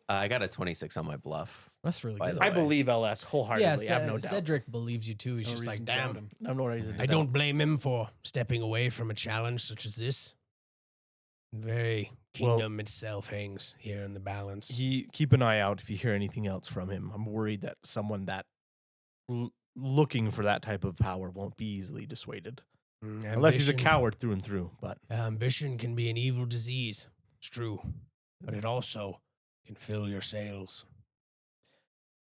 I got a 26 on my bluff. That's really By good. the I way. believe LS wholeheartedly. I have no doubt. Cedric believes you too. He's No just like, reason to doubt damn. him. I have no reason to I doubt. don't blame him for stepping away from a challenge such as this. The very kingdom itself hangs here in the balance. Keep an eye out if you hear anything else from him. I'm worried that someone that looking for that type of power won't be easily dissuaded. Unless he's a Ambition- coward through and through. But Ambition can be an evil disease. It's true. But it also can fill your sails.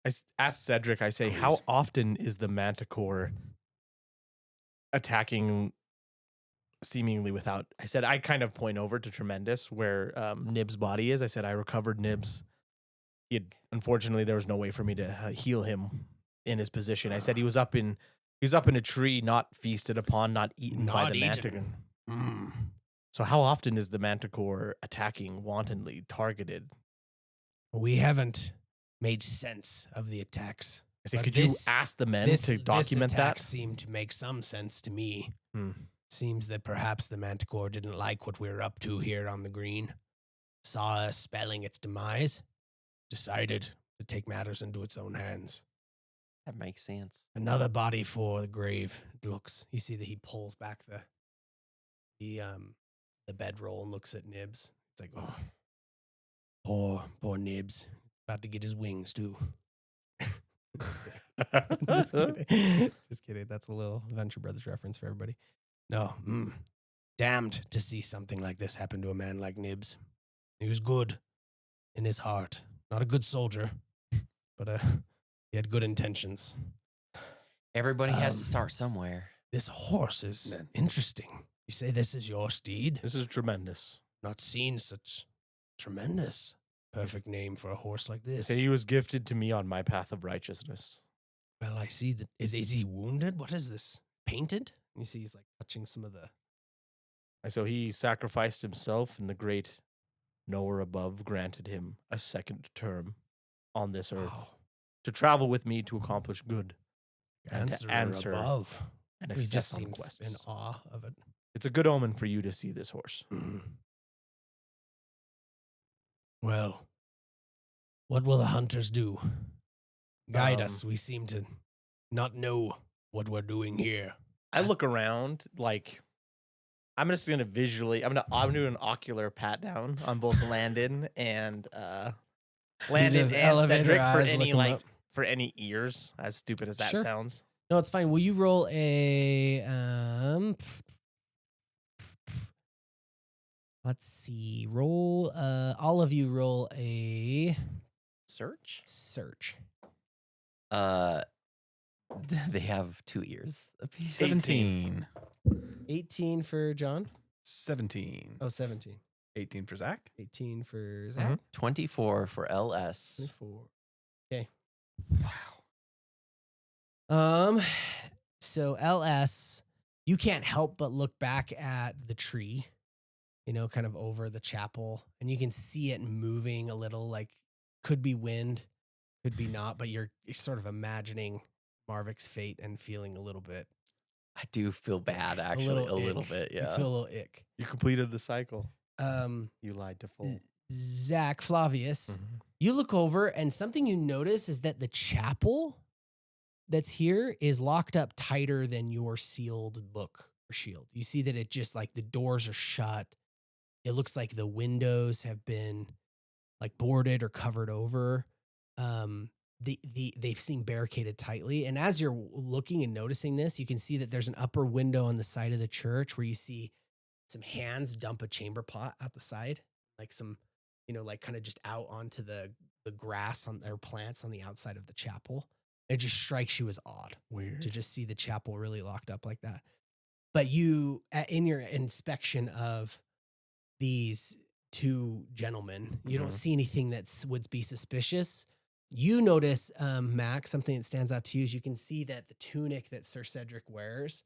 I asked Cedric, I say, how often is the Manticore attacking seemingly without... I said, I kind of point over to Tremendous where Nib's body is. I said, I recovered Nib's. Unfortunately, there was no way for me to heal him in his position. I said he was up in a tree, not feasted upon, not eaten by Not the eaten. Manticore. So how often is the Manticore attacking wantonly, targeted? We haven't made sense of the attacks. I said, But could this- you ask the men to document this that? attack seemed to make some sense to me. Hmm. Seems that perhaps the Manticore didn't like what we were up to here on the green. Saw us spelling its demise. Decided to take matters into its own hands. That makes sense. Another body for the grave. It looks. You see that he pulls back the bedroll and looks at Nibs. It's like, oh, poor Nibs, about to get his wings too. Just kidding. Just kidding. That's a little Venture Brothers reference for everybody. No, damned to see something like this happen to a man like Nibs. He was good in his heart. Not a good soldier, but he had good intentions. Everybody has to start somewhere. This horse is interesting. You say this is your steed? This is tremendous. Not seen such tremendous. Perfect name for a horse like this. Say he was gifted to me on my path of righteousness. Well, I see that. Is he wounded? What is this? Painted? You see he's like touching some of the... And so he sacrificed himself, and the great knower above granted him a second term on this earth Oh, to travel with me to accomplish good. And to answer above. and He just accept seems requests. in awe of it. It's a good omen for you to see this horse. Well, what will the hunters do? Guide us. We seem to not know what we're doing here. I look around like I'm just gonna visually. I'm doing an ocular pat down on both Landon and just elevator Cedric eyes, look 'em up. for any ears. As stupid as that Sure. sounds. No, it's fine. Will you roll a let's see. Roll all of you roll a Search? search. They have 2 ears apiece. 17. 18 for John. 17. Oh, 17. 18 for Zach. 18 for Zach. 24 for LS. 24. Okay. So LS, you can't help but look back at the tree, kind of over the chapel, and you can see it moving a little, like could be wind, could be not, but you're sort of imagining Marvik's fate and feeling a little bit. I do feel bad, actually, a little bit. You Yeah. feel a little ick. You completed the cycle. You lied to full. Zach, Flavius, you look over and something you notice is that the chapel that's here is locked up tighter than your sealed book or shield. You see that it just like the doors are shut. It looks like the windows have been like boarded or covered over. They've seemed barricaded tightly. And as you're looking and noticing this, you can see that there's an upper window on the side of the church where you see some hands dump a chamber pot out the side, like some, like kind of just out onto the grass on their plants on the outside of the chapel. It just strikes you as odd. Weird. To just see the chapel really locked up like that. But you, in your inspection of these two gentlemen, you don't see anything that would be suspicious. You notice, Mac, something that stands out to you is you can see that the tunic that Sir Cedric wears,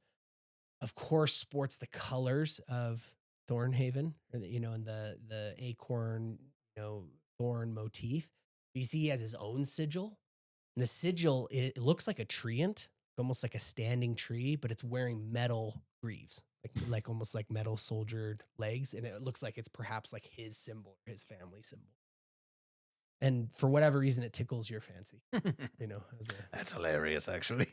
of course, sports the colors of Thornhaven, and the acorn, thorn motif. You see he has his own sigil. And the sigil, it looks like a treant, almost like a standing tree, but it's wearing metal greaves, like almost like metal soldiered legs. And it looks like it's perhaps like his symbol, his family symbol. And for whatever reason, it tickles your fancy. That's hilarious, actually.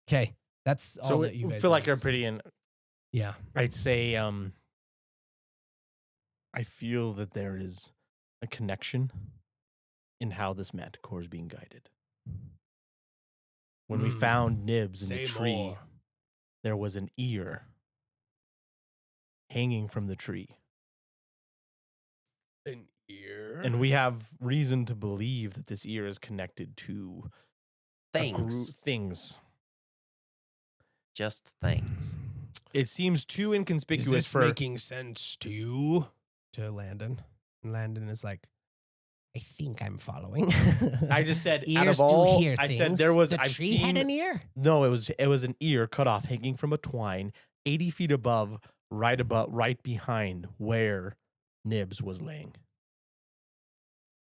Okay, that's all that you guys feel like you're notice. pretty in. Yeah. I'd say I feel that there is a connection in how this Manticore is being guided. When we found Nibs in the tree, more. there was an ear hanging from the tree. An ear? And we have reason to believe that this ear is connected to things. Just things. It seems too Is inconspicuous this for making sense to you? To Landon. And Landon is like, I think I'm following. I just said out Ears of all, do hear I things. said there was. The I've tree seen, had an ear. No, it was an ear cut off, hanging from a twine, 80 feet above, right behind where Nibs was laying.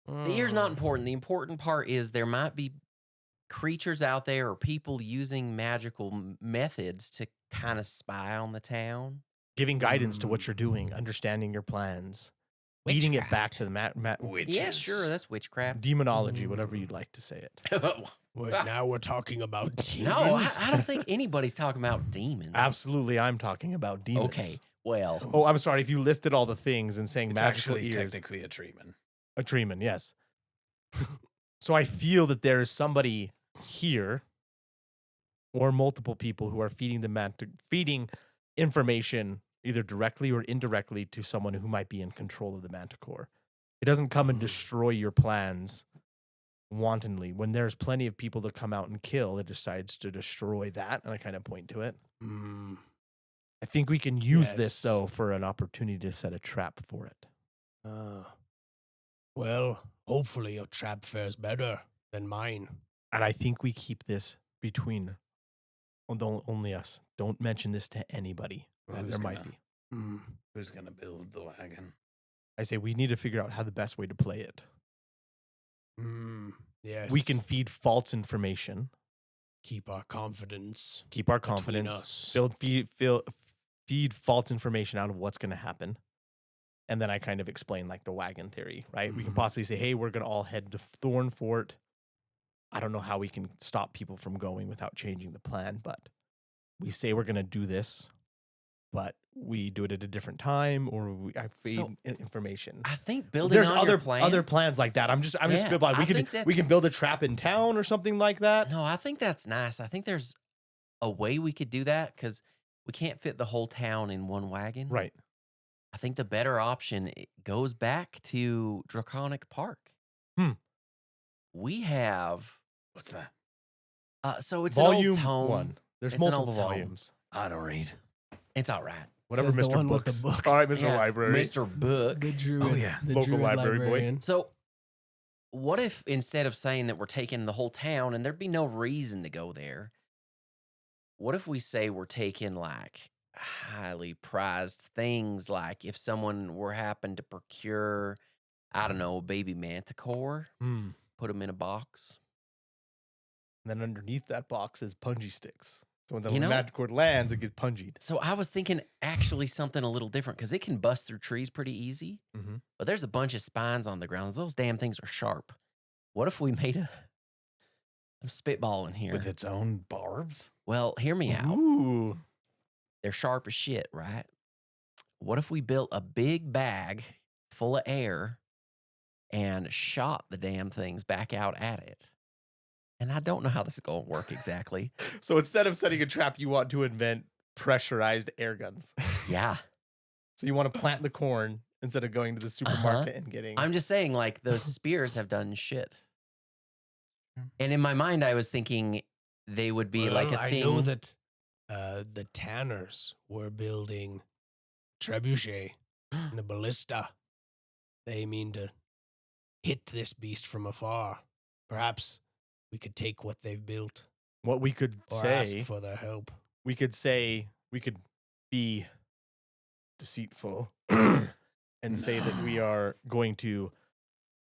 The ear's not important. The important part is there might be creatures out there or people using magical methods to kind of spy on the town. Giving guidance to what you're doing, understanding your plans, feeding it back to the Yeah, sure, that's witchcraft. demonology, whatever you'd like to say it. Wait, now we're talking about demons? No, I don't think anybody's talking about demons. Absolutely, I'm talking about demons. Okay, well. Oh, I'm sorry. If you listed all the things and saying It's magical actually ears, technically a treatment. a treeman, yes. So I feel that there is somebody here, or multiple people who are feeding information either directly or indirectly to someone who might be in control of the Manticore. It doesn't come and destroy your plans wantonly. When there's plenty of people to come out and kill, it decides to destroy that, and I kind of point to it. I think we can use this, though, for an opportunity to set a trap for it. Well, hopefully your trap fares better than mine. And I think we keep this between only us. Don't mention this to anybody. Well, There might be. Who's going to build the wagon? I say we need to figure out how the best way to play it. Yes. We can feed false information, keep our confidence. keep our between confidence, us. feed false information out of what's going to happen. And then I kind of explain like the wagon theory, right? We can possibly say, hey, we're going to all head to Thorn Fort. I don't know how we can stop people from going without changing the plan, but we say we're going to do this, but we do it at a different time, or I feed information. I think building There's on other your plan. other plans like that. I'm just Yeah, spitballing. I think We can build a trap in town or something like that. No, I think that's nice. I think there's a way we could do that because we can't fit the whole town in one wagon. Right. I think the better option goes back to Draconic Park. We have What's that? so it's Volume an old tome. 1. There's It's an multiple old tome. volumes. I don't read. It's all right. Whatever, Says the Mr. one with Books. the books. All right, Mr. Yeah, Library. Mr. Book. The druid. Oh, yeah. The Local druid library boy. librarian. So, what if instead of saying that we're taking the whole town and there'd be no reason to go there, what if we say we're taking like highly prized things, like if someone were happen to procure, I don't know, a baby manticore, And put them in a box. then underneath that box is punji sticks. So when the You know- Manticore lands, it gets pungied. So I was thinking actually something a little different because it can bust through trees pretty easy, Mhm. but there's a bunch of spines on the ground. Those damn things are sharp. What if we made I'm spitballing here. With its own barbs? Well, hear me out. Ooh. They're sharp as shit, right? What if we built a big bag full of air and shot the damn things back out at it? And I don't know how this is going to work exactly. So instead of setting a trap, you want to invent pressurized air guns. Yeah. So you want to plant the corn instead of going to the supermarket and getting. I'm just saying, like, those spears have done shit. And in my mind, I was thinking they would be like a thing. I know that the tanners were building trebuchet and a ballista. They mean to hit this beast from afar. Perhaps we could take what they've built What we could or say, ask for their help. we could be deceitful and say that we are going to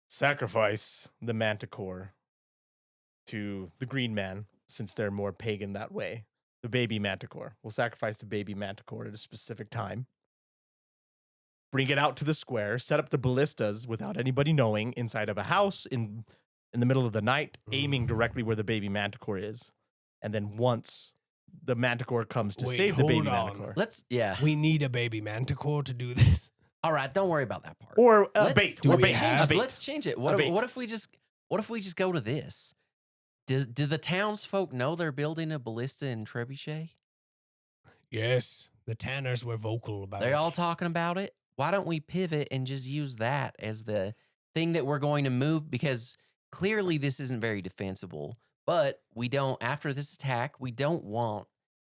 sacrifice the Manticore to the Green Man, since they're more pagan that way. The baby Manticore. We'll sacrifice the baby Manticore at a specific time. Bring it out to the square, set up the ballistas without anybody knowing inside of a house in the middle of the night, aiming directly where the baby Manticore is. And then once the Manticore comes to Wait, save the baby hold on. Manticore. We need a baby manticore to do this. All right, don't worry about that part. Or Let's- bait. do Or we bait. have- A bait. Let's change it. A What bait. if we just go to this? Do the townsfolk know they're building a ballista in Trebuchet? Yes, the tanners were vocal about They're it. all talking about it. Why don't we pivot and just use that as the thing that we're going to move? Because clearly this isn't very defensible, but we don't, after this attack, we don't want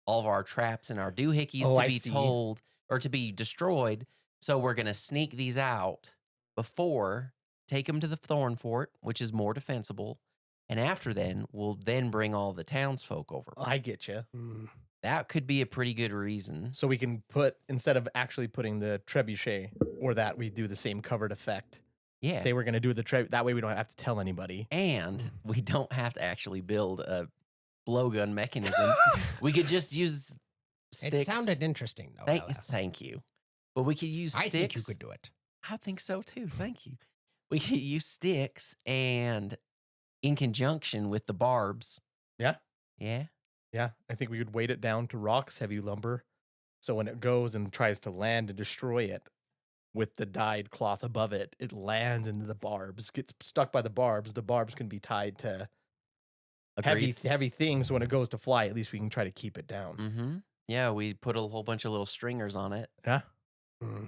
all of our traps and our doohickeys Oh, to I be see. told or to be destroyed. So we're going to sneak these out before, take them to the Thorn Fort, which is more defensible. And after then, we'll then bring all the townsfolk over. I get you. Mm. That could be a pretty good reason. So we can put, instead of actually putting the trebuchet or that, we do the same covered effect. Yeah. Say we're going to do the that way we don't have to tell anybody. And we don't have to actually build a blowgun mechanism. We could just use sticks. It sounded interesting, though. Elias. Thank you. But we could use I sticks. think you could do it. I think so too. Thank you. We could use sticks and in conjunction with the barbs. Yeah. Yeah. Yeah. I think we could weight it down to rocks, heavy lumber. So when it goes and tries to land and destroy it with the dyed cloth above it, it lands into the barbs, gets stuck by the barbs. The barbs can be tied to Agreed. heavy things. So when it goes to fly, at least we can try to keep it down. Mm-hmm. Yeah, we put a whole bunch of little stringers on it. Yeah. Mm.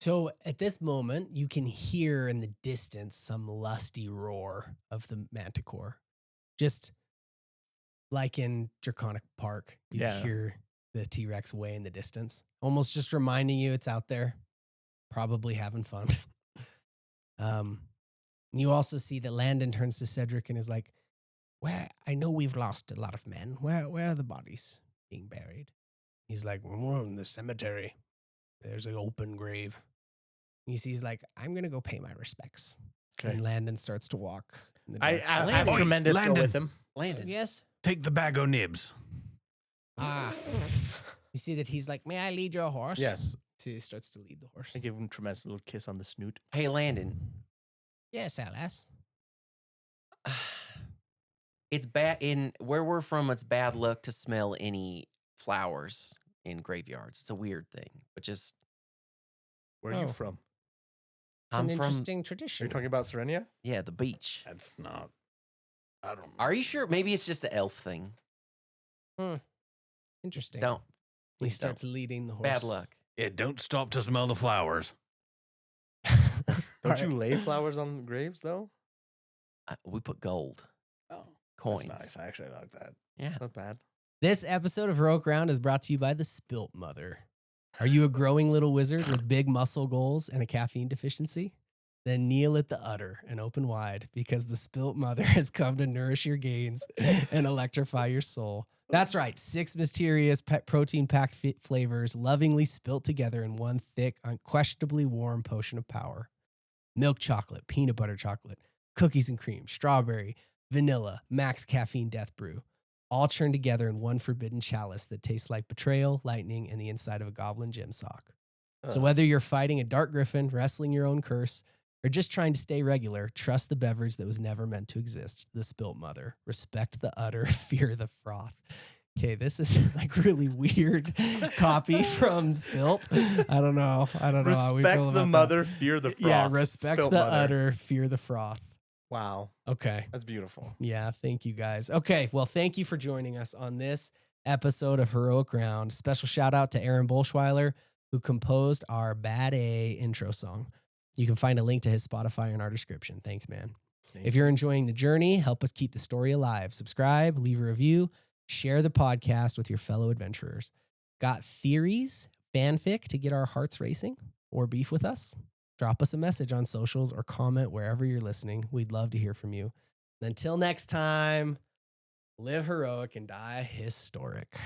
So at this moment, you can hear in the distance some lusty roar of the manticore. Just like in Draconic Park, you Yeah. hear the T-Rex way in the distance, almost just reminding you it's out there, probably having fun. You also see that Landon turns to Cedric and is like, "Where? I know we've lost a lot of men. Where are the bodies being buried?" He's like, "We're in the cemetery. There's an open grave." He sees like, "I'm going to go pay my respects." And Landon starts to walk. In the I direction. have Oi, tremendous go Landon. with him. Landon. Yes. Take the bag o' nibs. Ah. You see that he's like, may I lead your horse? Yes. So he starts to lead the horse. I give him a tremendous little kiss on the snoot. Hey, Landon. Yes, Alas. It's bad in where we're from. It's bad luck to smell any flowers in graveyards. It's a weird thing, but just Where are you from? It's I'm an from- interesting Are tradition. you talking about Serenia? yeah, the beach. That's not. I don't know. Are you sure? Maybe it's just an elf thing. Interesting. Don't. He Please don't. starts leading the horse. Bad luck. Yeah, don't stop to smell the flowers. Don't you lay flowers on graves though? We put gold Oh, coins. that's nice. I actually like that. Yeah. Not bad. This episode of Heroic Round is brought to you by the Spilt Mother. Are you a growing little wizard with big muscle goals and a caffeine deficiency? Then kneel at the udder and open wide because the Spilt Mother has come to nourish your gains and electrify your soul. That's right, 6 mysterious protein-packed flavors lovingly spilt together in one thick, unquestionably warm potion of power. Milk chocolate, peanut butter chocolate, cookies and cream, strawberry, vanilla, max caffeine death brew. All churned together in one forbidden chalice that tastes like betrayal, lightning, and the inside of a goblin gem sock. So whether you're fighting a dark griffin, wrestling your own curse, or just trying to stay regular, trust the beverage that was never meant to exist, the Spilt Mother. Respect the udder, fear the froth. Okay, this is like really weird copy from Spilt. I don't know how we feel Respect about the that. mother, fear the froth. Yeah, respect Spilt the mother. udder, fear the froth. Wow, Okay. that's beautiful. Yeah, thank you guys. Okay, well, thank you for joining us on this episode of Heroic Round. Special shout out to Aaron Bolschweiler, who composed our Bad A intro song. You can find a link to his Spotify in our description. Thanks, man. If you're enjoying the journey, help us keep the story alive. Subscribe, leave a review, share the podcast with your fellow adventurers. Got theories, fanfic to get our hearts racing, or beef with us? Drop us a message on socials or comment wherever you're listening. We'd love to hear from you. Until next time, live heroic and die historic.